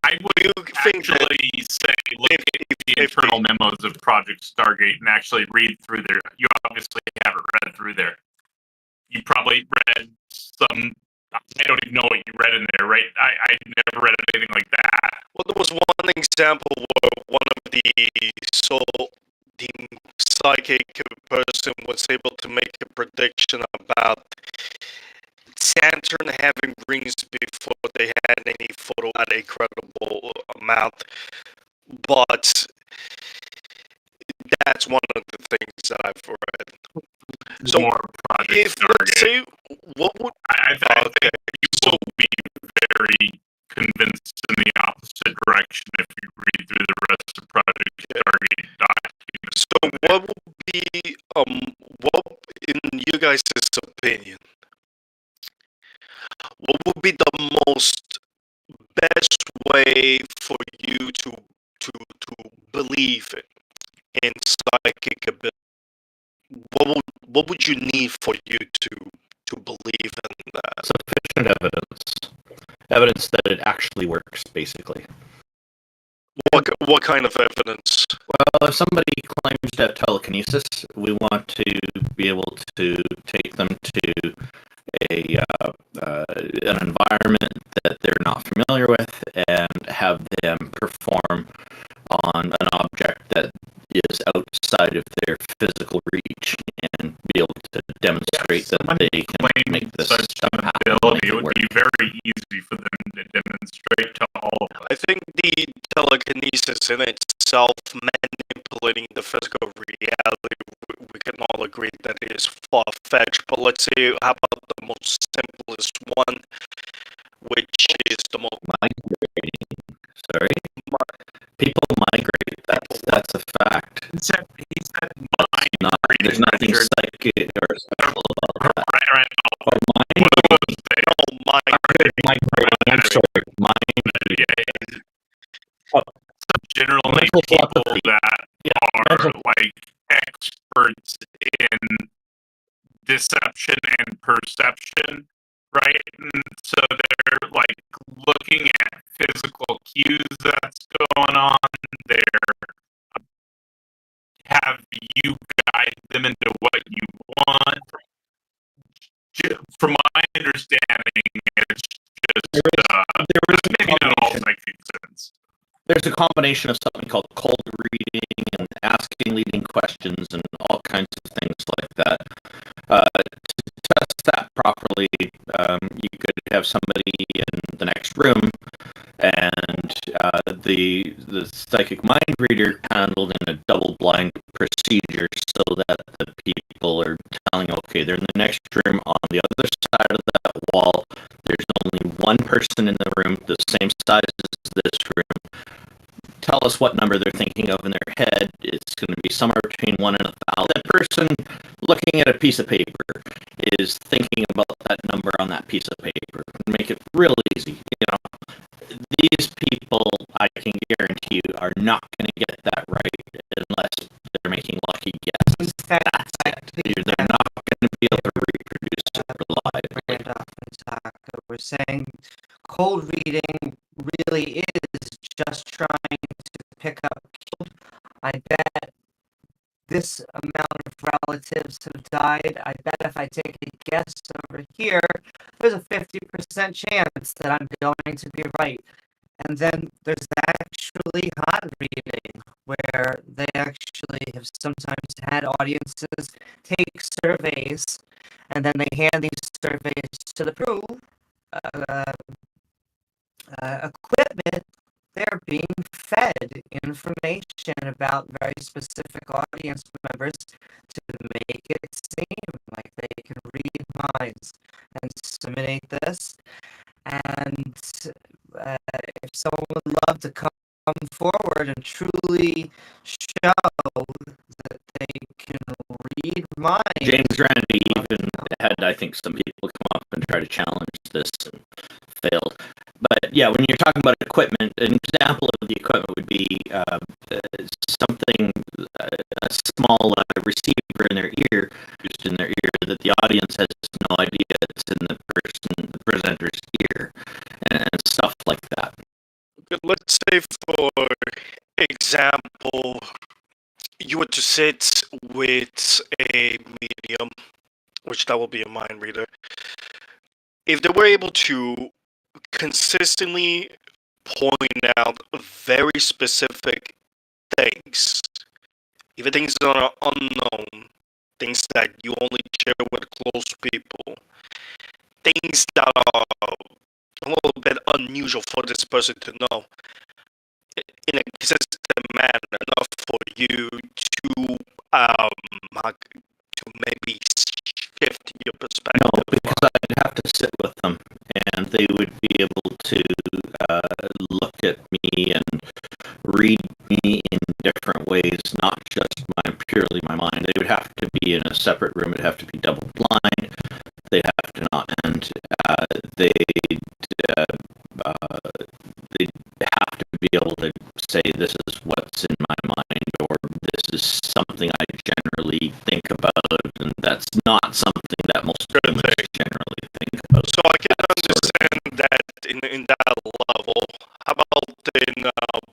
I would actually say look at the internal memos of Project Stargate and actually read through there. You obviously haven't read through there. You probably read some. I don't even know what you read in there, right? I never read anything like that. Well, there was one example where one of the psychic person was able to make a prediction about Saturn having rings before they had any photo at a credible amount. But that's one of the things that I've read. So, if let's say, what would I think you will be very convinced in the opposite direction if you read through the rest of Project Stargate documents. So, what would be what in you guys' opinion? What would be the most best way for you to believe in psychic ability? What would you need for you to believe in that? Sufficient evidence that it actually works, basically. What kind of evidence? Well, if somebody claims to have telekinesis, we want to be able to take them to an environment that they're not familiar with and have them perform on an object that is outside of their physical reach and be able to demonstrate that they can make this stuff happen. It would be very easy for them to demonstrate to all of us. I think the telekinesis in itself, manipulating the physical reality, we can all agree that it is far-fetched. But let's say, how about the most simplest one, which is the most migrating. Sorry, people migrate. That's a fact. He said there's nothing psychic or special about that. Right. Or generally people that are like experts in deception and perception, right? And so they're like looking at physical cues that's going on. They're have you guide them into what you want. From my understanding, it's just maybe not all psychic sense. There's a combination of something called cold reading and asking leading questions and all kinds of things like that. To test that properly, you could have somebody in the next room and the psychic mind reader handled in a double-blind procedure so that the people are telling, okay, they're in the next room on the other side of that wall. There's only one person in the room, the same size as this room. Tell us what number they're thinking of in their head. It's going to be somewhere between 1 and 1,000. That person looking at a piece of paper is thinking about that number on that piece of paper. Make it real easy. You know, these people, I can guarantee you, are not going to get that right unless they're making lucky guesses. That's it. They're not going to be able to reproduce it reliably. Randolph and Taco were saying cold reading really is just trying to pick up killed. I bet this amount of relatives have died. I bet if I take a guess over here, there's a 50% chance that I'm going to be right. And then there's actually hot reading, where they actually have sometimes had audiences take surveys, and then they hand these surveys to the crew, equipment. They're being fed information about very specific audience members to make it seem like they can read minds and disseminate this. And if someone would love to come forward and truly show that they can read minds. James Randi even had, I think, some people come up and try to challenge this and failed. But yeah, when you're talking about equipment, an example of the equipment would be something, a small receiver in their ear, just in their ear, that the audience has no idea it's in the presenter's ear, and stuff like that. Let's say, for example, you were to sit with a medium, which that will be a mind reader. If they were able to consistently point out very specific things, even things that are unknown, things that you only share with close people, things that are a little bit unusual for this person to know, in a consistent manner, enough for you to maybe shift your perspective. No, because I'd have to sit with them, and they would be able to look at me and read me in different ways, not just purely my mind. They would have to be in a separate room. It'd have to be double blind. They'd have to not, and they'd have to be able to say, this is what's in my mind, or this is something I generally think about, and that's not something that most humans generally think about. So I can understand that in that level. How about in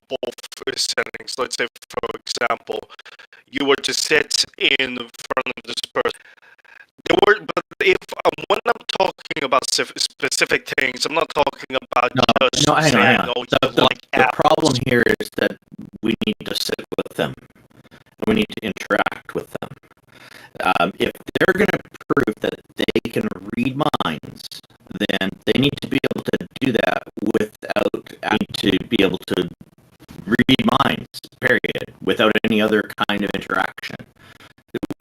both settings? Let's say, for example, you were to sit in front of this person. But if when I'm talking about specific things, I'm not talking about just hang saying, on. oh, The problem here is that we need to sit with them, and we need to interact with them. If they're going to prove that they can read minds, then they need to be able to do that without having to be able to read minds, period, without any other kind of interaction.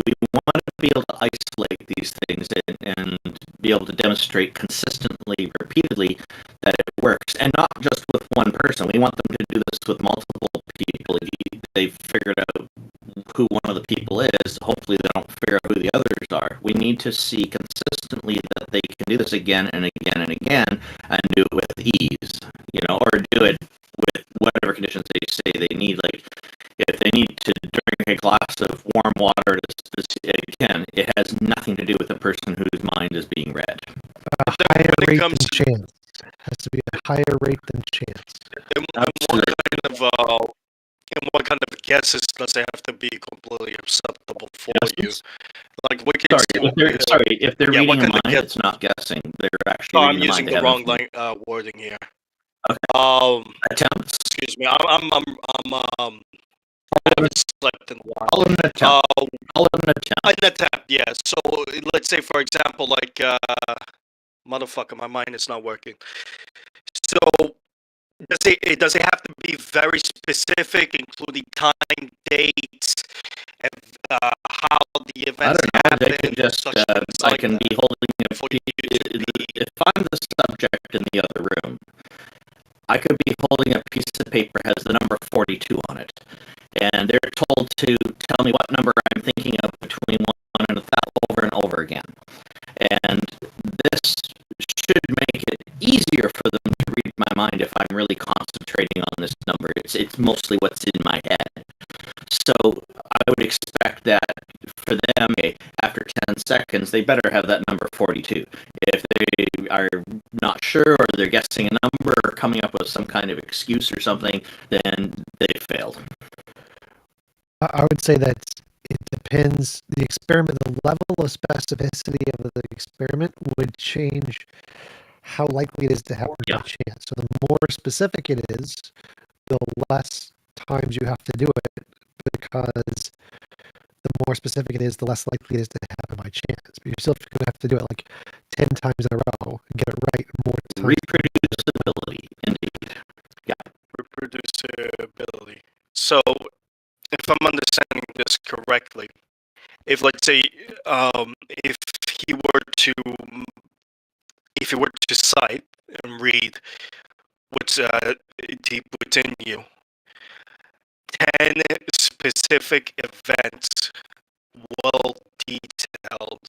We want to be able to isolate these things and be able to demonstrate consistently, repeatedly, that it works, and not just with one person. We want them to do this with multiple people. If they've figured out who one of the people is, hopefully they don't figure out who the others are. We need to see consistently that they can do this again and again and again, and do it with ease, or do it with whatever conditions they say they need. Like, if they need to drink a glass of warm water, again, it has nothing to do with the person whose mind is being read. A higher rate than chance. Has to be a higher rate than chance. And what kind of guesses does it have to be completely acceptable for you? Like, if they're reading your mind, it's not guessing. They're actually. I'm using the wrong wording here. Okay. Attempts. Excuse me. I haven't slept in a while. I'll an attempt. An attempt, yeah. So let's say, for example, like, motherfucker, my mind is not working. So does it have to be very specific, including time, dates, and how the events happen? They could just, I can be holding if I'm the subject in the other room, I could be holding a piece of paper that has the number 42 on it, and they're told to tell me what number I'm thinking of between 1 and 1,000 over and over again. And this should make it easier for them to read my mind if I'm really concentrating on this number. It's mostly what's in my head. So I would expect that for them, after 10 seconds, they better have that number 42. If they are not sure, or they're guessing a number, or coming up with some kind of excuse or something, then they failed. I would say that it depends. The experiment, the level of specificity of the experiment would change how likely it is to happen by chance. So the more specific it is, the less times you have to do it, because the more specific it is, the less likely it is to happen by chance. But you're still going to have to do it like 10 times in a row and get it right more times. Reproducibility, indeed. Yeah. Reproducibility. So, if I'm understanding this correctly, if let's say, if he were to, if he were to cite and read what's deep within you, 10 specific events, well detailed,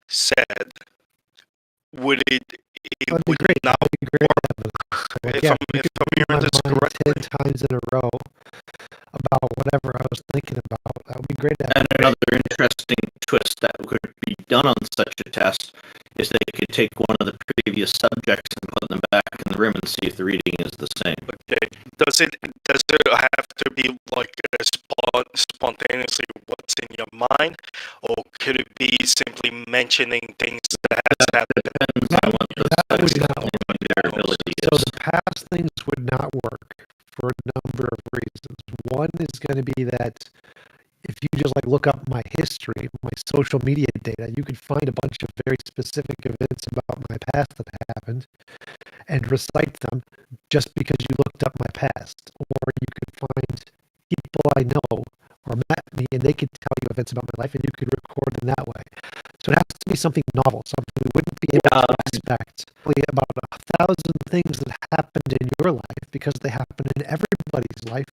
said, would it would great. not work? If I'm hearing this correctly, 10 times in a row about whatever I was thinking about, that would be great. And another interesting twist that could be done on such a test is they could take one of the previous subjects and put them back in the room and see if the reading is the same. Okay. Does it have to be like spontaneously what's in your mind, or could it be simply mentioning things that has happened? Depends on what That would not work. their ability is. So the past things would not work for a number of reasons. One is going to be that if you just like look up my history, my social media data, you could find a bunch of very specific events about my past that happened and recite them just because you looked up my past. Or you could find people I know or met me and they could tell you events about my life and you could record them that way. So it has to be something novel, something we wouldn't be able to expect. About 1,000 things that happened in your life because they happen in everybody's life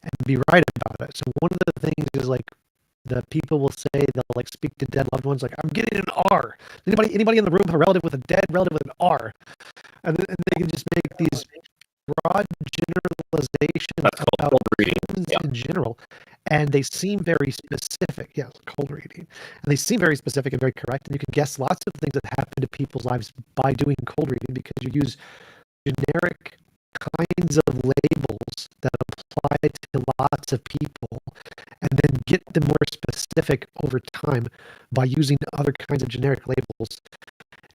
and be right about it. So one of the things is like the people will say they'll like speak to dead loved ones like, I'm getting an R. Anybody in the room have a relative with a dead relative with an R? And they can just make these broad generalizations about humans in general, and they seem very specific. Yeah, cold reading. And they seem very specific and very correct, and you can guess lots of things that happen to people's lives by doing cold reading because you use generic kinds of labels that apply to lots of people and then get them more specific over time by using other kinds of generic labels.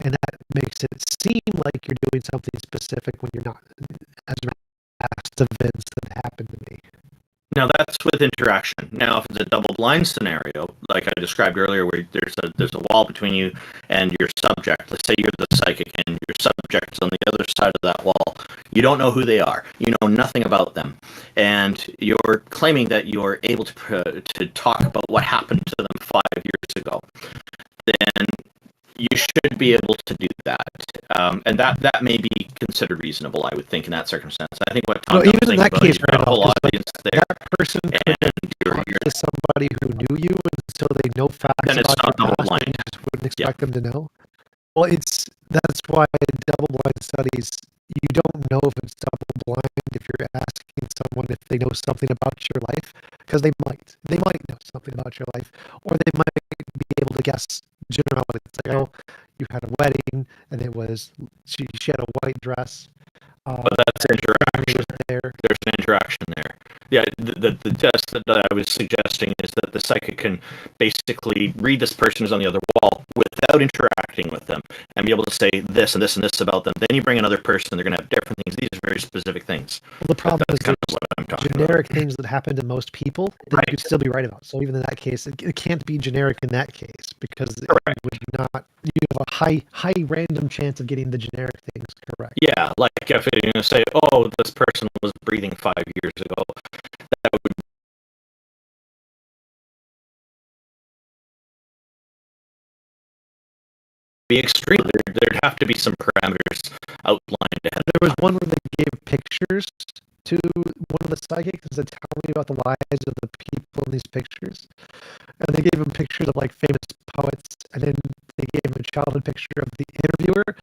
And that makes it seem like you're doing something specific when you're not, as past events that happened to me. Now that's with interaction. Now, if it's a double-blind scenario, like I described earlier, where there's a wall between you and your subject. Let's say you're the psychic and your subject's on the other side of that wall. You don't know who they are. You know nothing about them, and you're claiming that you're able to talk about what happened to them 5 years ago. Then you should be able to do that, and that may be considered reasonable. I would think in that circumstance. I think what Tom even in that case, you've got a whole audience there. That person could to somebody who knew you, and so they know facts then it's about not your double past, blind. and you just wouldn't expect them to know. Well, that's why double blind studies. You don't know if it's double blind if you're asking someone if they know something about your life, because they might know something about your life, or they might be able to guess generalities. It's like, oh, you had a wedding and it was she had a white dress. But that's interaction. There's an interaction there. Yeah, the test that I was suggesting is that the psychic can basically read this person who's on the other wall without interacting with them and be able to say this and this and this about them. Then you bring another person, they're going to have different things. These are very specific things. Well, the problem is kind of what I'm talking generic about. things that happen to most people that you could still be right about. So even in that case, it can't be generic in that case because it would not. You have a high random chance of getting the generic things correct. Yeah, like if you're going to say, oh, this person was breathing 5 years ago, that would be extreme. There'd have to be some parameters outlined ahead. There was one where they gave pictures to one of the psychics and said, tell me about the lives of the people in these pictures. And they gave him pictures of like famous poets, and then they gave him a childhood picture of the interviewer,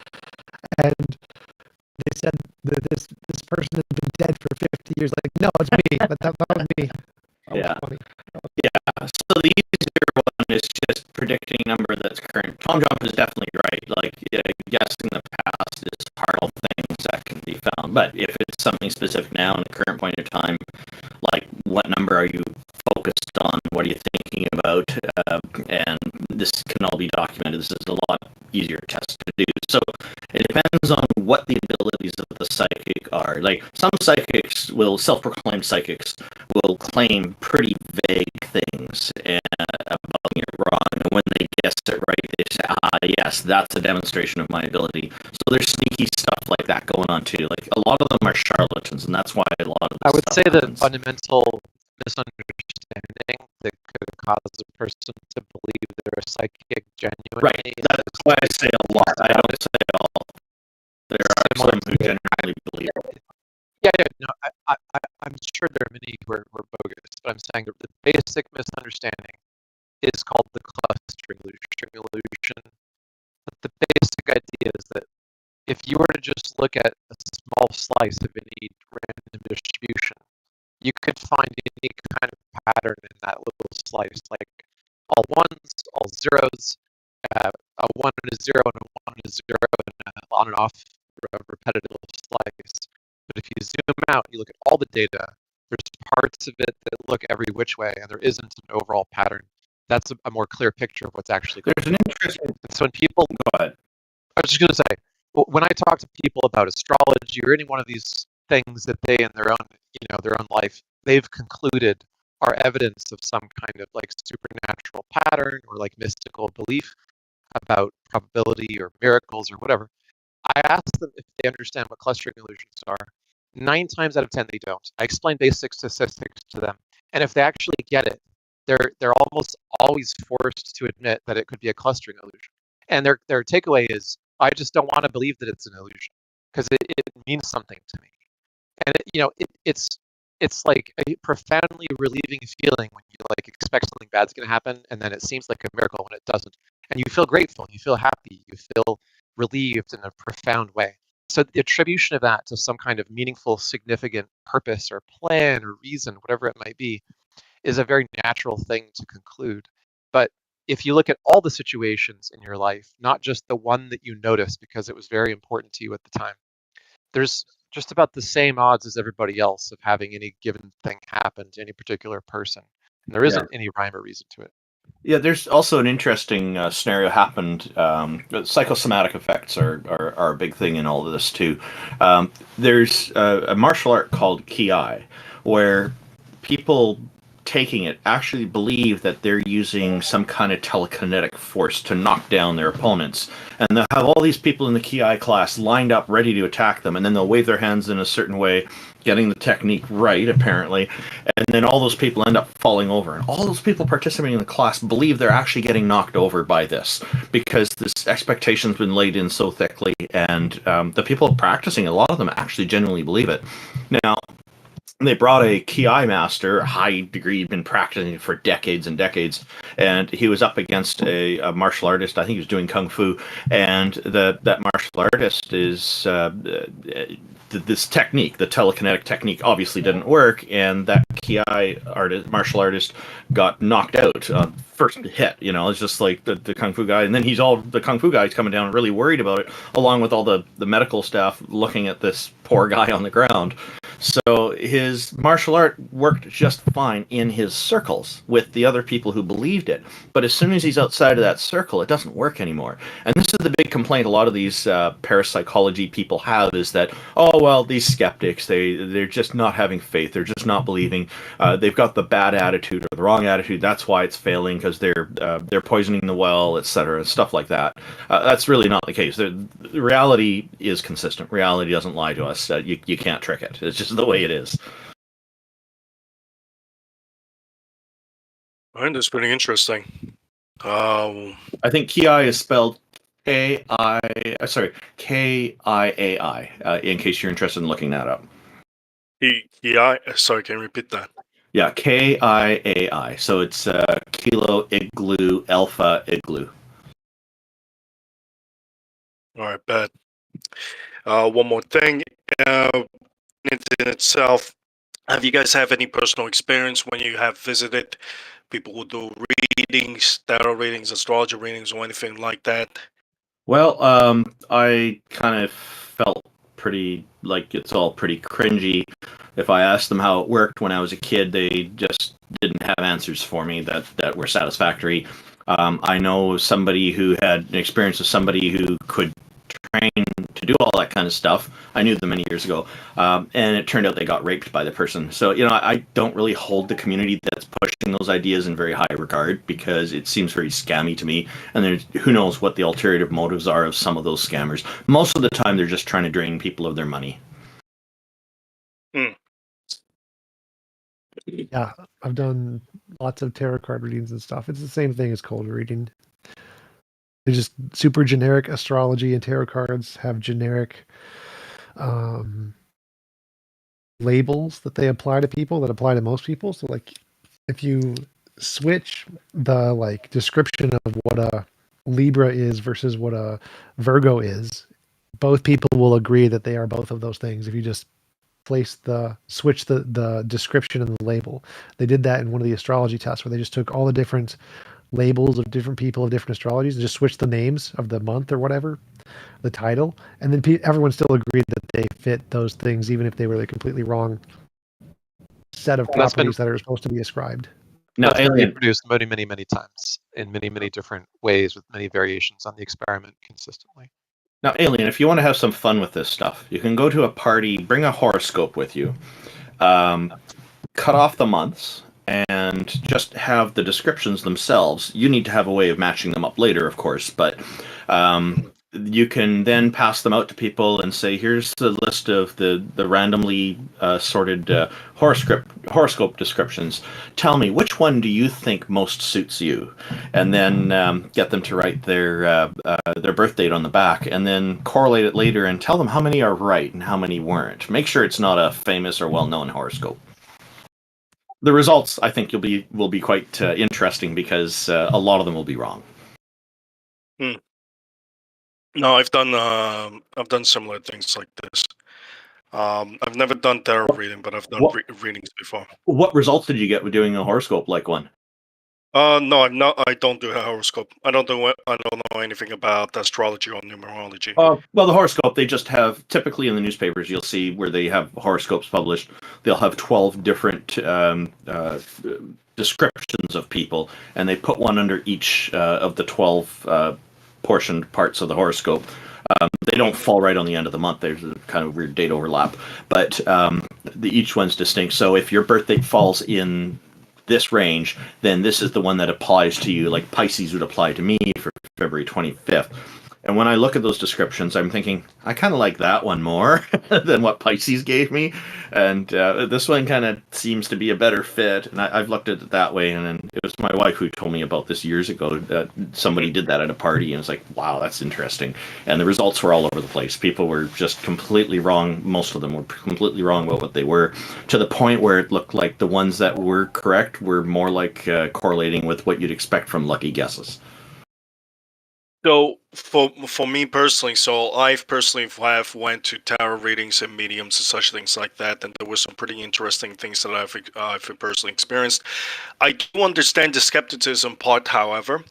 and they said that this person has been dead for 50 years. Like, no, it's me. that was me. Yeah. Yeah. So the easier one is just predicting a number that's current. TJump is definitely right. Like, guessing the past is part of things that can be found. But if it's something specific now in the current point of time, like what number are you focused on? What are you thinking about? And this can all be documented. This is a lot easier test to do. So It depends on what the abilities of the psychic are. Like, some psychics self-proclaimed psychics will claim pretty vague things about getting it wrong, and when they guess it right, they say, yes, that's a demonstration of my ability. So there's sneaky stuff like that going on too. Like, a lot of them are charlatans, and that's why a lot of I would say the happens. fundamental misunderstanding that could cause a person to believe they're a psychic genuinely. Right. That's why I say a lot. I don't say all. There are some who genuinely believe it. Yeah. No, I'm sure there are many who are bogus, but I'm saying the basic misunderstanding is called the clustering illusion. But the basic idea is that if you were to just look at a small slice of any random distribution, you could find any kind of pattern in that little slice, like all ones, all zeros, a 1 and a 0 and a 1 and a 0, and on and off repetitive slice. But if you zoom out, you look at all the data, there's parts of it that look every which way, and there isn't an overall pattern. That's a more clear picture of what's actually going on. There's an interesting... So when people... Go ahead. I was just going to say, when I talk to people about astrology or any one of these things that they in their own life, they've concluded are evidence of some kind of like supernatural pattern or like mystical belief about probability or miracles or whatever, I ask them if they understand what clustering illusions are. 9 times out of 10, they don't. I explain basic statistics to them, and if they actually get it, they're almost always forced to admit that it could be a clustering illusion. And their takeaway is, I just don't want to believe that it's an illusion because it means something to me. And it's like a profoundly relieving feeling when you like expect something bad's going to happen, and then it seems like a miracle when it doesn't, and you feel grateful, you feel happy, you feel relieved in a profound way. So the attribution of that to some kind of meaningful, significant purpose or plan or reason, whatever it might be, is a very natural thing to conclude. But if you look at all the situations in your life, not just the one that you noticed because it was very important to you at the time, there's just about the same odds as everybody else of having any given thing happen to any particular person. And there isn't any rhyme or reason to it. Yeah, there's also an interesting scenario happened. Psychosomatic effects are a big thing in all of this too. There's a martial art called Ki, where people taking it actually believe that they're using some kind of telekinetic force to knock down their opponents. And they'll have all these people in the Ki class lined up ready to attack them, and then they'll wave their hands in a certain way, getting the technique right, apparently, and then all those people end up falling over. And all those people participating in the class believe they're actually getting knocked over by this, because this expectation's been laid in so thickly, and the people practicing, a lot of them actually genuinely believe it. Now, they brought a Ki master, high degree, been practicing for decades and decades, and he was up against a martial artist. I think he was doing kung fu, and that martial artist is this technique, the telekinetic technique, obviously didn't work, and that Ki martial artist got knocked out first hit. It's just like the kung fu guy, and then the kung fu guy's coming down really worried about it, along with all the medical staff looking at this poor guy on the ground. So his martial art worked just fine in his circles with the other people who believed it. But as soon as he's outside of that circle, it doesn't work anymore. And this is the big complaint a lot of these parapsychology people have, is that, oh, well, these skeptics, they're just not having faith. They're just not believing. They've got the bad attitude or the wrong attitude. That's why it's failing, because they're poisoning the well, etc., stuff like that. That's really not the case. The reality is consistent. Reality doesn't lie to us. You can't trick it. It's just the way it is. Right, that's pretty interesting. I think Ki is spelled Kiai, in case you're interested in looking that up. Sorry, can you repeat that? Yeah, Kiai. So it's Kilo Igloo Alpha Igloo. All right, bad. One more thing. In itself, have you guys have any personal experience when you have visited people who do readings, tarot readings, astrology readings, or anything like that? Well, I kind of felt pretty like it's all pretty cringy. If I asked them how it worked when I was a kid, they just didn't have answers for me that were satisfactory. I know somebody who had an experience with somebody who could trained to do all that kind of stuff. I knew them many years ago, and it turned out they got raped by the person. So, I don't really hold the community that's pushing those ideas in very high regard because it seems very scammy to me. And who knows what the alternative motives are of some of those scammers. Most of the time, they're just trying to drain people of their money. Yeah, I've done lots of tarot card readings and stuff. It's the same thing as cold reading. They're just super generic. Astrology and tarot cards have generic labels that they apply to people that apply to most people. So, like, if you switch the description of what a Libra is versus what a Virgo is, both people will agree that they are both of those things. If you just switch the description and the label. They did that in one of the astrology tests where they just took all the different labels of different people of different astrologies and just switched the names of the month or whatever, the title, and then everyone still agreed that they fit those things even if they were the completely wrong set of properties that are supposed to be ascribed. No, that's been reproduced many, many, many times in many, many different ways with many variations on the experiment consistently. Now, Alien, if you want to have some fun with this stuff, you can go to a party, bring a horoscope with you, cut off the months, and just have the descriptions themselves. You need to have a way of matching them up later, of course, but you can then pass them out to people and say, here's the list of the randomly sorted horoscope descriptions. Tell me, which one do you think most suits you? And then get them to write their birth date on the back, and then correlate it later and tell them how many are right and how many weren't. Make sure it's not a famous or well-known horoscope. The results, I think, will be quite interesting because a lot of them will be wrong. No, I've done similar things like this. I've never done tarot reading, but I've done readings before. What results did you get with doing a horoscope like one? No, I'm not. I don't do a horoscope. I don't know anything about astrology or numerology. Well, the horoscope, they just have, typically in the newspapers, you'll see where they have horoscopes published. They'll have 12 different descriptions of people, and they put one under each of the 12 portioned parts of the horoscope. They don't fall right on the end of the month. There's a kind of weird date overlap, but each one's distinct. So if your birth date falls in this range, then this is the one that applies to you, like Pisces would apply to me for February 25th. And when I look at those descriptions, I'm thinking, I kind of like that one more than what Pisces gave me. And this one kind of seems to be a better fit. And I've looked at it that way. And then it was my wife who told me about this years ago. Somebody did that at a party. And it's like, wow, that's interesting. And the results were all over the place. People were just completely wrong. Most of them were completely wrong about what they were, to the point where it looked like the ones that were correct were more like correlating with what you'd expect from lucky guesses. So for me personally, I've personally went to tarot readings and mediums and such things like that, and there were some pretty interesting things that I've personally experienced. I do understand the skepticism part, however,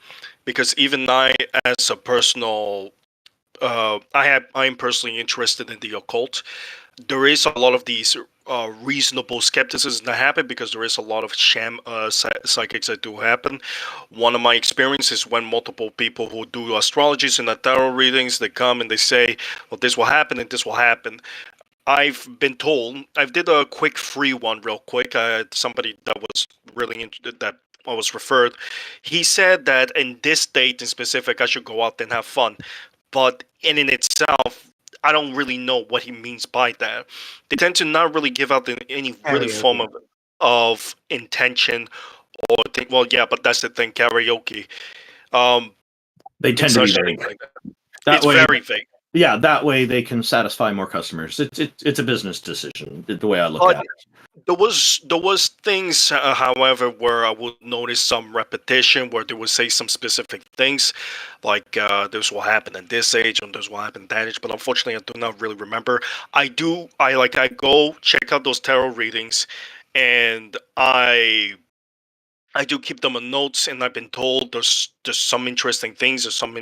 because even I, as a personal, I'm personally interested in the occult. There is a lot of these reasonable skepticism that happen because there is a lot of sham psychics that do happen. One of my experiences when multiple people who do astrologies and tarot readings, they come and they say, well, this will happen and this will happen. I've been told, I did a quick free one real quick. Somebody that was really interested, that I was referred, he said that in this date in specific, I should go out and have fun. But in itself, I don't really know what he means by that. They tend to not really give out any really form of intention or think. Well, yeah, but that's the thing. Karaoke. They tend to be vague. Like it's very vague. Yeah, that way they can satisfy more customers. It's a business decision. The way I look at it. There was things, however, where I would notice some repetition, where they would say some specific things, like this will happen at this age and this will happen at that age. But unfortunately, I do not really remember. I go check out those tarot readings, and I do keep them on notes. And I've been told there's some interesting things. There's some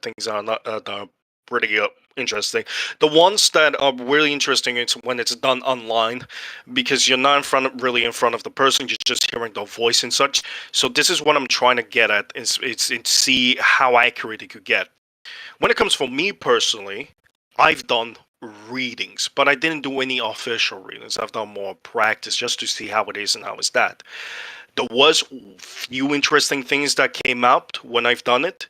things that are not that are pretty interesting. The ones that are really interesting is when it's done online, because you're not really in front of the person, you're just hearing their voice and such. So this is what I'm trying to get at, is see how accurate it could get. When it comes for me personally, I've done readings, but I didn't do any official readings. I've done more practice just to see how it is and how is that. There was few interesting things that came out when I've done it,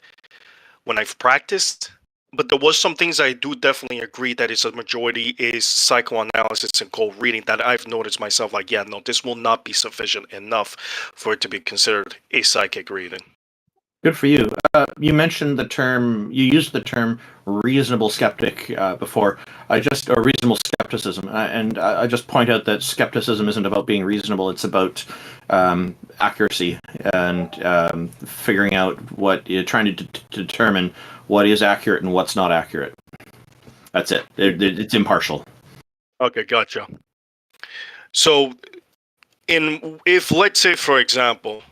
when I've practiced. But there was some things I do definitely agree that is a majority is psychoanalysis and cold reading that I've noticed myself like, yeah, no, this will not be sufficient enough for it to be considered a psychic reading. Good for you. You mentioned the term, you used the term reasonable skeptic before. Or reasonable skepticism. And I just point out that skepticism isn't about being reasonable, it's about accuracy and figuring out what you're trying to determine what is accurate and what's not accurate. That's it. It's impartial. Okay, gotcha. So, if let's say, for example,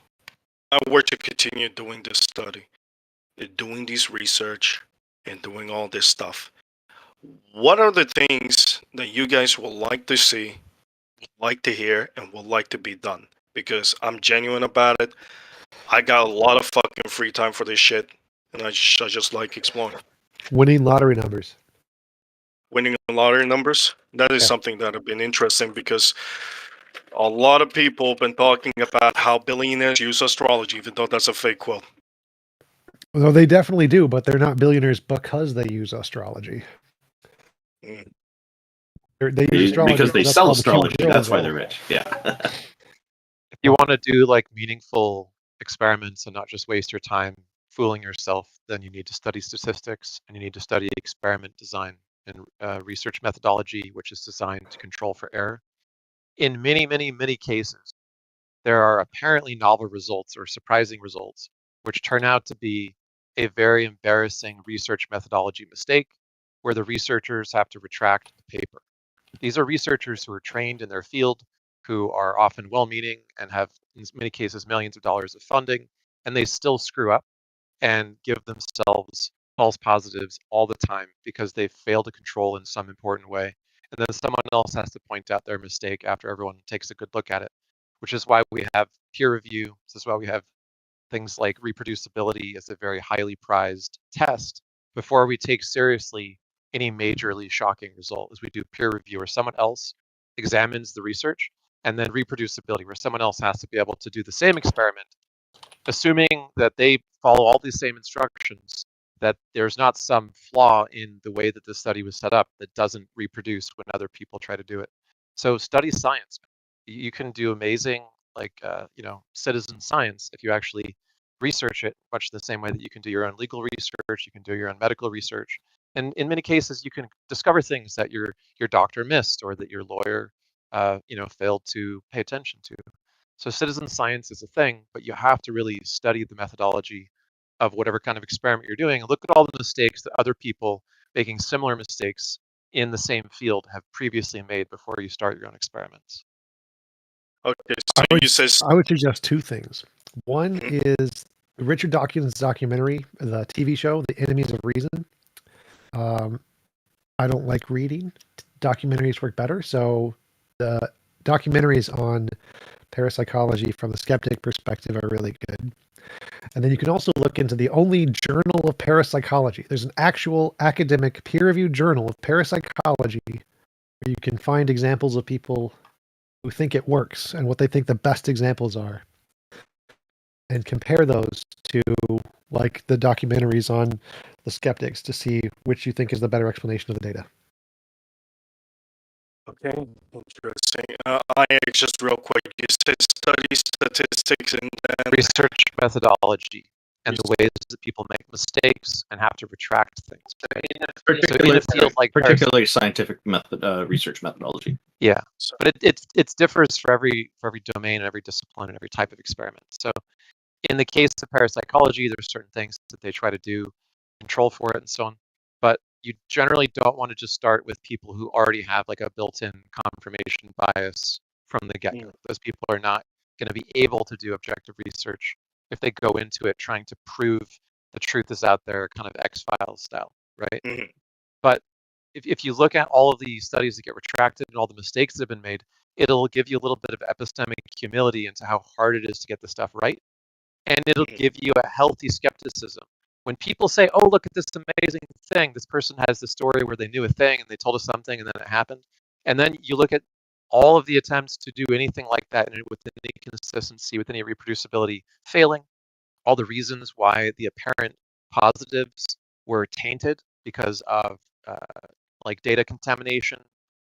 I were to continue doing this study, doing this research, and doing all this stuff, what are the things that you guys would like to see, like to hear, and would like to be done? Because I'm genuine about it. I got a lot of fucking free time for this shit, and I just like exploring. Winning lottery numbers. Winning lottery numbers? That is something that have been interesting because a lot of people have been talking about how billionaires use astrology, even though that's a fake quote. Well, they definitely do, but they're not billionaires because they use astrology. They use astrology because they sell astrology. That's why they're rich. Yeah. If you want to do like meaningful experiments and not just waste your time fooling yourself, then you need to study statistics and you need to study experiment design and research methodology, which is designed to control for error. In many, many, many cases, there are apparently novel results or surprising results, which turn out to be a very embarrassing research methodology mistake where the researchers have to retract the paper. These are researchers who are trained in their field, who are often well-meaning and have, in many cases, millions of dollars of funding, and they still screw up and give themselves false positives all the time because they fail to control in some important way. And then someone else has to point out their mistake after everyone takes a good look at it, which is why we have peer review. This is why we have things like reproducibility as a very highly prized test before we take seriously any majorly shocking result, as we do peer review where someone else examines the research, and then reproducibility where someone else has to be able to do the same experiment, assuming that they follow all these same instructions, that there's not some flaw in the way that the study was set up that doesn't reproduce when other people try to do it. So study science. You can do amazing, citizen science if you actually research it, much the same way that you can do your own legal research, you can do your own medical research. And in many cases, you can discover things that your doctor missed or that your lawyer, failed to pay attention to. So citizen science is a thing, but you have to really study the methodology of whatever kind of experiment you're doing and look at all the mistakes that other people making similar mistakes in the same field have previously made before you start your own experiments. Okay, so I would suggest two things. One is Richard Dawkins' documentary, the TV show, The Enemies of Reason. I don't like reading. Documentaries work better. So the documentaries on parapsychology from the skeptic perspective are really good. And then you can also look into the only journal of parapsychology. There's an actual academic peer-reviewed journal of parapsychology where you can find examples of people who think it works and what they think the best examples are, and compare those to like the documentaries on the skeptics to see which you think is the better explanation of the data. Okay, interesting. I just real quick, you said study statistics and then research methodology and the ways that people make mistakes and have to retract things. Particularly scientific research methodology. Yeah, but it differs for every domain and every discipline and every type of experiment. So in the case of parapsychology, there's certain things that they try to do, control for it and so on. But you generally don't want to just start with people who already have like a built-in confirmation bias from the get-go. Those people are not going to be able to do objective research if they go into it trying to prove the truth is out there, kind of X-Files style, right? But if you look at all of the studies that get retracted and all the mistakes that have been made, it'll give you a little bit of epistemic humility into how hard it is to get the stuff right. And it'll give you a healthy skepticism when people say, "Oh, look at this amazing thing," this person has the story where they knew a thing and they told us something and then it happened, and then you look at all of the attempts to do anything like that and with any consistency, with any reproducibility, failing. All the reasons why the apparent positives were tainted because of like data contamination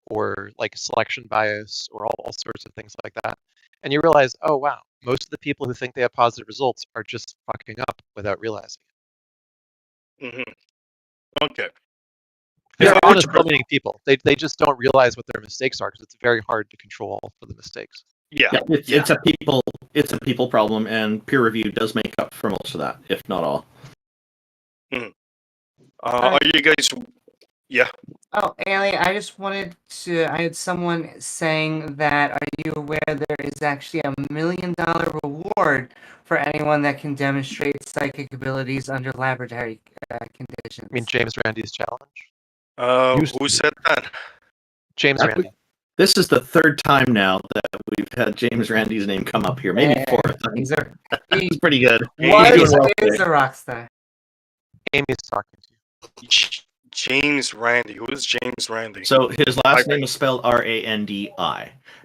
or like selection bias or all sorts of things like that. And you realize, oh wow, most of the people who think they have positive results are just fucking up without realizing it. Mm-hmm. Okay. They're honest, well-meaning people. They just don't realize what their mistakes are because it's very hard to control for the mistakes. Yeah, it's a people problem, and peer review does make up for most of that, if not all. Mm-hmm. Are you guys? Yeah. Oh, Ailey, I just wanted to. I had someone saying that. Are you aware there is actually a $1 million reward for anyone that can demonstrate psychic abilities under laboratory conditions? I mean, James Randi's challenge. Who said that? James Randi. This is the third time now that we've had James Randi's name come up here. Maybe fourth. He's pretty good. Is a rock star. Amy's talking to you. James Randi. Who is James Randi? So his last name is spelled Randi,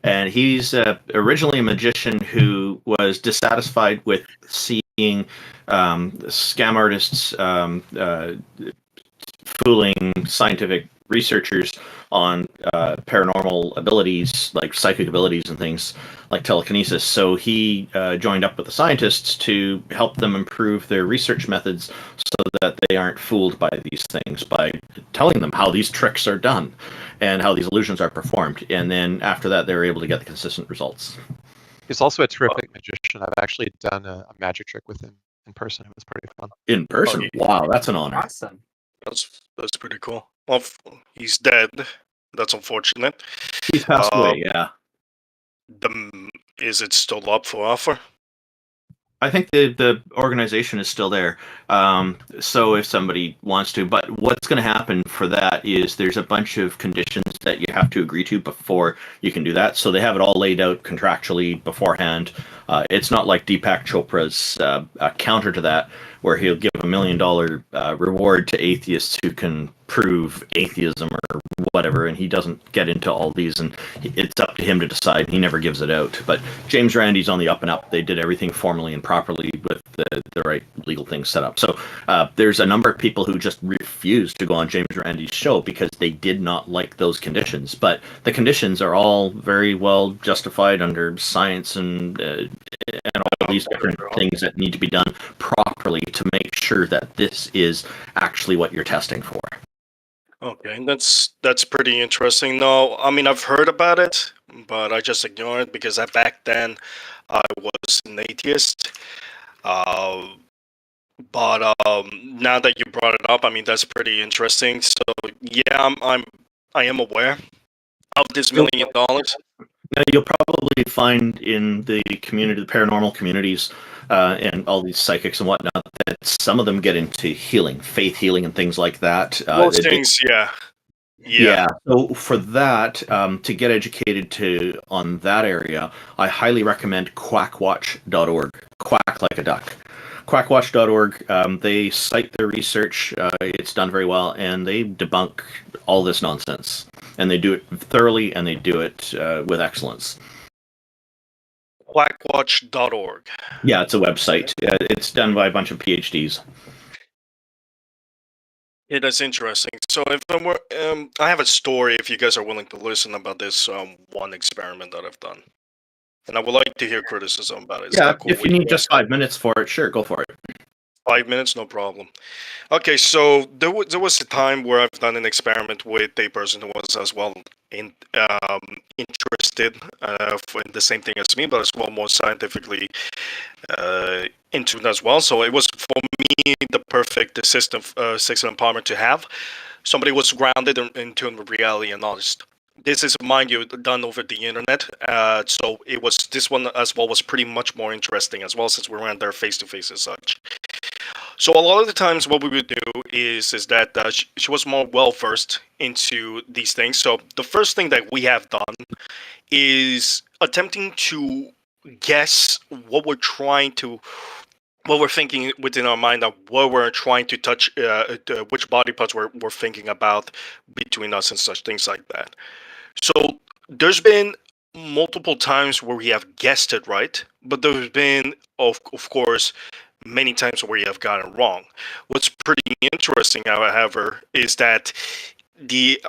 and he's originally a magician who was dissatisfied with seeing scam artists fooling scientific researchers on paranormal abilities, like psychic abilities and things like telekinesis. So he joined up with the scientists to help them improve their research methods so that they aren't fooled by these things, by telling them how these tricks are done and how these illusions are performed. And then after that, they were able to get the consistent results. He's also a terrific magician. I've actually done a magic trick with him in person. It was pretty fun. In person? Wow, that's an honor. Awesome. That's pretty cool. Well, he's dead. That's unfortunate. He's passed away, yeah. Is it still up for offer? I think the organization is still there. So if somebody wants to, but what's going to happen for that is there's a bunch of conditions that you have to agree to before you can do that. So they have it all laid out contractually beforehand. It's not like Deepak Chopra's counter to that, where he'll give $1 million reward to atheists who can prove atheism or whatever, and he doesn't get into all these, and it's up to him to decide. He never gives it out. But James Randi's on the up and up. They did everything formally and properly with the right legal things set up. So there's a number of people who just refused to go on James Randi's show because they did not like those conditions. But the conditions are all very well justified under science and all these different things that need to be done properly to make sure that this is actually what you're testing for. Okay, that's pretty interesting. No, I mean, I've heard about it, but I just ignored it because back then I was an atheist. But now that you brought it up, I mean, that's pretty interesting. So yeah, I am aware of this $1 million. Now, you'll probably find in the community, the paranormal communities, and all these psychics and whatnot, that some of them get into healing, faith healing, and things like that. Most things, yeah. So for that, to get educated on that area, I highly recommend quackwatch.org. Quack like a duck. Quackwatch.org. They cite their research. It's done very well, and they debunk all this nonsense. And they do it thoroughly, and they do it with excellence. Quackwatch.org. Yeah, it's a website. It's done by a bunch of PhDs. Yeah, that's interesting. So if I have a story, if you guys are willing to listen, about this one experiment that I've done. And I would like to hear criticism about it. Yeah, if you need just 5 minutes for it, sure, go for it. 5 minutes, no problem. Okay, so there was a time where I've done an experiment with a person who was as well interested in the same thing as me, but as well more scientifically into it as well. So it was for me the perfect system empowerment to have. Somebody was grounded in tune with reality and honest. This is, mind you, done over the internet. So this one as well was pretty much more interesting as well, since we weren't there face to face and such. So a lot of the times what we would do is that she was more well versed into these things. So the first thing that we have done is attempting to guess what we're trying to what we're thinking within our mind, of what we're trying to touch, which body parts we're thinking about between us and such things like that. So there's been multiple times where we have guessed it right, but there's been, of course, many times where we have gotten it wrong. What's pretty interesting, however, is that the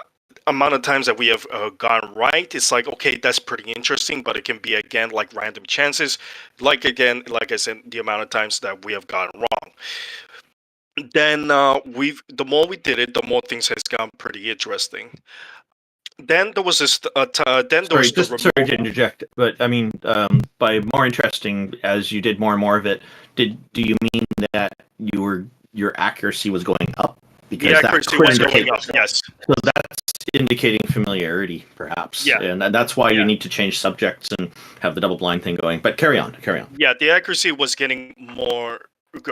amount of times that we have gotten right, it's like, okay, that's pretty interesting, but it can be, again, like random chances. Like, again, like I said, the amount of times that we have gotten wrong. Then the more we did it, the more things has gotten pretty interesting. Then there was this. Sorry to interject, but I mean, by more interesting, as you did more and more of it, do you mean that your accuracy was going up? Because the accuracy was going up. Yes. So that's indicating familiarity, perhaps. Yeah. And that's why you need to change subjects and have the double blind thing going. But carry on. Yeah, the accuracy was getting more and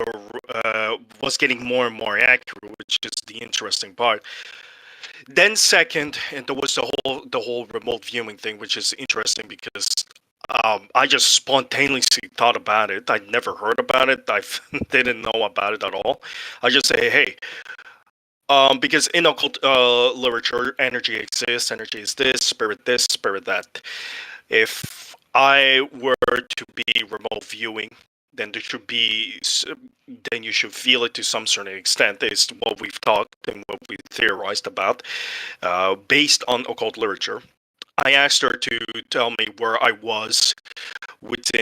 more accurate, which is the interesting part. Then second, and there was the whole remote viewing thing, which is interesting because I just spontaneously thought about it. I'd never heard about it. I didn't know about it at all. I just say, hey, because in occult literature, energy exists. Energy is this, spirit that. If I were to be remote viewing, then there should be, then you should feel it to some certain extent. Is what we've talked and what we theorized about, based on occult literature. I asked her to tell me where I was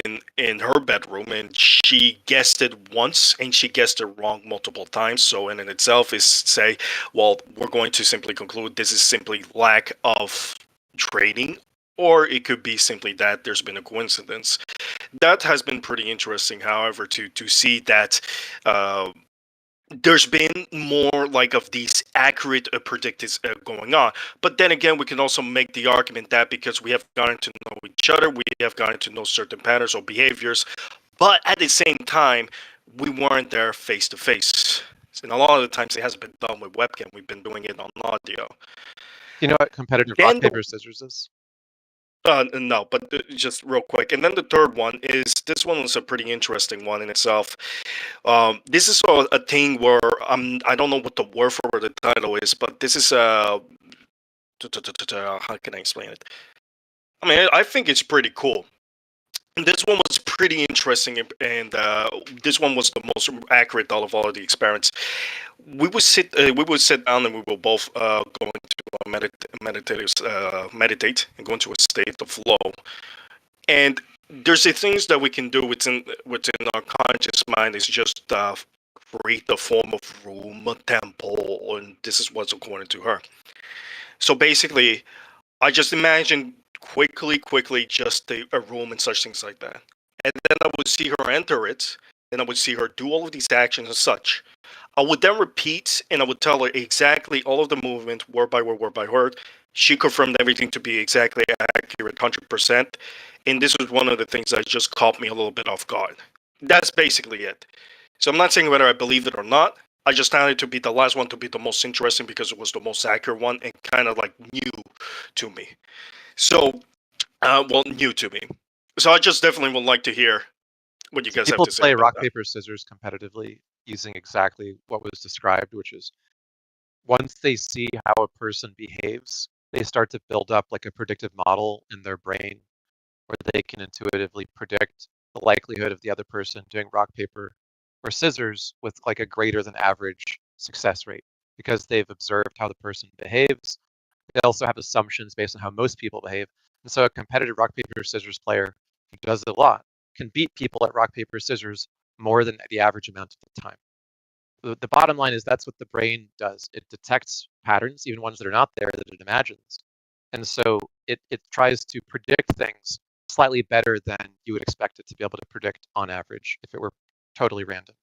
in her bedroom, and she guessed it once, and she guessed it wrong multiple times. So in itself is say, well, we're going to simply conclude this is simply lack of training, or it could be simply that there's been a coincidence. That has been pretty interesting, however, to see that there's been more like of these accurate predictions going on. But then again, we can also make the argument that because we have gotten to know each other, we have gotten to know certain patterns or behaviors, but at the same time, we weren't there face to face. And a lot of the times it hasn't been done with webcam. We've been doing it on audio. You know what competitive rock, paper, scissors is? No, but just real quick. And then the third one is, this one was a pretty interesting one in itself. This is a thing where I don't know what the word for the title is, but this is how can I explain it? I mean, I think it's pretty cool. And this one was pretty interesting, and this one was the most accurate out of all of the experiments. We would sit down, and we will both go into meditate and go into a state of flow. And there's the things that we can do within our conscious mind is just create the form of room, a temple, and this is what's according to her. So basically, I just imagine quickly just a room and such things like that. And then I would see her enter it, and I would see her do all of these actions and such. I would then repeat, and I would tell her exactly all of the movement, word by word. She confirmed everything to be exactly accurate, 100%. And this was one of the things that just caught me a little bit off guard. That's basically it. So I'm not saying whether I believe it or not. I just found it to be the last one to be the most interesting because it was the most accurate one and kind of like new to me. So, new to me. So I just definitely would like to hear what you guys have to say. People play about rock, that. paper, scissors competitively using exactly what was described, which is once they see how a person behaves, they start to build up like a predictive model in their brain where they can intuitively predict the likelihood of the other person doing rock, paper, or scissors with like a greater than average success rate because they've observed how the person behaves. They also have assumptions based on how most people behave. And so a competitive rock, paper, scissors player who does it a lot can beat people at rock, paper, scissors more than the average amount of the time. The bottom line is that's what the brain does. It detects patterns, even ones that are not there, that it imagines. And so it tries to predict things slightly better than you would expect it to be able to predict on average if it were totally random.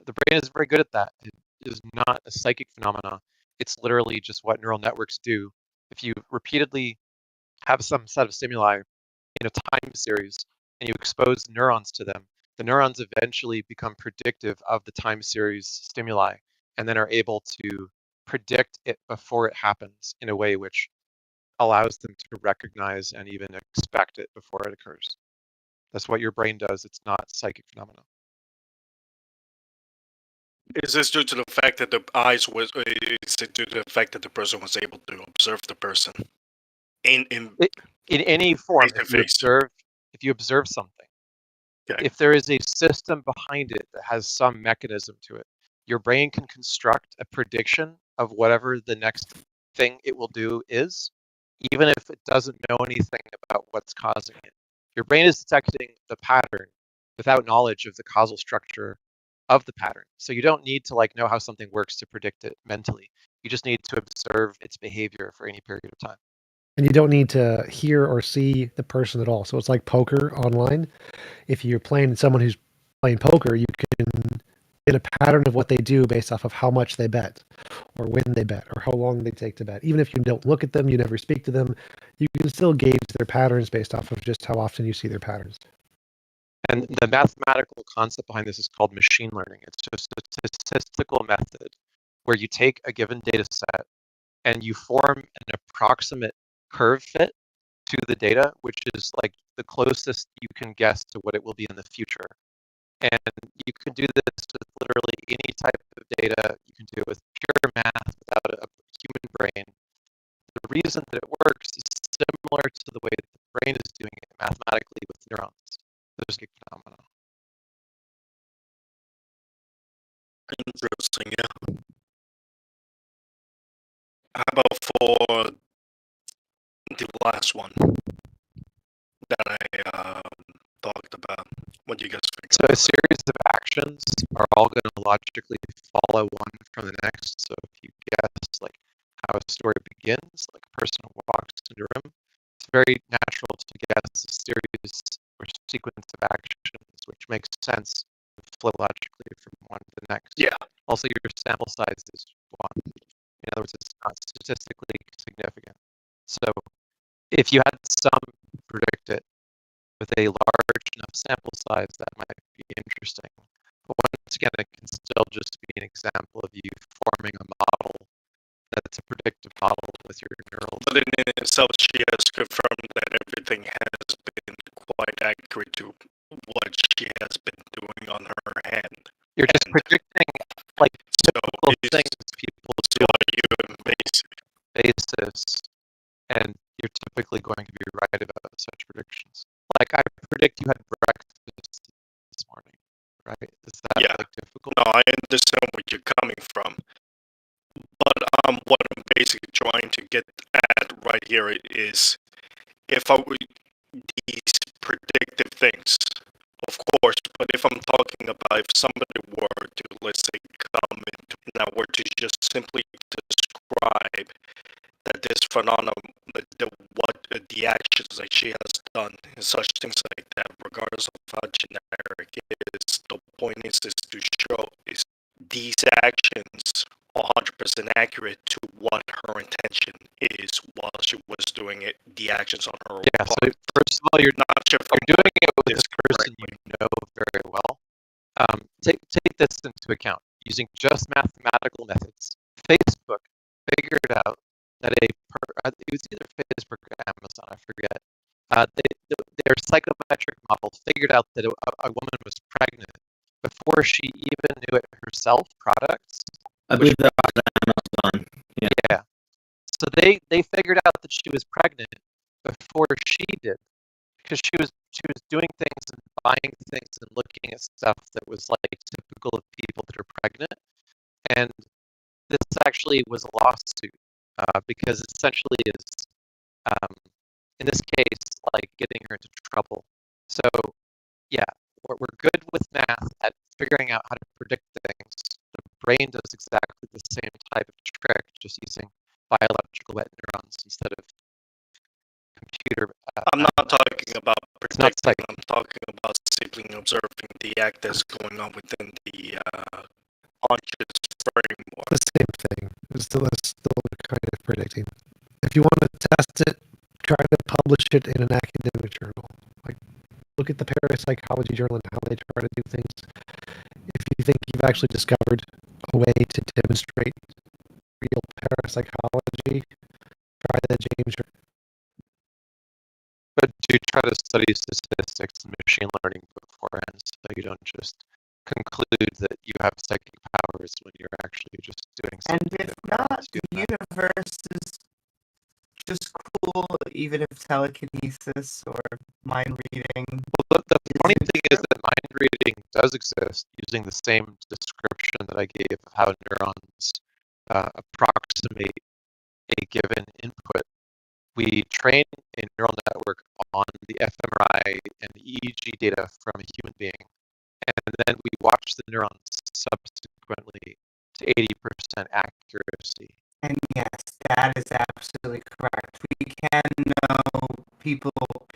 The brain is very good at that. It is not a psychic phenomena. It's literally just what neural networks do. If you repeatedly have some set of stimuli in a time series and you expose neurons to them, the neurons eventually become predictive of the time series stimuli and then are able to predict it before it happens in a way which allows them to recognize and even expect it before it occurs. That's what your brain does. It's not psychic phenomena. Is this due to the fact that the eyes was? Is it due to the fact that the person was able to observe the person in any form? face to face? If you observe something, Okay. if there is a system behind it that has some mechanism to it, your brain can construct a prediction of whatever the next thing it will do is, even if it doesn't know anything about what's causing it. Your brain is detecting the pattern without knowledge of the causal structure of the pattern. So you don't need to like know how something works to predict it mentally. You just need to observe its behavior for any period of time. And you don't need to hear or see the person at all. So it's like poker online. If you're playing someone who's playing poker, you can get a pattern of what they do based off of how much they bet, or when they bet, or how long they take to bet. Even if you don't look at them, you never speak to them, you can still gauge their patterns based off of just how often you see their patterns. And the mathematical concept behind this is called machine learning. It's just a statistical method where you take a given data set and you form an approximate curve fit to the data, which is like the closest you can guess to what it will be in the future. And you can do this with literally any type of data. You can do it with pure math without a human brain. The reason that it works is similar to the way that the brain is doing it mathematically with neurons. There's a phenomenon. Interesting, yeah. How about for the last one that I talked about? What do you guys think? So a series of actions are all going to logically follow one from the next. So if you guess like how a story begins, like a person walks into a room, it's very natural to guess a series or sequence of actions which makes sense to flow logically from one to the next. Yeah. Also, your sample size is one. In other words, it's not statistically significant. So if you had some predict it with a large enough sample size, that might be interesting. But once again, it can still just be an example of you forming a model that's a predictive model with your neural. But in itself, she has confirmed that everything has been quite accurate to what she has been doing on her hand. You're just predicting like typical things people do on a human basis, and you're typically going to be right about such predictions. Like I predict you had breakfast this morning, right? Is that like difficult? No, I understand where you're coming from. But what I'm basically trying to get at right here is if I would these predictive things, of course, but if I'm talking about if somebody were to, let's say, come into now were to just simply describe that this phenomenon, the actions that she has done and such things like that, regardless of how generic it is, the point is to show is these actions 100% accurate to what her intention is while she was doing it, the actions on her part. So first of all, you're not sure if you're doing it with this person you know very well. Take this into account using just mathematical methods. Facebook figured out that it was either Facebook or Amazon, I forget. Their psychometric model figured out that a woman was pregnant before she even knew it herself. Products. I believe that was Amazon. Yeah. So they figured out that she was pregnant before she did, because she was doing things and buying things and looking at stuff that was like typical of people that are pregnant, and this actually was a lawsuit because it essentially is, in this case, like getting her into trouble. So yeah, we're good with math at figuring out how to predict things. The brain does exactly the same type of trick, just using biological wet neurons instead of computer. I'm not talking about predicting. I'm talking about simply observing the act that's going on within the conscious framework. The same thing. It's still kind of predicting. If you want to test it, try to publish it in an academic journal. Like, look at the parapsychology journal and how they try to do things. If you think you've actually discovered a way to demonstrate real parapsychology, try the James. But do try to study statistics and machine learning beforehand, so you don't just conclude that you have psychic powers hours when you're actually just doing And something if that not, grounds you the in that. universe is just cool, even if telekinesis or mind reading. Well, the funny isn't thing is true. that mind reading does exist using the same description that I gave of how neurons approximate a given input. We train a neural network on the fMRI and EEG data from a human being, and then we watch the neurons subsequently to 80% accuracy. And yes, that is absolutely correct. We can know people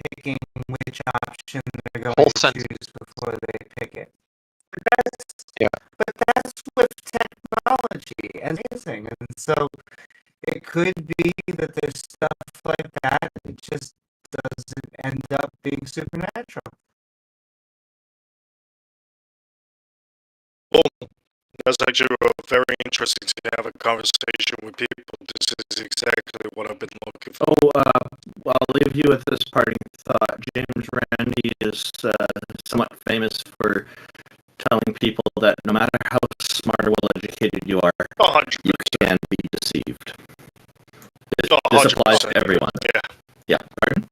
picking which option they're going Whole to sentence. choose before they pick it. Yeah. But that's with technology and amazing. And so it could be that there's stuff like that. It just doesn't end up being supernatural. Well, that's actually very interesting to have a conversation with people. This is exactly what I've been looking for. Well, I'll leave you with this parting thought. James Randi is somewhat famous for telling people that no matter how smart or well-educated you are, 100%. you can be deceived. This applies to everyone. Yeah. Yeah, pardon?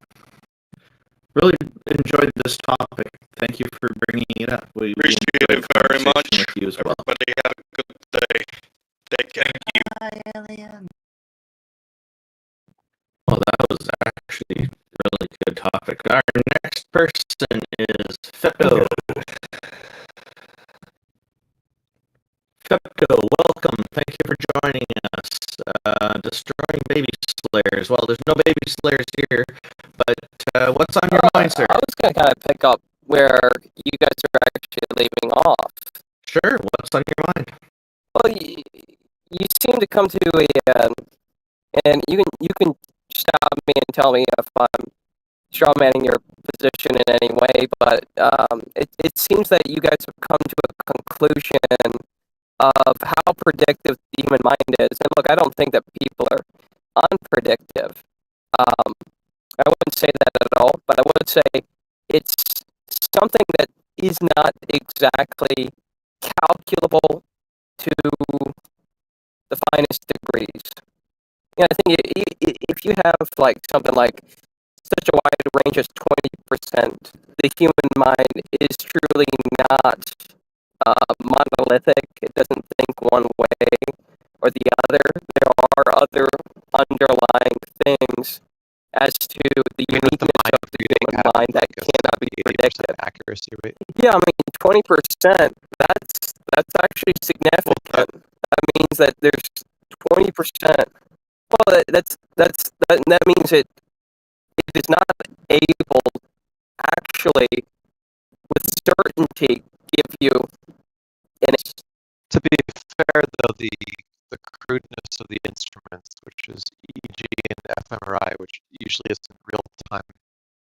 Really enjoyed this topic. Thank you for bringing it up. We Appreciate enjoyed it very conversation much. with you as well. Everybody have a good day. Thank you. Bye, alien. Well, that was actually a really good topic. Our next person is Fipdo. Fipdo, welcome. Thank you for joining us. Destroying baby slayers. Well, there's no baby slayers here, but what's on your mind, sir? I was going to kind of pick up where you guys are actually leaving off. Sure, what's on your mind? Well, you seem to come to a, and you can stop me and tell me if I'm strawmanning your position in any way, but it seems that you guys have come to a conclusion of how predictive the human mind is. And look, I don't think that people are unpredictive. I wouldn't say that at all, but I would say it's something that is not exactly calculable to the finest degrees. Yeah, I think if you have like something like such a wide range as 20%, the human mind is truly not monolithic. It doesn't think one way or the other. There are other underlying things as to the uniqueness of the human mind that cannot be predicted. Accuracy rate. Yeah, I mean 20%. That's actually significant. That means that there's 20%. Well, that means it is not able to actually, with certainty, give you an. To be fair, though, the crudeness of the instruments, which is EEG and fMRI, which usually isn't real time,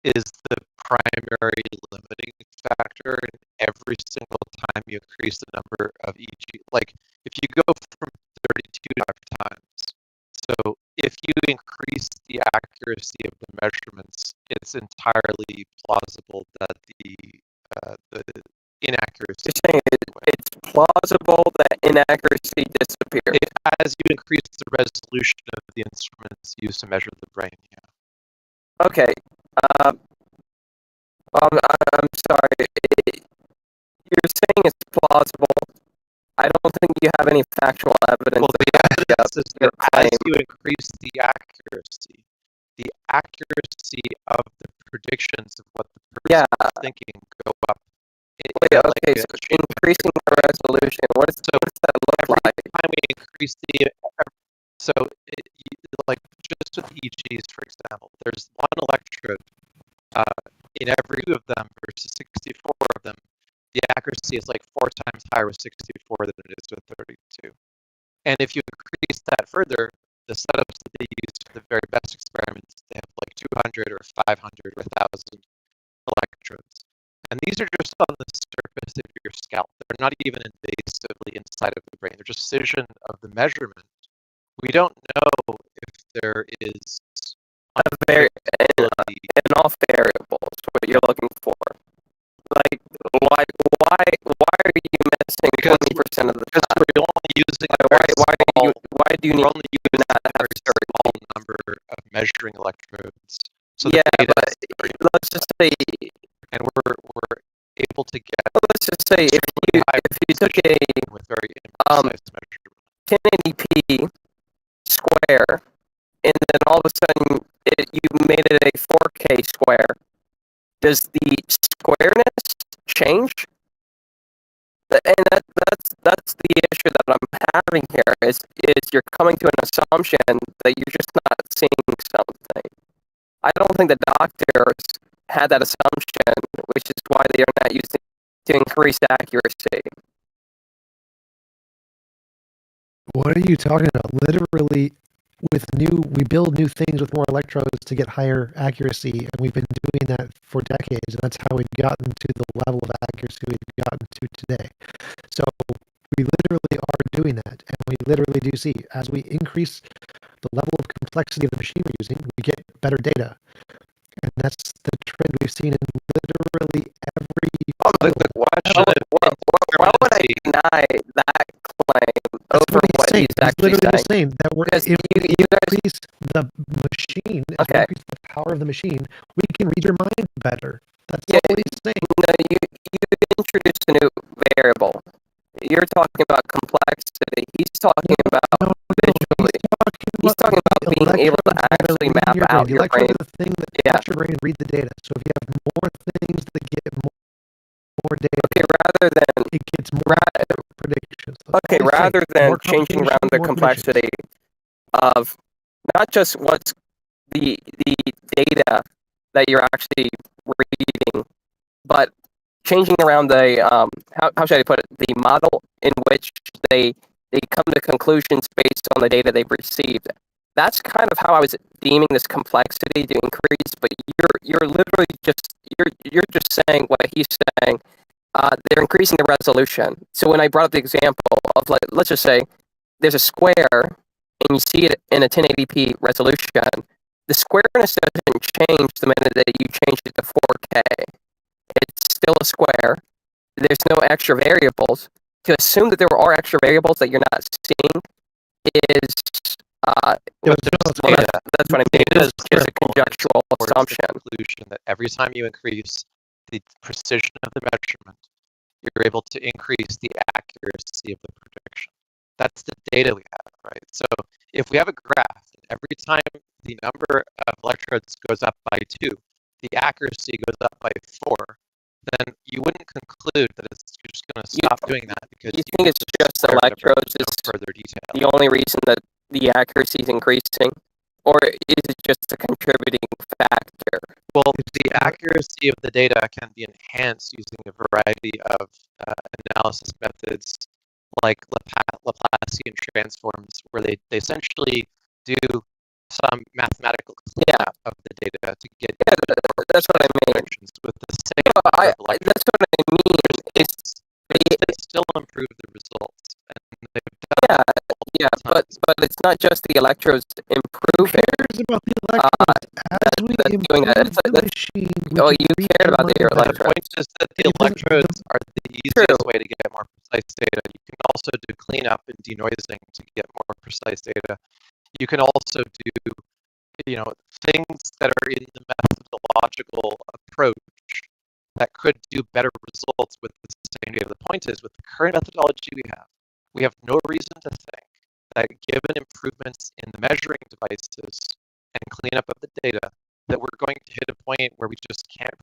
is the primary limiting factor. And every single time you increase the number of EEG, like if you go from 32 to 5 times, so if you increase the accuracy of the measurements, it's entirely plausible that the inaccuracy. You're saying it's plausible that inaccuracy disappears. As you increase the resolution of the instruments used to measure the brain, yeah. Okay. I'm sorry. You're saying it's plausible. I don't think you have any factual evidence. Well, the evidence is that as you increase the accuracy of the predictions of what the person is thinking go up. Okay, so increasing the resolution, what does that look like? Every time we increase like just with EEGs, for example, there's one electrode in every 2 of them versus 64 of them. The accuracy is like 4 times higher with 64 than it is with 32. And if you increase that further, the setups that they use for the very best experiments, they have like 200 or 500 or 1,000 electrodes. And these are just on the surface of your scalp. They're not even invasively inside of the brain. They're just precision of the measurement. We don't know if there is in all variables what you're looking for. Like why are you guessing 20% of the time. We're only using Why do you need to not have a very small number of measuring electrodes. So yeah, the data but let's just say, and we're able to get. Let's just say if you took a with very imprecise measurement, 1080p square, and then all of a sudden you made it a 4K square, does the squareness change? And that's the issue that I'm having here is you're coming to an assumption that you're just not seeing something. I don't think the doctors had that assumption, which is why they are not using to increase accuracy. What are you talking about? Literally, we build new things with more electrodes to get higher accuracy, and we've been doing that for decades, and that's how we've gotten to the level of accuracy we've gotten to today. So we literally are doing that, and we literally do see, as we increase the level of complexity of the machine we're using, we get better data. And that's the trend we've seen in literally every... Why would I deny that claim over what he's actually saying? That if we increase the machine, as we increase the power of the machine, we can read your mind better. That's all he's saying. No, you introduced a new variable. You're talking about complexity. He's talking about visually. He's talking about being able to actually map out your brain. The thing that helps your brain read the data. So if you have more things that get more data, rather than it gets more predictions. Okay, rather than changing around the complexity of not just what's the data that you're actually reading, but changing around the how should I put it, the model in which they come to conclusions based on the data they've received. That's kind of how I was deeming this complexity to increase, but you're literally you're just saying what he's saying. They're increasing the resolution. So when I brought up the example of, let's just say there's a square and you see it in a 1080p resolution, the squareness doesn't change the minute that you change it to 4K. It's still a square. There's no extra variables. To assume that there are extra variables that you're not seeing is that's what I mean. It's just a conjectural assumption. Conclusion that every time you increase the precision of the measurement, you're able to increase the accuracy of the prediction. That's the data we have, right? So if we have a graph, and every time the number of electrodes goes up by 2, the accuracy goes up by 4, then you wouldn't conclude that you're just going to stop doing that because you think it's just electrodes is further detail. The only reason that the accuracy is increasing, or is it just a contributing factor? Well, the accuracy of the data can be enhanced using a variety of analysis methods like Laplacian transforms, where they essentially do some mathematical cleanup of the data to get that's what I mean. With the same that's what I mean. They still improve the results. And but it's not just the electrodes improving. Who cares about the electrodes? As we improve the machine, you cared about the electrodes. The point is that the electrodes are the easiest way to get more precise data. You can also do cleanup and denoising to get more precise data. You can also do, things that are in the methodological approach that could do better results with the same data. The point is, with the current methodology we have no reason to think that given improvements in the measuring devices and cleanup of the data, that we're going to hit a point where we just can't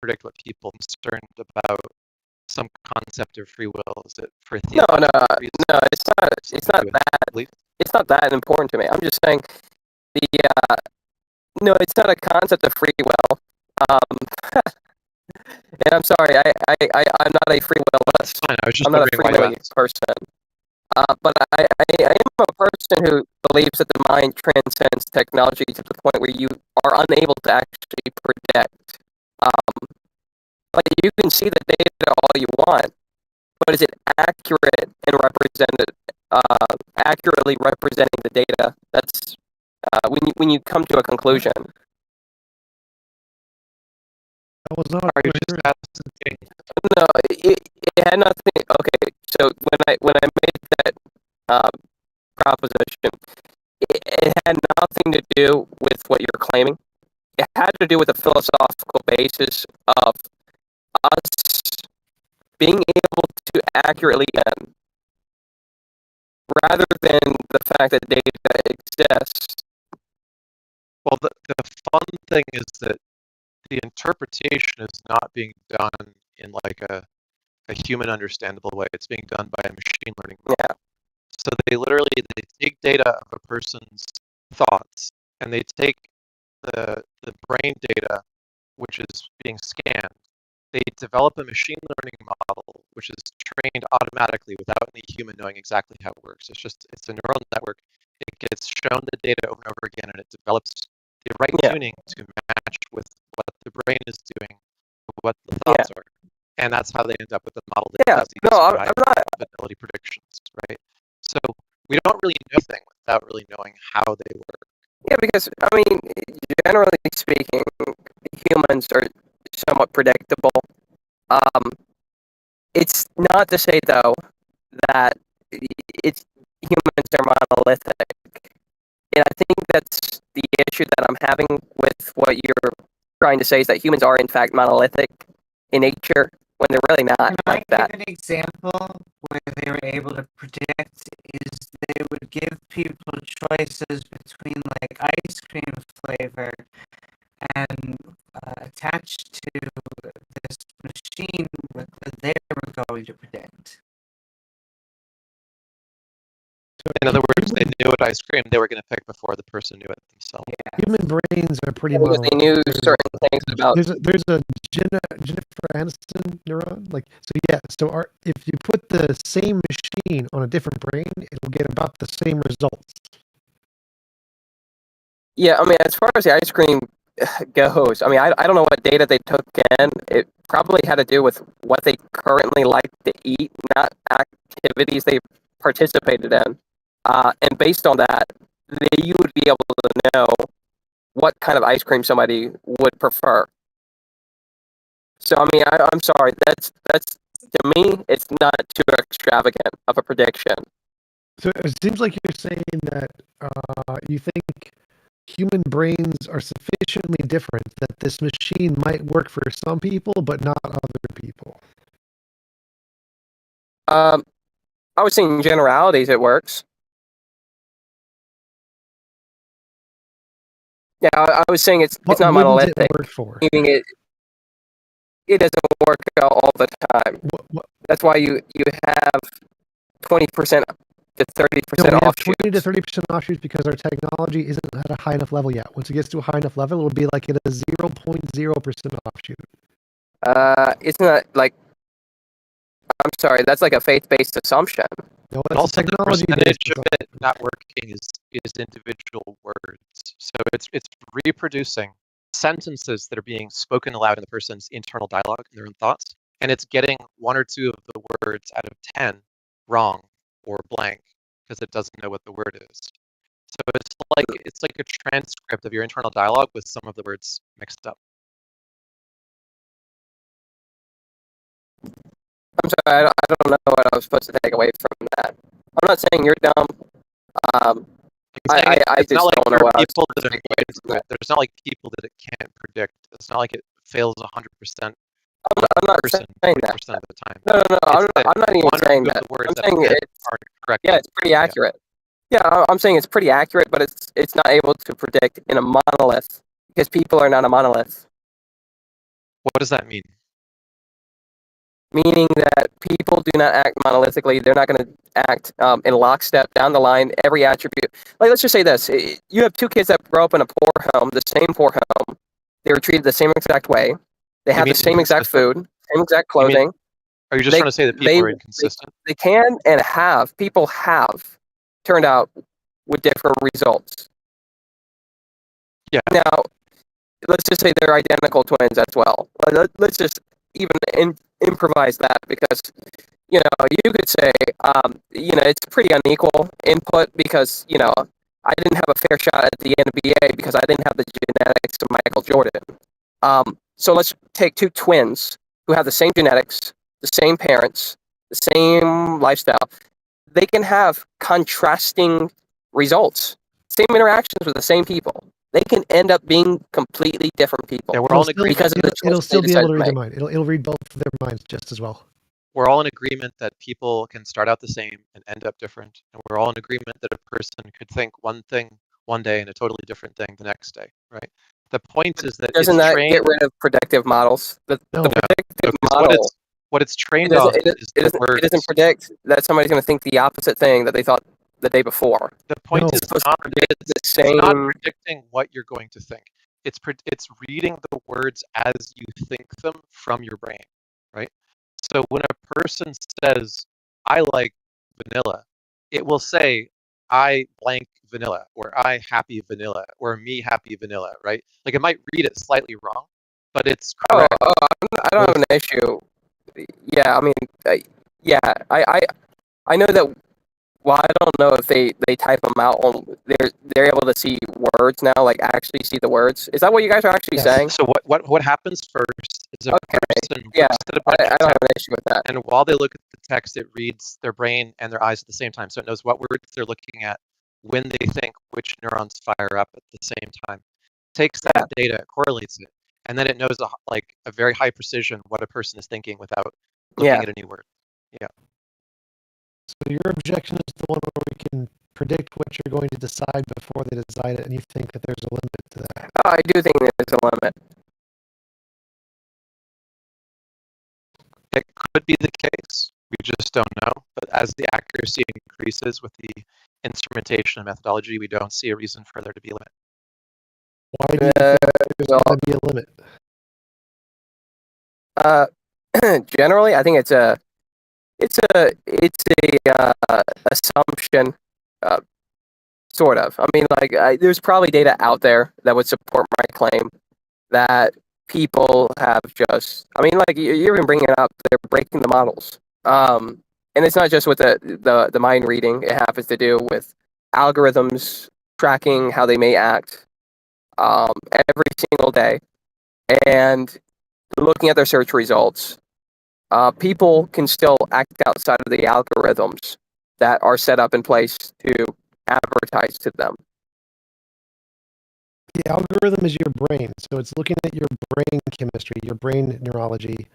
predict what people are concerned about some concept of free will. Is it for no, it's not that important to me. I'm just saying it's not a concept of free will. And I'm sorry, I'm not a free willist. I'm not a free will person. But I am a person who believes that the mind transcends technology to the point where you are unable to actually predict. Like you can see the data all you want, but is it accurate and accurately representing the data? That's when you come to a conclusion. That was not. Are you just asking? No, it had nothing. Okay, so when I made that proposition, it had nothing to do with what you're claiming. It had to do with the philosophical basis of us being able to accurately rather than the fact that data exists. Well, the fun thing is that the interpretation is not being done in like a human understandable way. It's being done by a machine learning model. Yeah. So they take data of a person's thoughts, and they take the brain data, which is being scanned. They develop a machine learning model which is trained automatically without any human knowing exactly how it works. It's a neural network. It gets shown the data over and over again, and it develops the right tuning to match with what the brain is doing, what the thoughts are, and that's how they end up with the model that does these high probability predictions, right? So we don't really know anything without really knowing how they work. Yeah, because I mean, generally speaking, humans are somewhat predictable. It's not to say though that humans are monolithic, and I think that's the issue that I'm having with what you're trying to say is that humans are in fact monolithic in nature when they're really not like that. An example where they were able to predict is they would give people choices between like ice cream flavor and attached to this machine what they were going to predict. In other words, they knew what ice cream they were going to pick before the person knew it themselves. Yeah. Human brains are pretty because they knew certain things about. There's a Jennifer Aniston neuron, like so. If you put the same machine on a different brain, it'll get about the same results. Yeah, I mean, as far as the ice cream goes, I mean, I don't know what data they took in. It probably had to do with what they currently like to eat, not activities they participated in. And based on that, you would be able to know what kind of ice cream somebody would prefer. So, I mean, I'm sorry, that's to me, it's not too extravagant of a prediction. So it seems like you're saying that you think human brains are sufficiently different that this machine might work for some people, but not other people. I was saying generalities, it works. Yeah, I was saying it's not monolithic. It work for? Meaning it doesn't work out all the time. What? That's why you have 20% to 30% offshoots. 20 to 30% offshoots because our technology isn't at a high enough level yet. Once it gets to a high enough level, it will be like at a 0.0% offshoot. It's not like. I'm sorry, that's like a faith-based assumption. No, and also the percentage of it not working is individual words. So it's reproducing sentences that are being spoken aloud in the person's internal dialogue and their own thoughts, and it's getting 1 or 2 of the words out of 10 wrong or blank because it doesn't know what the word is. So it's like a transcript of your internal dialogue with some of the words mixed up. I'm sorry, I don't know what I was supposed to take away from that. I'm not saying you're dumb. I just not like don't know what I was people supposed that to are take away from that. There's not like people that it can't predict. It's not like it fails 100%. I'm not saying that. Of the time. No. I'm not even saying that. I'm saying aren't correct. Yeah, it's pretty accurate. Yeah, I'm saying it's pretty accurate, but it's not able to predict in a monolith because people are not a monolith. What does that mean? Meaning that people do not act monolithically. They're not going to act in lockstep down the line, every attribute. Like, let's just say this. You have 2 kids that grow up in a poor home, the same poor home. They were treated the same exact way. They have the same exact food, same exact clothing. Are you just trying to say that people are inconsistent? They can and people have turned out with different results. Yeah. Now, let's just say they're identical twins as well. Let's just even improvise that because, you could say, it's pretty unequal input because, I didn't have a fair shot at the NBA because I didn't have the genetics of Michael Jordan. So let's take two twins who have the same genetics, the same parents, the same lifestyle. They can have contrasting results, same interactions with the same people. They can end up being completely different people. Yeah, we're all in Still, because of the it'll choices still they be able decided to to read their make. mind. It'll read both of their minds just as well. We're all in agreement that people can start out the same and end up different, and we're all in agreement that a person could think one thing one day and a totally different thing the next day, right? The point is that Doesn't it's that trained. get rid of predictive models? The No, predictive because model. what it's It trained doesn't, on it, is it, the doesn't, words. it doesn't predict that somebody's going to think the opposite thing that they thought the day before. The point No. is It's supposed not to predict the it's not same. predicting what you're going to think. It's reading the words as you think them from your brain, right? So when a person says, "I like vanilla," it will say, "I blank vanilla," or "I happy vanilla," or "me happy vanilla," right? Like it might read it slightly wrong, but it's correct. I don't have an issue. Yeah, I mean, yeah, I know that. Well, I don't know if they type them out on. They're able to see words now, like actually see the words. Is that what you guys are actually saying? So what happens first is a person Yeah, looks at a bunch I of don't have an text, issue with that. and while they look at the text, it reads their brain and their eyes at the same time. So it knows what words they're looking at when they think, which neurons fire up at the same time. Takes that data, correlates it, and then it knows a very high precision what a person is thinking without looking at a new word. Yeah. So your objection is the one where we can predict what you're going to decide before they decide it, and you think that there's a limit to that. I do think there's a limit. It could be the case. We just don't know. But as the accuracy increases with the instrumentation and methodology, we don't see a reason for there to be a limit. Why do you think there's going to be a limit? Generally, I think it's a assumption, sort of. I mean, like, there's probably data out there that would support my claim that people have just. I mean, like you're even bringing it up, they're breaking the models. And it's not just with the mind reading. It happens to do with algorithms tracking how they may act every single day, and looking at their search results. People can still act outside of the algorithms that are set up in place to advertise to them. The algorithm is your brain, so it's looking at your brain chemistry, your brain neurology,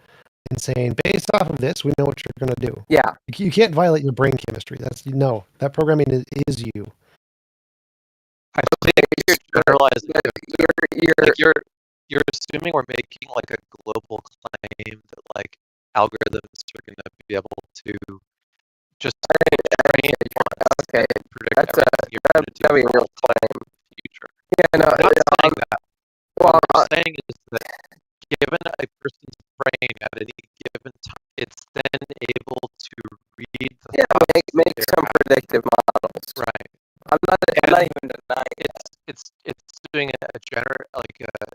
and saying, based off of this, we know what you're going to do. Yeah. You can't violate your brain chemistry. That programming is you. I think you're generalizing. You're assuming we're making like a global claim that like algorithms are going to be able to just train okay, predict that's everything you're going to do that'd be a real claim. Future. Yeah, no, I'm not saying that. Well, what we're saying is that given a person's brain at any given time, it's then able to read the make some predictive models. Right. I'm not even denying it's doing an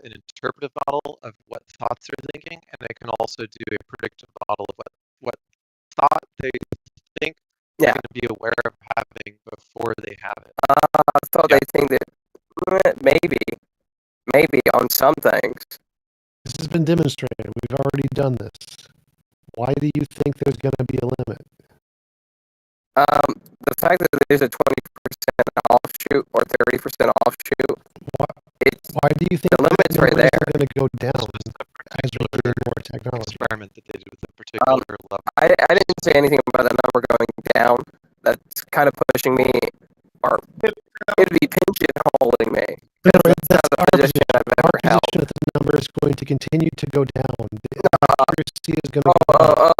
interpretive model of what thoughts they're thinking, and it can also do a predictive model of what thought they think they're going to be aware of having before they have it. I thought they think that maybe on some things. This has been demonstrated. We've already done this. Why do you think there's going to be a limit? The fact that there's a 20% offshoot or 30% offshoot. Why do you think the limit's right there? Going to go down as we're doing more technology? Experiment that they did with a particular level. I didn't say anything about the number going down. That's kind of pushing me, or it'd be pigeonholing me. That's not the position I've ever held. That the number is going to continue to go down. The accuracy is going to go down.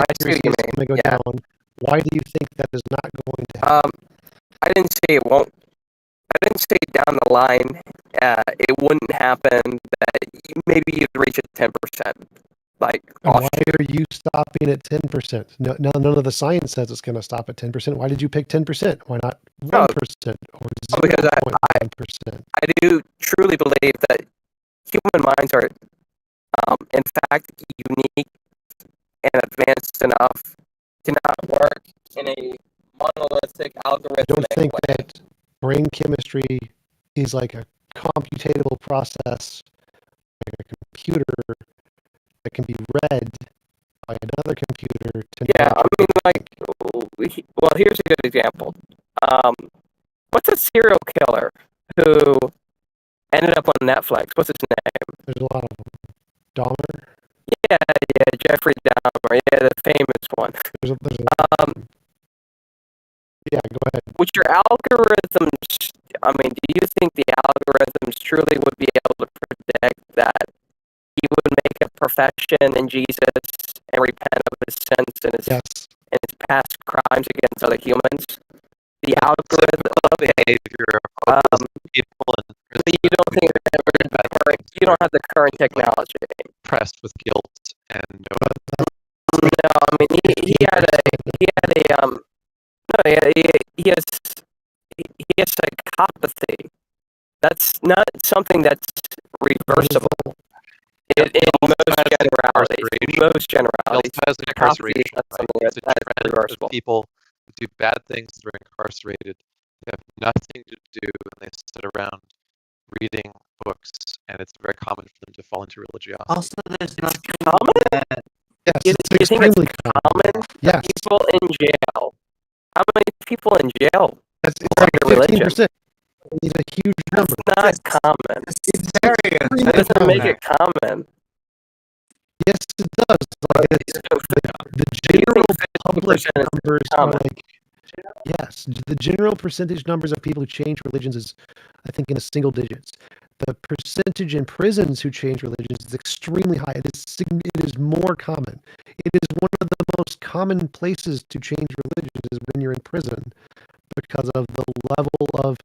I see what you mean. Going to go down. Why do you think that is not going to happen? I didn't say it won't. I didn't say down the line it wouldn't happen. That maybe you'd reach a 10%. Like, why are you stopping at 10%? No, none of the science says it's going to stop at 10%. Why did you pick 10%? Why not 1% or 0.1%? I do truly believe that human minds are, in fact, unique and advanced enough to not work in a monolithic algorithm. I don't think that brain chemistry is like a computatable process a computer that can be read by another computer to Yeah, I mean, like, well, here's a good example. What's a serial killer who ended up on Netflix? What's his name? There's a lot of them. Dahmer? Yeah, Jeffrey Dahmer. Yeah, the famous one. Yeah, go ahead. Would your algorithms, I mean, do you think the algorithms truly would be able to predict that he would make a profession in Jesus and repent of his sins and his past crimes against other humans? The algorithm, behavior of people in prison. So you don't think that you don't have the current technology? Pressed with guilt and no, I mean he has psychopathy. That's not something that's reversible. In most generalities, has incarceration. something It's a that's trend reversible. of people who do bad things that are incarcerated. They have nothing to do, and they sit around reading books, and it's very common for them to fall into religiosity. Also, there's nothing common. Yes, you it's think it's extremely common? Yes. People in jail. How many people in jail? It's like religion. 15%. It's a huge number. That's not common. It's very That doesn't make it common. Yes, it does. Like the general public numbers are like, yes, the general percentage numbers of people who change religions is, I think, in the single digits. The percentage in prisons who change religions is extremely high. It is more common. It is one of the most common places to change religions is when you're in prison because of the level of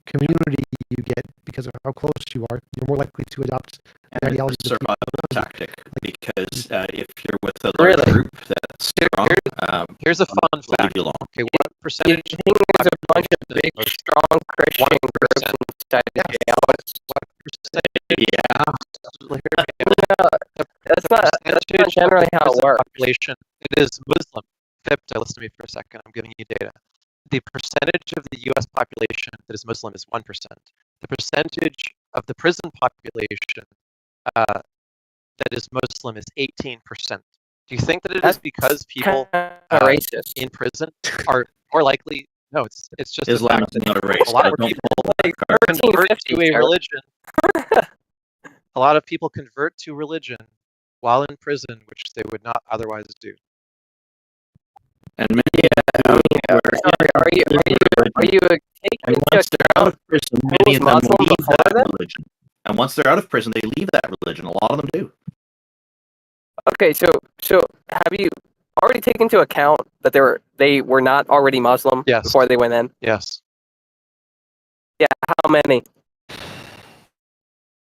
community you get because of how close you are. You're more likely to adopt and ideologies. it's a survival tactic because if you're with a large group that's strong, here's a fun fact. You long. Okay, what percentage? You think there's a bunch of big, strong Christian groups inside the jail? What percentage? Yeah. No, that's not generally how it works. Population. It is Muslim. Fipdo, listen to me for a second. I'm giving you data. The percentage of the U.S. population that is Muslim is 1%. The percentage of the prison population that is Muslim is 18%. Do you think that it is because people racist in prison are more likely? No, it's just Islam is not a race. A lot of people convert to a religion. A lot of people convert to religion while in prison, which they would not otherwise do. And many are you taking and once they're out of prison, many of them leave that religion. And once they're out of prison, they leave that religion. A lot of them do. Okay, so have you already taken into account that they were not already Muslim before they went in? Yes. Yeah, how many?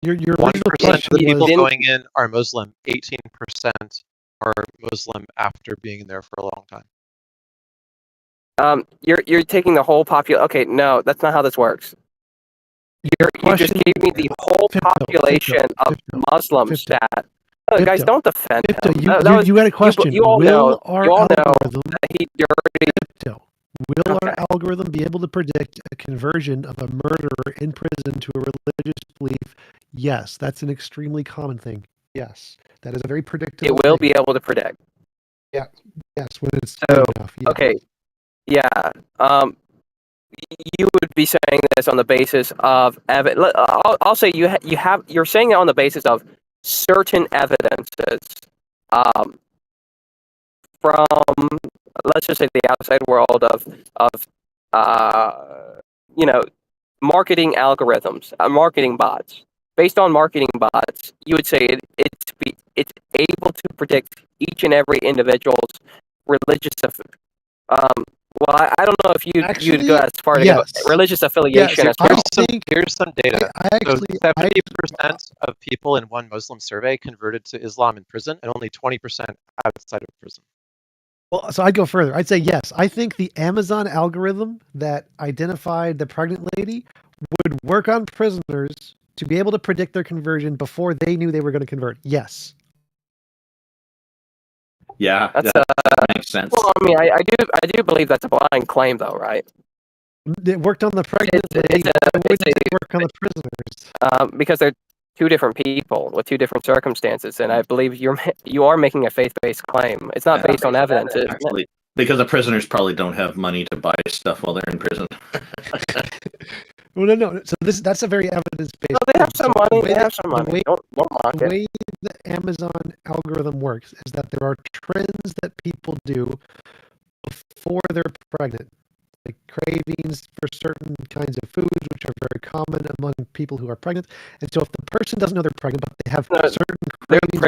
Your 1% of the people was- going in are Muslim. 18% are Muslim after being there for a long time. You're taking the whole population. Okay, no, that's not how this works. You just gave me the whole population of Muslims that. Guys, don't defend him. You had a question. You all know algorithm, that he dirty. Will our algorithm be able to predict a conversion of a murderer in prison to a religious belief? Yes, that's an extremely common thing. Yes, that is a very predictable. It will be able to predict. Yeah. Yes, when it's so enough. Yeah. Okay. Yeah. You would be saying this on the basis of evidence. I'll say you're saying it on the basis of certain evidences from, let's just say, the outside world of marketing algorithms, marketing bots. Based on marketing bots, you would say it's able to predict each and every individual's religious. Well, I don't know if you'd go as far to go religious affiliation. Here's some data. So 70% of people in one Muslim survey converted to Islam in prison, and only 20% outside of prison. Well, so I'd go further. I'd say yes. I think the Amazon algorithm that identified the pregnant lady would work on prisoners to be able to predict their conversion before they knew they were going to convert. Yes. Yeah, that makes sense. Well, I mean, I do believe that's a blind claim, though, right? It worked on the pregnant lady. It wouldn't work on the prisoners. Because they're two different people with two different circumstances, and I believe you are making a faith-based claim. It's not based on evidence, isn't it? Actually, because the prisoners probably don't have money to buy stuff while they're in prison. Well, no. So that's a very evidence-based. No, they have some money. They have some money. Don't mock the it. way the Amazon algorithm works is that there are trends that people do before they're pregnant, like cravings for certain kinds of foods, which are very common among people who are pregnant. And so if the person doesn't know they're pregnant, but they have certain cravings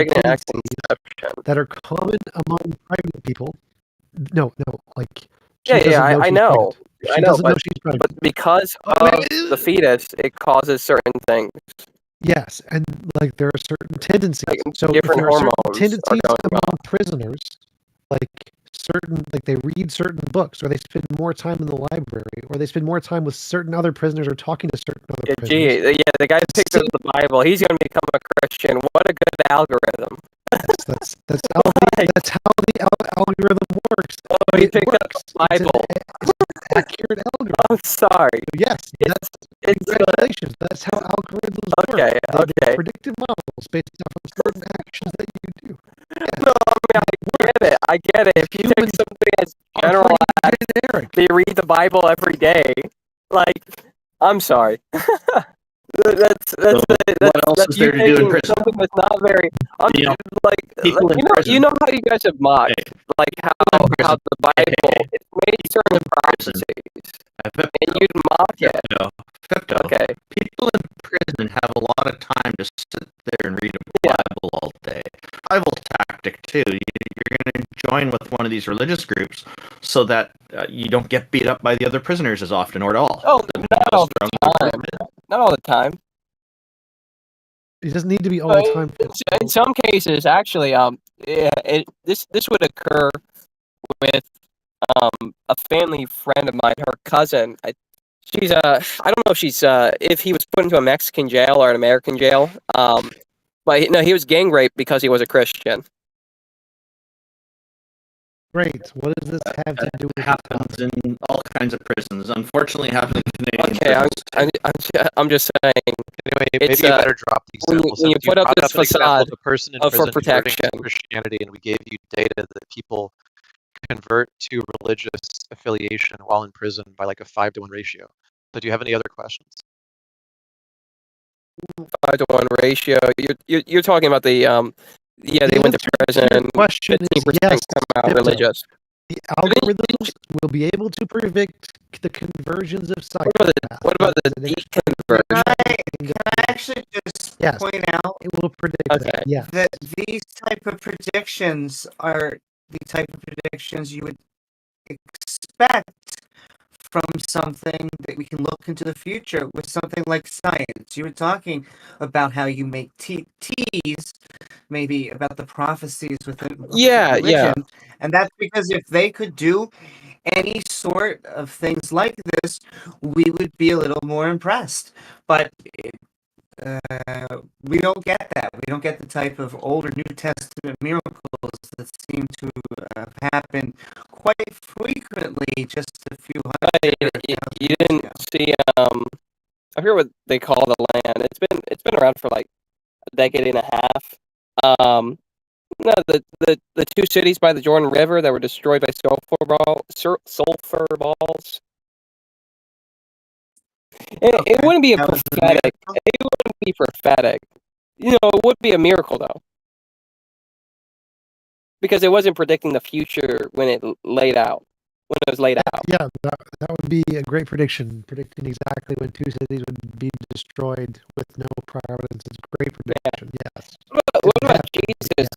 that are common among pregnant people. No, like I know. She doesn't know she's pregnant. But because of the fetus, it causes certain things. Yes, and like there are certain tendencies. So if different there are certain hormones tendencies are going among prisoners, like they read certain books, or they spend more time in the library, or they spend more time with certain other prisoners, or talking to certain other prisoners. The guy picked up the Bible. He's going to become a Christian. What a good algorithm. That's how the algorithm works. Oh, he picked up the Bible. It's an accurate algorithm. I'm sorry. Yes, congratulations. That's how algorithms work. They Okay. predictive models based off of certain actions that you do. Yes. No, I mean, I get it. If you take something as generalized, they read the Bible every day. Like, I'm sorry. That's what else is there to do in prison? Something that's not very prison. you know how you guys have mocked how the Bible it's made certain prophecies, and you'd mock it. Fipdo. Okay. People in prison have a lot of time to sit there and read a Bible all day. Survival tactic too. You're going to join with one of these religious groups so that you don't get beat up by the other prisoners as often or at all. Oh, not all the time. Not all the time. It doesn't need to be all the time. In some cases, actually, this would occur with a family friend of mine, her cousin. I don't know if she's if he was put into a Mexican jail or an American jail. But no, he was gang raped because he was a Christian. Great. What does this have to do with it? Happens in all kinds of prisons. Unfortunately, it happens in Canadian prisons. I'm just saying. Anyway, maybe you better drop the example. When you put up this facade of a person in for prison protection, to Christianity, and we gave you data that people convert to religious affiliation while in prison by like a 5-to-1 ratio. So, do you have any other questions? 5-to-1 ratio. You're talking about the they went to prison. The question is yes. Come out religious. The algorithms will be able to predict the conversions of psychopaths. What about the deconversion? Can I actually just point out it will predict that? Yeah. That these type of predictions are the type of predictions you would expect from something that we can look into the future with something like science. You were talking about how you make teas, maybe about the prophecies within religion. And that's because if they could do any sort of things like this, we would be a little more impressed. But we don't get that. We don't get the type of Old or New Testament miracles that seem to happen quite frequently. Just a few hundred. You didn't see. I forget what they call the land. It's been around for like a decade and a half. No, the two cities by the Jordan River that were destroyed by sulfur balls. It wouldn't be a prophetic. It wouldn't be prophetic. You know, it would be a miracle though, because it wasn't predicting the future when it laid out. When it was laid out. Yeah, that would be a great prediction. Predicting exactly when two cities would be destroyed with no prior evidence. It's a great prediction. Yes. What about Jesus?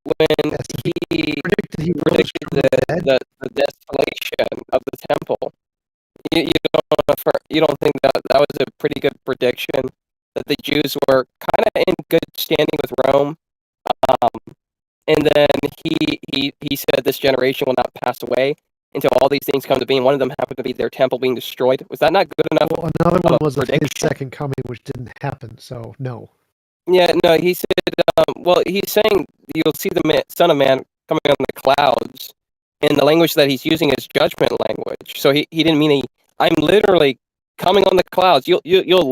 When he predicted the desolation of the temple. You don't think that was a pretty good prediction, that the Jews were kind of in good standing with Rome, and then he said this generation will not pass away until all these things come to be, and one of them happened to be their temple being destroyed. Was that not good enough? Well, another one was his second coming, which didn't happen. So no. Yeah, no. He said, he's saying you'll see the Son of Man coming on the clouds. And the language that he's using is judgment language. So he didn't mean I'm literally coming on the clouds. You'll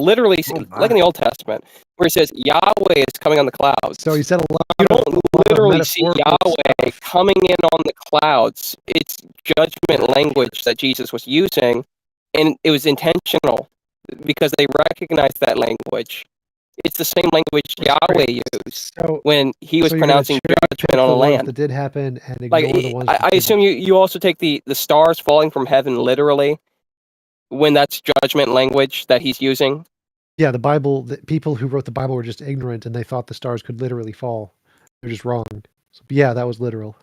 literally see, like in the Old Testament, where it says Yahweh is coming on the clouds. So he said a lot. You don't literally see metaphorical Yahweh coming in on the clouds. It's judgment language that Jesus was using, and it was intentional because they recognized that language. It's the same language Yahweh used when he was pronouncing judgment on the land. That did happen, and Like, ignore the ones I assume you also take the stars falling from heaven literally when that's judgment language that he's using. Yeah, the Bible. The people who wrote the Bible were just ignorant, and they thought the stars could literally fall. They're just wrong. So, yeah, that was literal.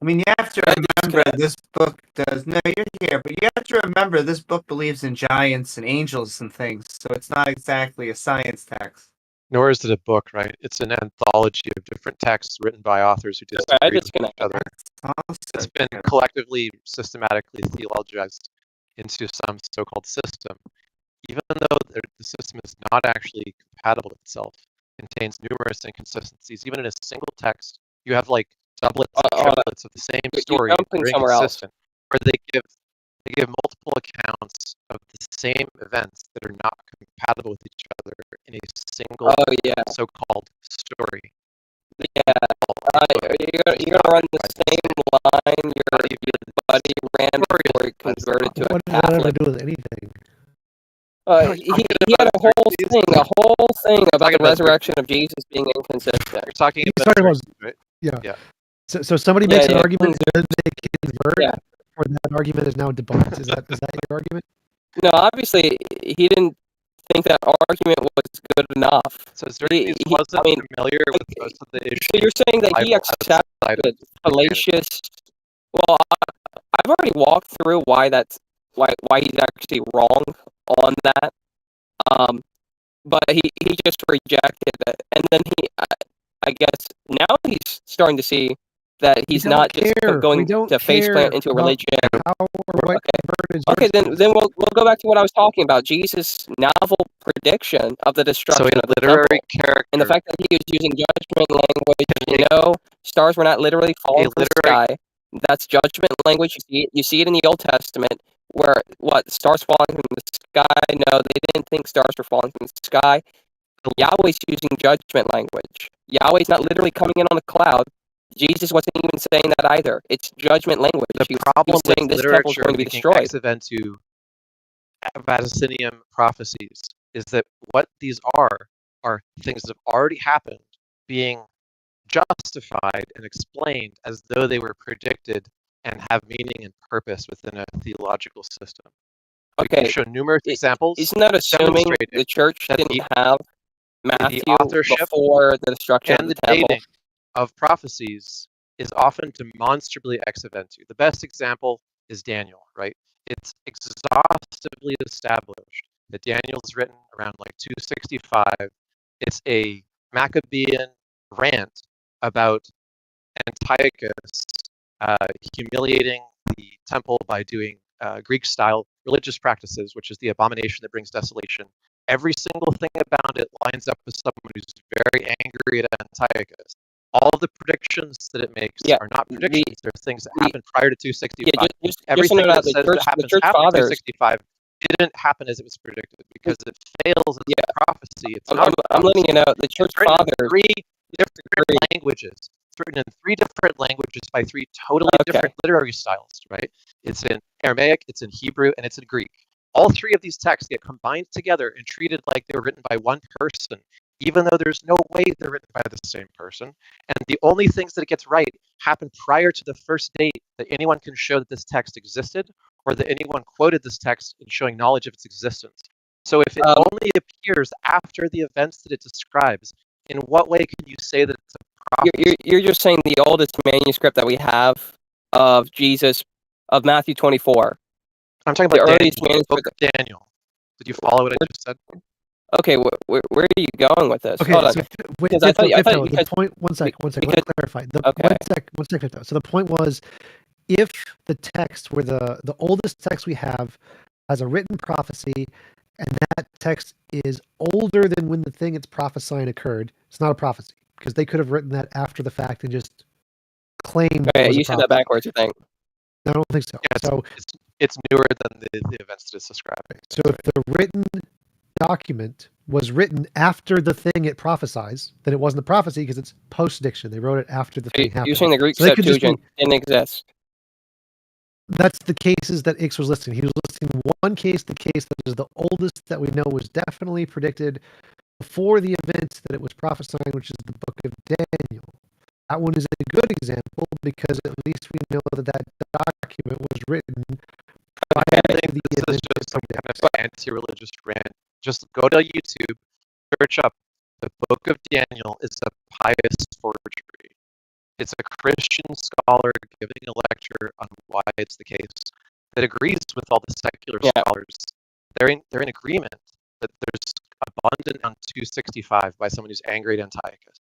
I mean, you have to remember this book does. No, you're here, but you have to remember this book believes in giants and angels and things, so it's not exactly a science text. Nor is it a book, right? It's an anthology of different texts written by authors who disagree with each other. It's been collectively, systematically theologized into some so-called system, even though the system is not actually compatible with itself. It contains numerous inconsistencies. Even in a single text, you have like doublets and triplets of the same story, very consistent, where they give multiple accounts of the same events that are not compatible with each other in a single so-called story. Yeah, you're gonna run the same line your buddy ran before he converted to a What did Catholic. that have to do with anything? He had a whole thing about the resurrection of Jesus being inconsistent. You're talking about yeah. So somebody makes an argument, then they convert, or that argument is now debunked. Is that your argument? No, obviously he didn't think that argument was good enough. So he wasn't familiar with most of the issues. So you're saying that he accepted fallacious. Well, I've already walked through why he's actually wrong on that. But he just rejected it, and then I guess now he's starting to see that he's not just going to faceplant into a religion. Okay, then we'll go back to what I was talking about. Jesus' novel prediction of the destruction of the temple, and the fact that he was using judgment language. Stars were not literally falling from the sky. That's judgment language. You see it in the Old Testament, where stars falling from the sky? No, they didn't think stars were falling from the sky. Yahweh's using judgment language. Yahweh's not literally coming in on a cloud. Jesus wasn't even saying that either. It's judgment language. The problem with this temple is going to be destroyed. To Vaticinium prophecies is that what these are things that have already happened being justified and explained as though they were predicted and have meaning and purpose within a theological system. We can show numerous examples. Isn't that assuming the church didn't have Matthew before the destruction of the temple? Dating of prophecies is often demonstrably ex eventu. The best example is Daniel, right? It's exhaustively established that Daniel is written around like 265. It's a Maccabean rant about Antiochus humiliating the temple by doing Greek-style religious practices, which is the abomination that brings desolation. Every single thing about it lines up with someone who's very angry at Antiochus. All of the predictions that it makes are not predictions. They're things that happened prior to 265. Everything that says that happens after 265 didn't happen as it was predicted because it fails as a prophecy. I'm letting you know the church fathers. Three different languages. It's written in three different languages by three totally different literary styles, right? It's in Aramaic, it's in Hebrew, and it's in Greek. All three of these texts get combined together and treated like they were written by one person, even though there's no way they're written by the same person. And the only things that it gets right happen prior to the first date that anyone can show that this text existed or that anyone quoted this text in showing knowledge of its existence. So if it only appears after the events that it describes, in what way can you say that it's a prophecy? You're just saying the oldest manuscript that we have of Jesus, of Matthew 24. I'm talking about the earliest manuscript of Daniel. Did you follow what I just said? Okay, where are you going with this? Okay, Hold on. so the point. One second. Let me clarify. One second. So the point was, if the text where the oldest text we have has a written prophecy, and that text is older than when the thing it's prophesying occurred, it's not a prophecy because they could have written that after the fact and just claimed. Okay, you said that backwards, you think? I don't think so. Yeah, so it's newer than the events that it's describing. So if the written document was written after the thing it prophesies, then it wasn't a prophecy because it's post-diction. They wrote it after the thing happened. You're saying the Greek So they could just Septuagint didn't exist. That's the cases that Ix was listing. He was listing one case, the case that is the oldest that we know was definitely predicted before the events that it was prophesying, which is the book of Daniel. That one is a good example because at least we know that that document was written prior to the This is event. just some kind of anti-religious rant. Just go to YouTube, search up the Book of Daniel is a pious forgery. It's a Christian scholar giving a lecture on why it's the case that agrees with all the secular scholars. They're in agreement that there's abundant on 265 by someone who's angry at Antiochus.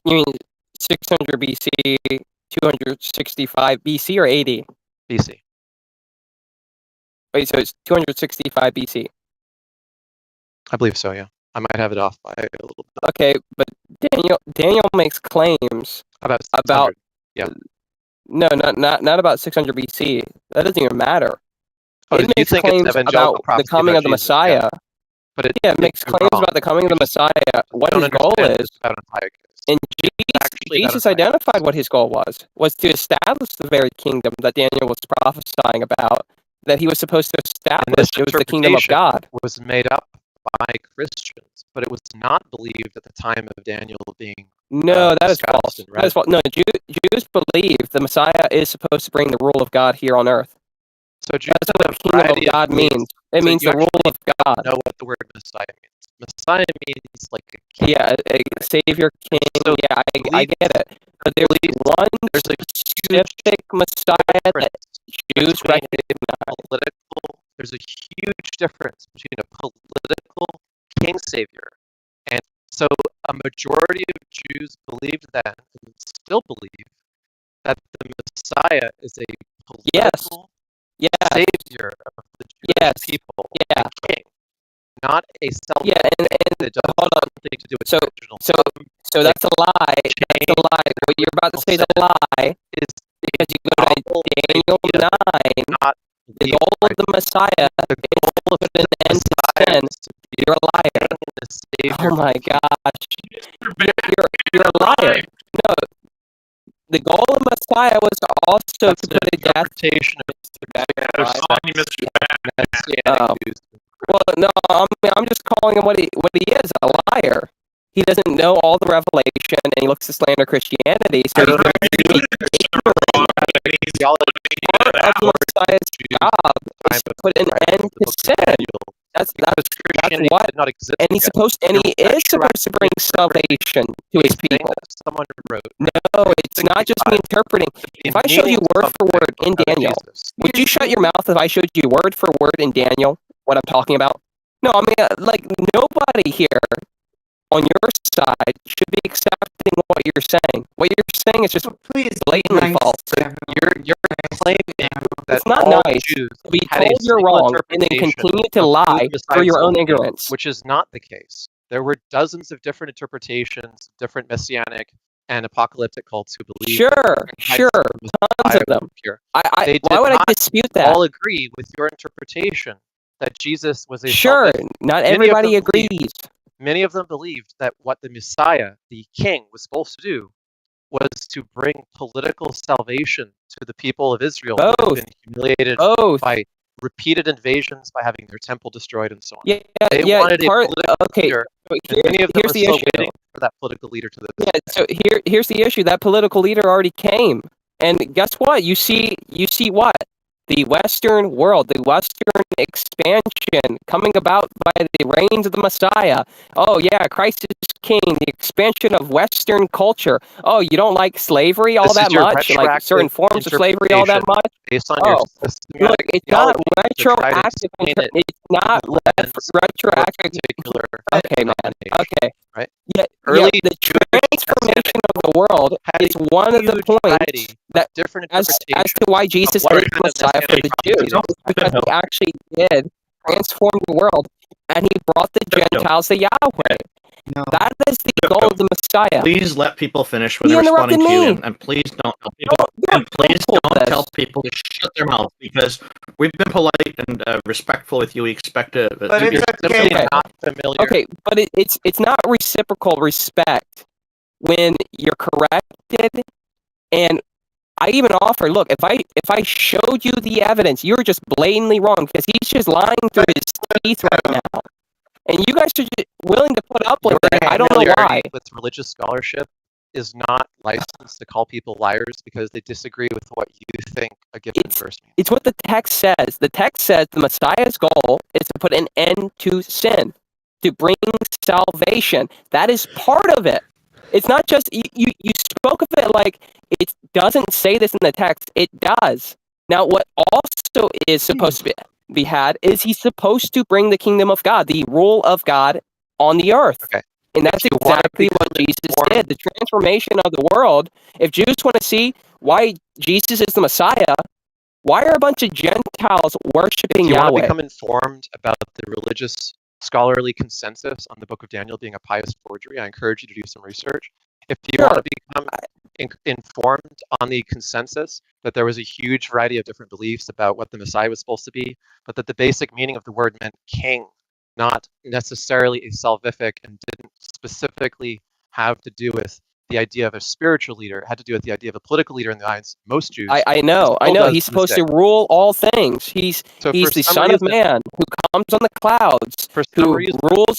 You mean 600 BC, 265 BC or 80? BC. Wait, so it's 265 BC. I believe so, yeah. I might have it off by a little bit. Okay, but Daniel makes claims about yeah. No, not about 600 BC. That doesn't even matter. Oh, It makes claims about the coming of the Messiah. Yeah. But it makes claims about the coming of the Messiah, what his goal is. And Jesus identified what his goal was to establish the very kingdom that Daniel was prophesying about, that he was supposed to establish. It was the kingdom of God. Was made up by Christians, but it was not believed at the time of Daniel being No, that is false. Right? That is false. No, Jews believe the Messiah is supposed to bring the rule of God here on earth. So Jews that's what the kingdom of God means. It means the rule of God. Know what the word Messiah means? Messiah means like a king. Yeah, a savior, king. So yeah, I get it. But there's a specific Messiah that Jews recognize. There's a huge difference between a political king savior, and so a majority of Jews believed then, and still believe, that the Messiah is a political savior of the Jewish people, a king, not a self. Yeah, and hold on. To do with so that's a lie. That's a lie. What you're about to say is a lie. Is because you go to Daniel 9. Not the goal of the Messiah is to put an end to sin. You're a liar. Oh my gosh. You're a liar. No. The goal of Messiah was also to put a death well, no, I'm just calling him what he is, a liar. He doesn't know all the revelation, and he looks to slander Christianity. So he's part of the Messiah's job is to put an end to sin. That's what. And he's supposed, and he is supposed to bring salvation to his people. Someone wrote. No, it's not just me interpreting. If I showed you word for word in Daniel, would you shut your mouth if I showed you word for word in Daniel what I'm talking about? No, I mean, like, nobody here on your side should be accepting what you're saying. What you're saying is just blatantly false. You're claiming that it's not all nice Jews to be had a told you're single wrong and then interpretation continue to of who lie the for your Messiah own was, ignorance. which is not the case. There were dozens of different interpretations, different messianic and apocalyptic cults who believed. Sure, tons of them. Why would I dispute that? All agree with your interpretation that Jesus was a sure. Not everybody agrees. Many of them believed that what the Messiah, the king, was supposed to do was to bring political salvation to the people of Israel who had been humiliated by repeated invasions, by having their temple destroyed, and so on. They wanted a political leader, and many of them are still waiting for that political leader to this day. So here's the issue. That political leader already came. And guess what? You see what? The Western world, the Western expansion coming about by the reigns of the Messiah. Oh, yeah, Christ is king, the expansion of Western culture. Oh, you don't like slavery all that much? Like certain forms of slavery all that much? Based on your look, it's not retroactive. It's not retroactive. Okay, man. Okay. Right? Yeah, the transformation of the world is one of the points that as to why Jesus is the Messiah for the Jews, because he actually did transform the world, and he brought the Gentiles to Yahweh. No. That is the goal of the Messiah. Please let people finish when He they're responding to interrupted you, me. and please don't tell people. And please don't tell people to shut their mouth, because we've been polite and respectful with you. We expect to. But to it's be okay. Not familiar. Okay, but it's not reciprocal respect when you're corrected. And I even offer, look, if I showed you the evidence, you're just blatantly wrong because he's just lying through his teeth right now. And you guys are just willing to put up with it. I don't know why. With religious scholarship is not licensed to call people liars because they disagree with what you think a given verse means. It's what the text says. The text says the Messiah's goal is to put an end to sin, to bring salvation. That is part of it. It's not just, you spoke of it like it doesn't say this in the text. It does. Now, what also is supposed to be had is he's supposed to bring the kingdom of God, the rule of God on the earth. Okay. And that's exactly what Jesus did. The transformation of the world. If Jews want to see why Jesus is the Messiah, why are a bunch of Gentiles worshiping If you Yahweh? want to become informed about the religious scholarly consensus on the Book of Daniel being a pious forgery, I encourage you to do some research. If you want to become informed on the consensus that there was a huge variety of different beliefs about what the Messiah was supposed to be, but that the basic meaning of the word meant king, not necessarily a salvific, and didn't specifically have to do with the idea of a spiritual leader, it had to do with the idea of a political leader in the eyes of most Jews. I know. He's supposed to rule all things. He's the Son of Man who comes on the clouds, who rules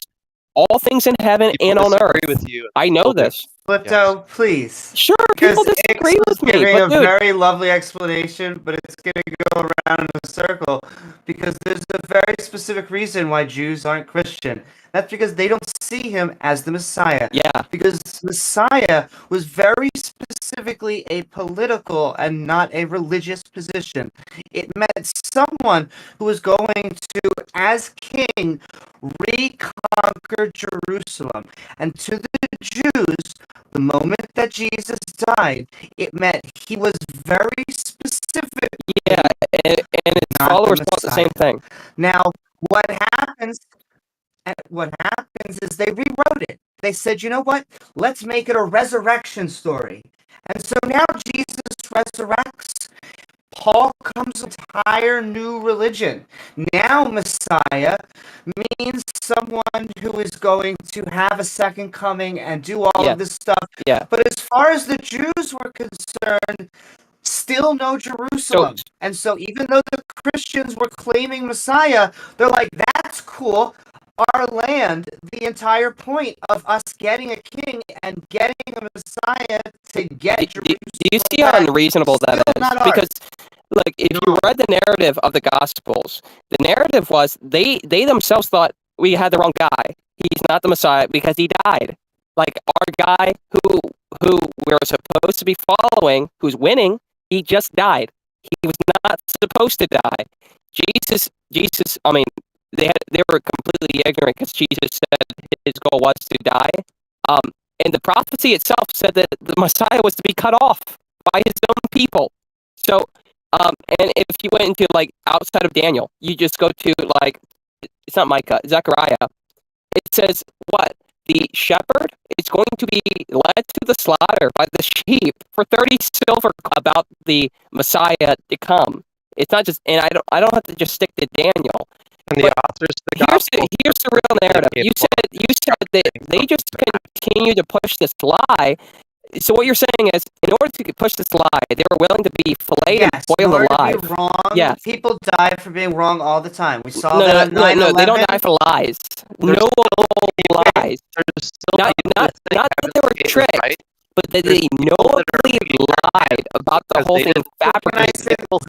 all things in heaven and on earth. With you. I know this. Fipdo, please. Sure, people disagree with me. Giving But a dude, very lovely explanation, but it's going to go around in a circle because there's a very specific reason why Jews aren't Christian. That's because they don't see him as the Messiah. Yeah. Because Messiah was very specifically a political and not a religious position. It meant someone who was going to, as king, reconquer Jerusalem. And to the Jews, the moment that Jesus died, it meant he was very specific. Yeah, and his followers thought the same thing. Now, what happens is they rewrote it. They said, you know what? Let's make it a resurrection story. And so now Jesus resurrects. Paul comes with an entire new religion. Now Messiah means someone who is going to have a second coming and do all of this stuff. Yeah. But as far as the Jews were concerned, still no Jerusalem. And so even though the Christians were claiming Messiah, they're like, that's cool. Our land, the entire point of us getting a king and getting a Messiah to get Jerusalem. Do you see how unreasonable that is? Not Because, look, if you read the narrative of the Gospels, the narrative was they themselves thought we had the wrong guy. He's not the Messiah because he died. Like our guy who we're supposed to be following, who's winning, he just died. He was not supposed to die. Jesus. I mean, they were completely ignorant because Jesus said his goal was to die. And the prophecy itself said that the Messiah was to be cut off by his own people. So, and if you went into like outside of Daniel, you just go to like, it's not Micah, Zechariah. It says what? The shepherd is going to be led to the slaughter by the sheep for 30 silver about the Messiah to come. It's not just, and I don't have to just stick to Daniel. And the authors of the gospel, here's the real narrative. You said that they just continue to push this lie. So what you're saying is, in order to push this lie, they were willing to be filleted and boiled alive. To be wrong, yes. People die for being wrong all the time. We saw no, that. No, they don't die for lies. No lies. Not that they were tricked, right? But that they knowingly lied about the whole thing. People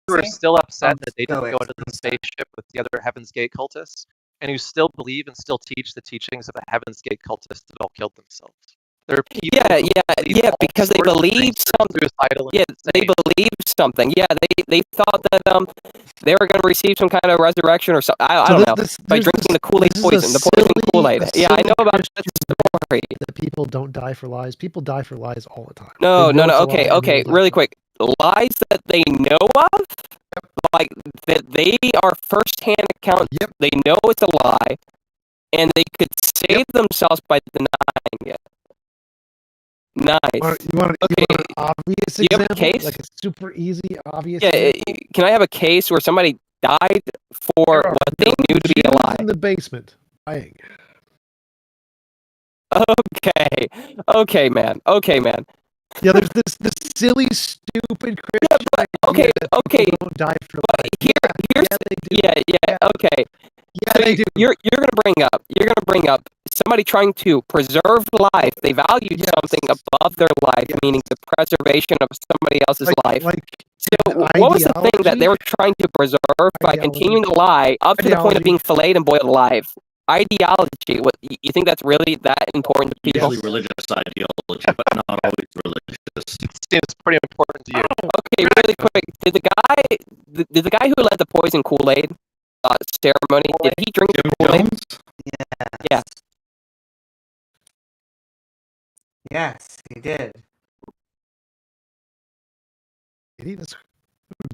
who are still upset that they didn't go into the spaceship with the other Heaven's Gate cultists, and who still believe and still teach the teachings of the Heaven's Gate cultists that all killed themselves. There are people because they believed something. Yeah, they believed something. Yeah, they thought that they were going to receive some kind of resurrection or something. I don't know, by drinking the Kool-Aid poison, the poison Kool-Aid. Yeah, I know about this story. That people don't die for lies. People die for lies all the time. No. Okay. Really quick. Lies that they know of, like that they are first-hand account. Yep. They know it's a lie. and they could save themselves by denying it. Nice. You want Okay. an obvious Do you have a example? case? Like a super easy, obvious Yeah. example? Can I have a case where somebody died for There are what they knew to be a Jews lie? in the basement dying. Okay. Okay, man. Okay, man. Yeah, there's this silly, stupid Christian idea that people don't die for life. Here's they do. yeah, okay. Yeah, So they do. You're gonna bring up somebody trying to preserve life. They valued something above their life, meaning the preservation of somebody else's life. So what was the thing that they were trying to preserve by continuing to lie up to the point of being filleted and boiled alive? Ideology. What you think that's really that important to people? Usually religious ideology, but not always religious. Seems pretty important to you. Okay, really quick. Did the guy who led the poison Kool-Aid ceremony, did he drink the Kool-Aid? Yeah. Yes, he did. I'm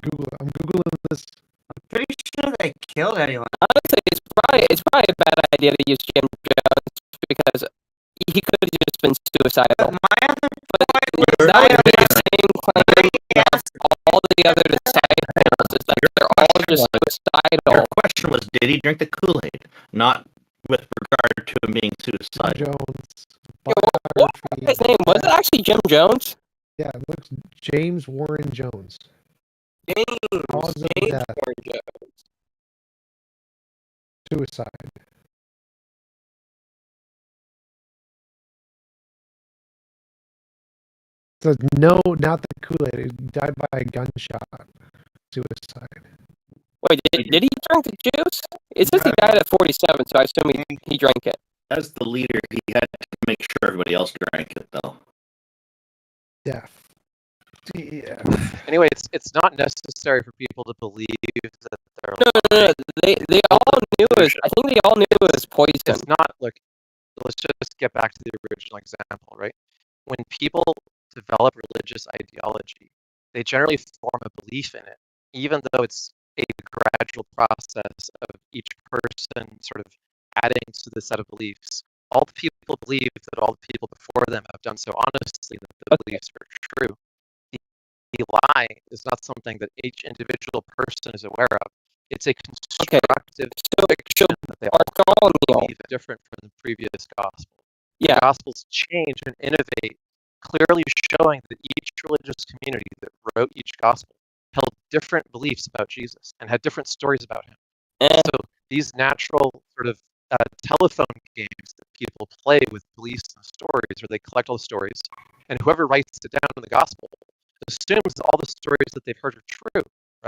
googling this. I'm pretty sure they killed anyone. Honestly, it's probably a bad idea to use Jim Jones because he could have just been suicidal. My other But that would be the same claim as all the other disciples. Is that they're all just suicidal. Your question was, did he drink the Kool-Aid? Not with regard to him being suicidal. Jones. What was his name? Was it actually Jim Jones? Yeah, it looks James Warren Jones. Cause of death. Warren Jones. Suicide. So no, not the Kool-Aid. He died by a gunshot. Suicide. Wait, did he drink the juice? It says he died at 47, so I assume he drank it. As the leader, he had to make sure everybody else drank it, though. Yeah. Anyway, it's not necessary for people to believe that they're No. They all knew it was, I think they all knew it was poison. It's not, look, let's just get back to the original example, right? When people develop religious ideology, they generally form a belief in it, even though it's a gradual process of each person sort of adding to the set of beliefs. All the people believe that all the people before them have done so honestly that the beliefs are true. The lie is not something that each individual person is aware of. It's a constructive fiction that they all believe different from the previous gospel. Yeah. The gospels change and innovate, clearly showing that each religious community that wrote each gospel held different beliefs about Jesus and had different stories about him. So these natural sort of telephone games that people play with beliefs and stories, where they collect all the stories, and whoever writes it down in the gospel assumes that all the stories that they've heard are true,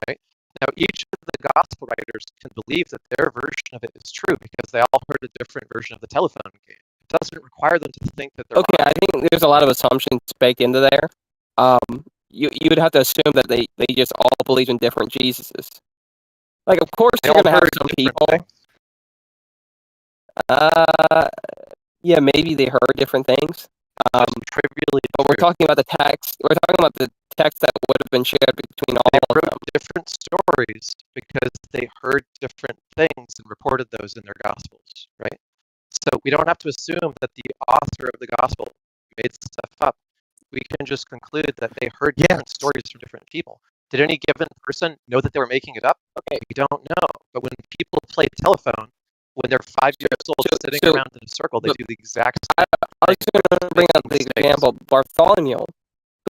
right? Now, each of the gospel writers can believe that their version of it is true because they all heard a different version of the telephone game. It doesn't require them to think that they're okay. I think there's a lot of assumptions baked into there. You would have to assume that they just all believe in different Jesuses. Like, of course, you're gonna have some people. Yeah, maybe they heard different things. But we're talking about the text. We're talking about the text that would have been shared between all of them. Different stories because they heard different things and reported those in their gospels, right? So we don't have to assume that the author of the gospel made stuff up. We can just conclude that they heard different stories from different people. Did any given person know that they were making it up? Okay, we don't know. But when people play telephone, when they're 5 years old, sitting around in a circle, they do the exact same thing. I was going to bring up the example Bartholomew,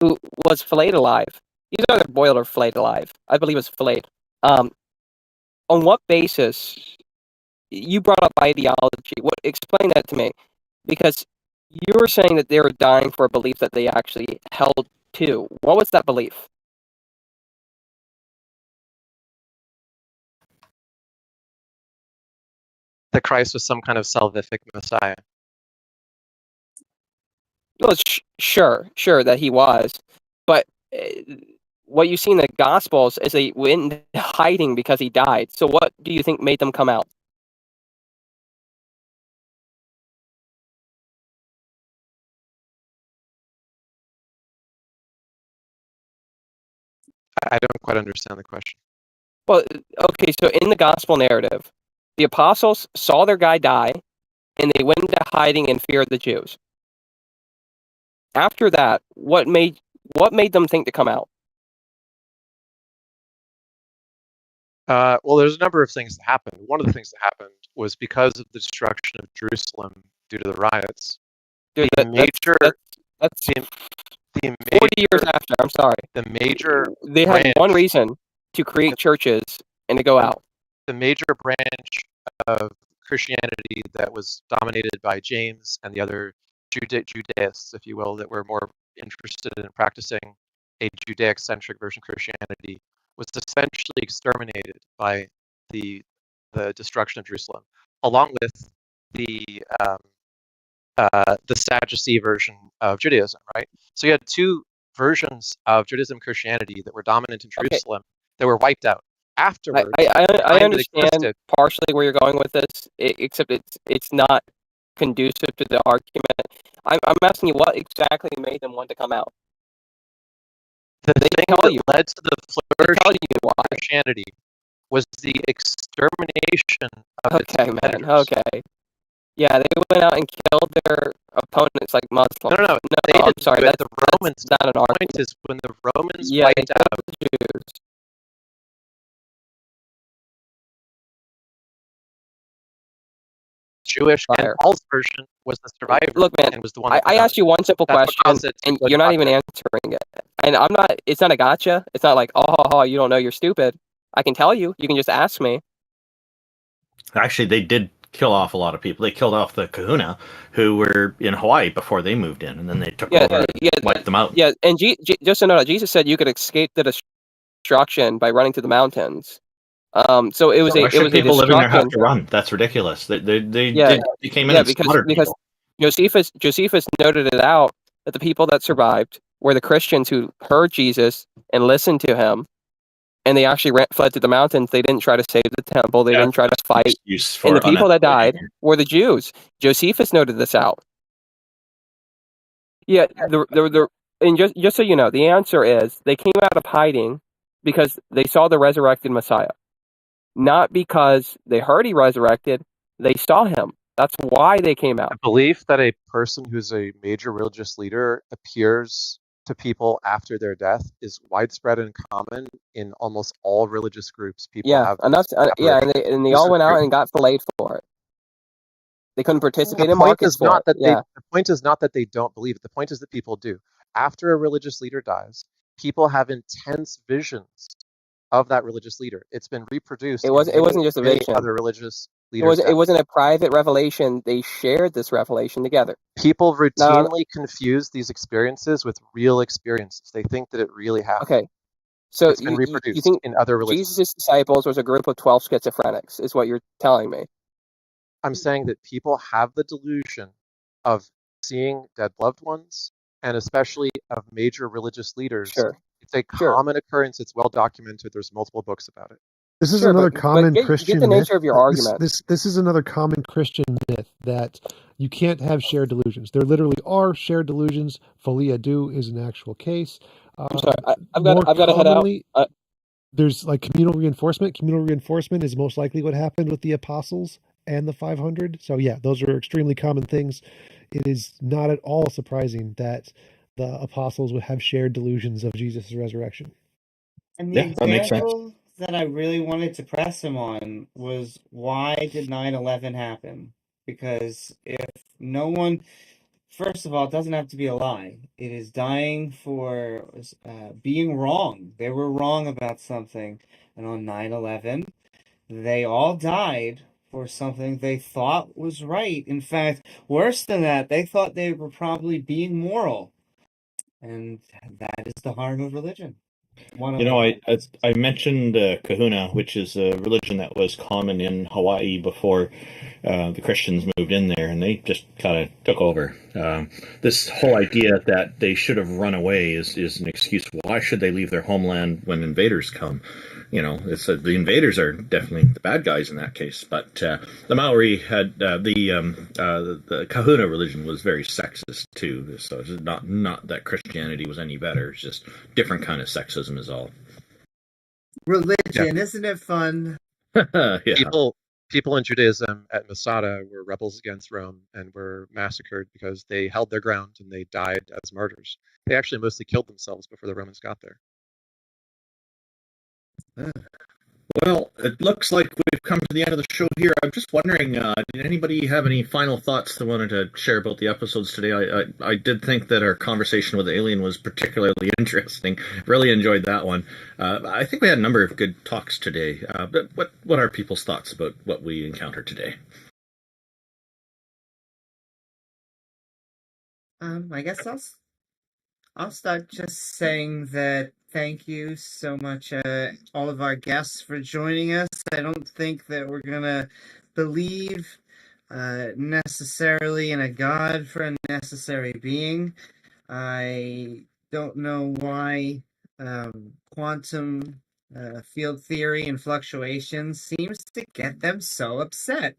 who was filleted alive. He's either boiled or filleted alive. I believe it's filleted. On what basis? You brought up ideology. Explain that to me, because you were saying that they were dying for a belief that they actually held to. What was that belief? That Christ was some kind of salvific Messiah. Well, sure that he was, but what you see in the Gospels is they went into hiding because he died. So what do you think made them come out? I don't quite understand the question. Well, okay, so in the Gospel narrative, the apostles saw their guy die, and they went into hiding in fear of the Jews. After that, what made them think to come out? Well, there's a number of things that happened. One of the things that happened was because of the destruction of Jerusalem due to the riots. Dude, that's the 40 years after. I'm sorry. The major they had one reason to create churches and to go out. The major branch of Christianity that was dominated by James and the other Judaists, if you will, that were more interested in practicing a Judaic-centric version of Christianity, was essentially exterminated by the destruction of Jerusalem, along with the Sadducee version of Judaism, right? So you had two versions of Judaism and Christianity that were dominant in Jerusalem that were wiped out. Afterwards, I understand partially where you're going with this, except it's not conducive to the argument. I'm asking you, what exactly made them want to come out? The thing that led to the flourishing of Christianity was the extermination of its competitors. Okay. Yeah, they went out and killed their opponents like Muslims. No, I'm sorry. That's the Romans. Not an argument. The point is when the Romans wiped out the Jews. Jewish and Paul's version was the survivor. Look, man, and was the one I asked you one simple question, and you're not even answering it. And it's not a gotcha. It's not like, oh, you don't know, you're stupid. I can tell you. You can just ask me. Actually, they did kill off a lot of people. They killed off the Kahuna, who were in Hawaii before they moved in, and then they took over and wiped them out. Yeah, and just to know that Jesus said you could escape the destruction by running to the mountains. So it was people living there have to run. That's ridiculous. They came in and slaughtered because Josephus noted it out that the people that survived were the Christians who heard Jesus and listened to him, and they actually fled to the mountains. They didn't try to save the temple. They didn't try to fight. And the people that died were the Jews. Josephus noted this out. Yeah, and just so you know, the answer is they came out of hiding because they saw the resurrected Messiah. Not because they heard he resurrected, they saw him. That's why they came out. The belief that a person who's a major religious leader appears to people after their death is widespread and common in almost all religious groups. People have and they all went out and got filleted for it. They couldn't participate in markets for it. The point is not that they don't believe it. The point is that people do. After a religious leader dies, people have intense visions of that religious leader. It's been reproduced. It wasn't just a vision. Other religious leaders. It wasn't a private revelation. They shared this revelation together. People routinely confuse these experiences with real experiences. They think that it really happened. Okay, so it's been reproduced you think in other religions. Jesus' disciples was a group of 12 schizophrenics, is what you're telling me. I'm saying that people have the delusion of seeing dead loved ones, and especially of major religious leaders. Sure. It's a common occurrence. It's well documented. There's multiple books about it. This is another common Christian myth. Get the nature myth. of your argument. This is another common Christian myth that you can't have shared delusions. There literally are shared delusions. Folia do is an actual case. I'm sorry. I've got to head out. There's like communal reinforcement. Communal reinforcement is most likely what happened with the apostles and the 500. So yeah, those are extremely common things. It is not at all surprising that the apostles would have shared delusions of Jesus' resurrection. And the example that I really wanted to press him on was, why did 9/11 happen? Because if no one, first of all, it doesn't have to be a lie. It is dying for being wrong. They were wrong about something. And on 9/11, they all died for something they thought was right. In fact, worse than that, they thought they were probably being moral. And that is the harm of religion. I mentioned Kahuna, which is a religion that was common in Hawaii before the Christians moved in there, and they just kind of took over. This whole idea that they should have run away is an excuse. Why should they leave their homeland when invaders come? It's the invaders are definitely the bad guys in that case. But the Maori had the Kahuna religion was very sexist too. So it's not that Christianity was any better. It's just different kind of sexism is all. Religion, isn't it fun? Yeah. people in Judaism at Masada were rebels against Rome and were massacred because they held their ground and they died as martyrs. They actually mostly killed themselves before the Romans got there. Well, it looks like we've come to the end of the show here. I'm just wondering, did anybody have any final thoughts they wanted to share about the episodes today? I did think that our conversation with the alien was particularly interesting. Really enjoyed that one. I think we had a number of good talks today. But what are people's thoughts about what we encountered today? I guess I'll start just saying that thank you so much, all of our guests, for joining us. I don't think that we're gonna believe necessarily in a God for a necessary being. I don't know why quantum field theory and fluctuations seems to get them so upset,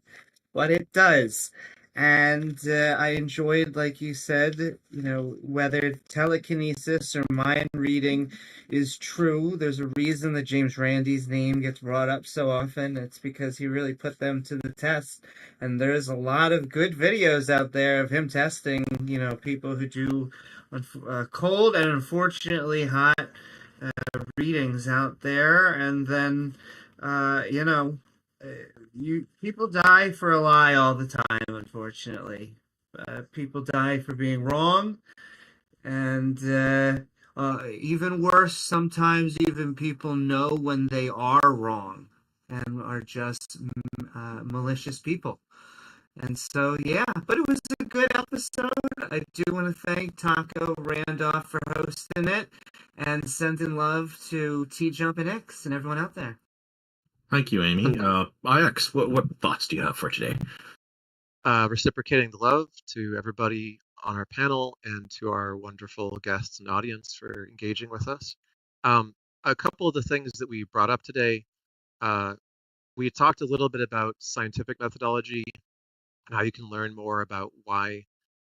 but it does. And I enjoyed, like you said, whether telekinesis or mind reading is true. There's a reason that James Randi's name gets brought up so often. It's because he really put them to the test. And there's a lot of good videos out there of him testing, people who do cold and unfortunately hot readings out there. And then, people die for a lie all the time, unfortunately. People die for being wrong, and even worse, sometimes even people know when they are wrong and are just malicious people. And so, yeah, but it was a good episode. I do want to thank Taco Randolph for hosting it, and sending love to TJump and X and everyone out there. Thank you, Amy. IX, what thoughts do you have for today? Reciprocating the love to everybody on our panel and to our wonderful guests and audience for engaging with us. A couple of the things that we brought up today, we talked a little bit about scientific methodology and how you can learn more about why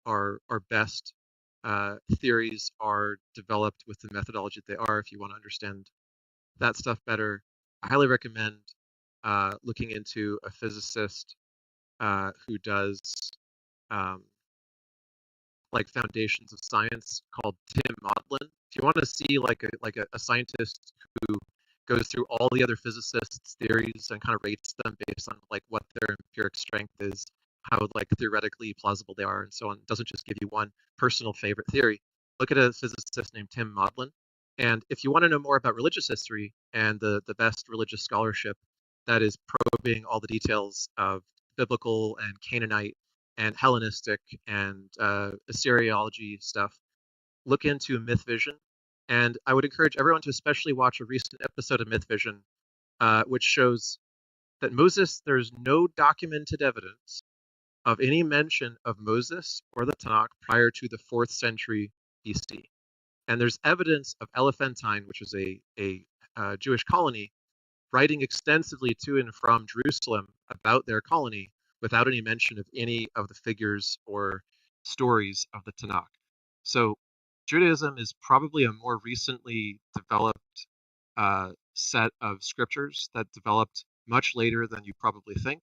our best theories are developed with the methodology that they are. If you want to understand that stuff better, I highly recommend looking into a physicist who does like foundations of science called Tim Maudlin. If you want to see like a scientist who goes through all the other physicists' theories and kind of rates them based on like what their empiric strength is, how like theoretically plausible they are, and so on, doesn't just give you one personal favorite theory. Look at a physicist named Tim Maudlin. And if you want to know more about religious history and the best religious scholarship that is probing all the details of biblical and Canaanite and Hellenistic and Assyriology stuff, look into Myth Vision. And I would encourage everyone to especially watch a recent episode of Myth Vision, which shows that Moses, there's no documented evidence of any mention of Moses or the Tanakh prior to the 4th century BC. And there's evidence of Elephantine, which is a Jewish colony, writing extensively to and from Jerusalem about their colony without any mention of any of the figures or stories of the Tanakh. So Judaism is probably a more recently developed set of scriptures that developed much later than you probably think.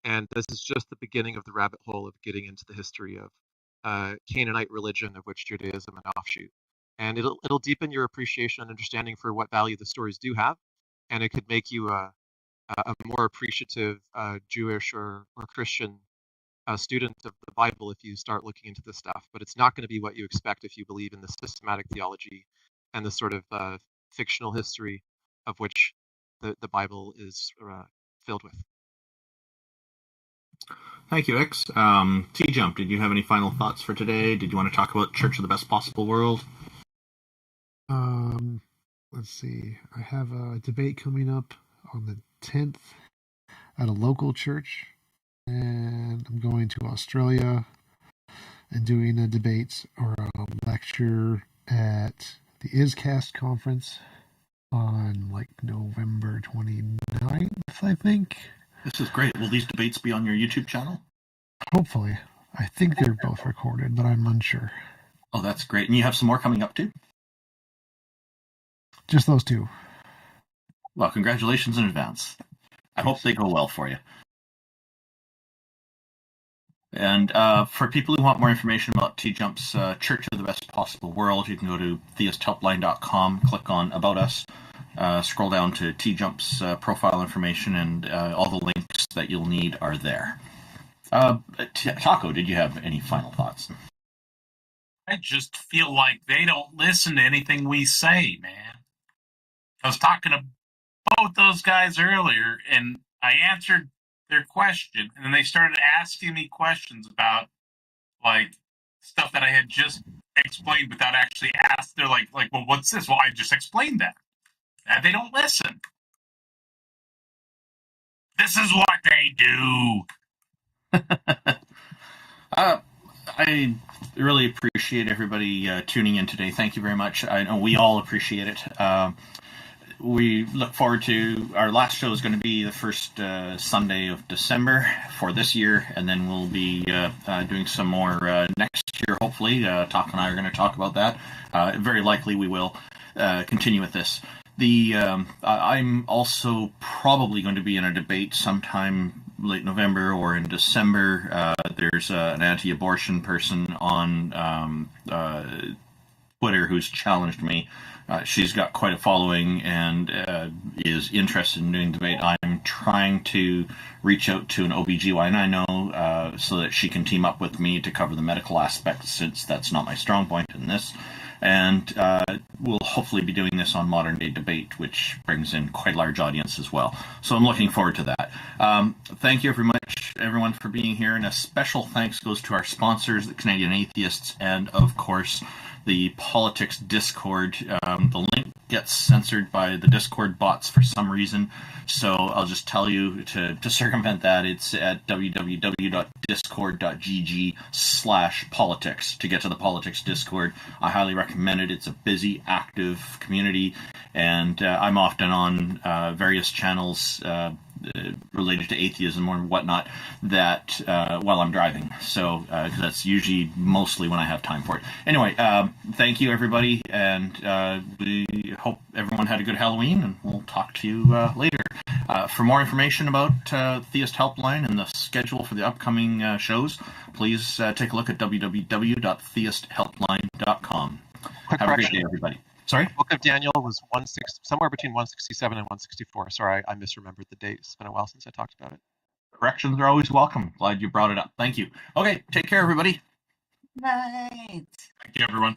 And this is just the beginning of the rabbit hole of getting into the history of Canaanite religion, of which Judaism an offshoot. And it'll deepen your appreciation and understanding for what value the stories do have, and it could make you a more appreciative Jewish or Christian student of the Bible if you start looking into this stuff. But it's not going to be what you expect if you believe in the systematic theology and the sort of fictional history of which the Bible is filled with. Thank you, X. TJump, did you have any final thoughts for today? Did you want to talk about Church of the Best Possible World? Let's see. I have a debate coming up on the 10th at a local church, and I'm going to Australia and doing a debate or a lecture at the ISCAST conference on like November 29th, I think. This is great. Will these debates be on your YouTube channel? Hopefully. I think they're both recorded, but I'm unsure. Oh, that's great. And you have some more coming up too? Just those two. Well, congratulations in advance. I hope they go well for you. And for people who want more information about TJump's Church of the Best Possible World, you can go to theisthelpline.com, click on About Us, scroll down to TJump's profile information, and all the links that you'll need are there. Taco, did you have any final thoughts? I just feel like they don't listen to anything we say, man. I was talking to both those guys earlier, and I answered their question, and then they started asking me questions about like stuff that I had just explained without actually asked. They're like, well, what's this? Well, I just explained that. And they don't listen. This is what they do. I really appreciate everybody tuning in today. Thank you very much. I know we all appreciate it. We look forward to our last show is going to be the first Sunday of December for this year, and then we'll be doing some more next year, hopefully. Taco and I are going to talk about that. Very likely we will continue with this. I'm also probably going to be in a debate sometime late November or in December. There's an anti-abortion person on Twitter who's challenged me. She's got quite a following and is interested in doing debate. I'm trying to reach out to an OBGYN I know so that she can team up with me to cover the medical aspects, since that's not my strong point in this. And we'll hopefully be doing this on Modern Day Debate, which brings in quite a large audience as well. So I'm looking forward to that. Thank you very much, everyone, for being here. And a special thanks goes to our sponsors, the Canadian Atheists, and, of course, the Politics Discord. The link gets censored by the Discord bots for some reason, so I'll just tell you to circumvent that. It's at www.discord.gg/politics to get to the Politics Discord. I highly recommend it. It's a busy, active community, and I'm often on various channels related to atheism or whatnot that while I'm driving. So that's usually mostly when I have time for it. Anyway, thank you, everybody, and we hope everyone had a good Halloween, and we'll talk to you later. For more information about Theist Helpline and the schedule for the upcoming shows, please take a look at www.theisthelpline.com. Quick Have a great correction. day, everybody. Sorry? Book of Daniel was somewhere between 167 and 164. Sorry, I misremembered the date. It's been a while since I talked about it. Corrections are always welcome. Glad you brought it up. Thank you. Okay, take care, everybody. Night. Thank you, everyone.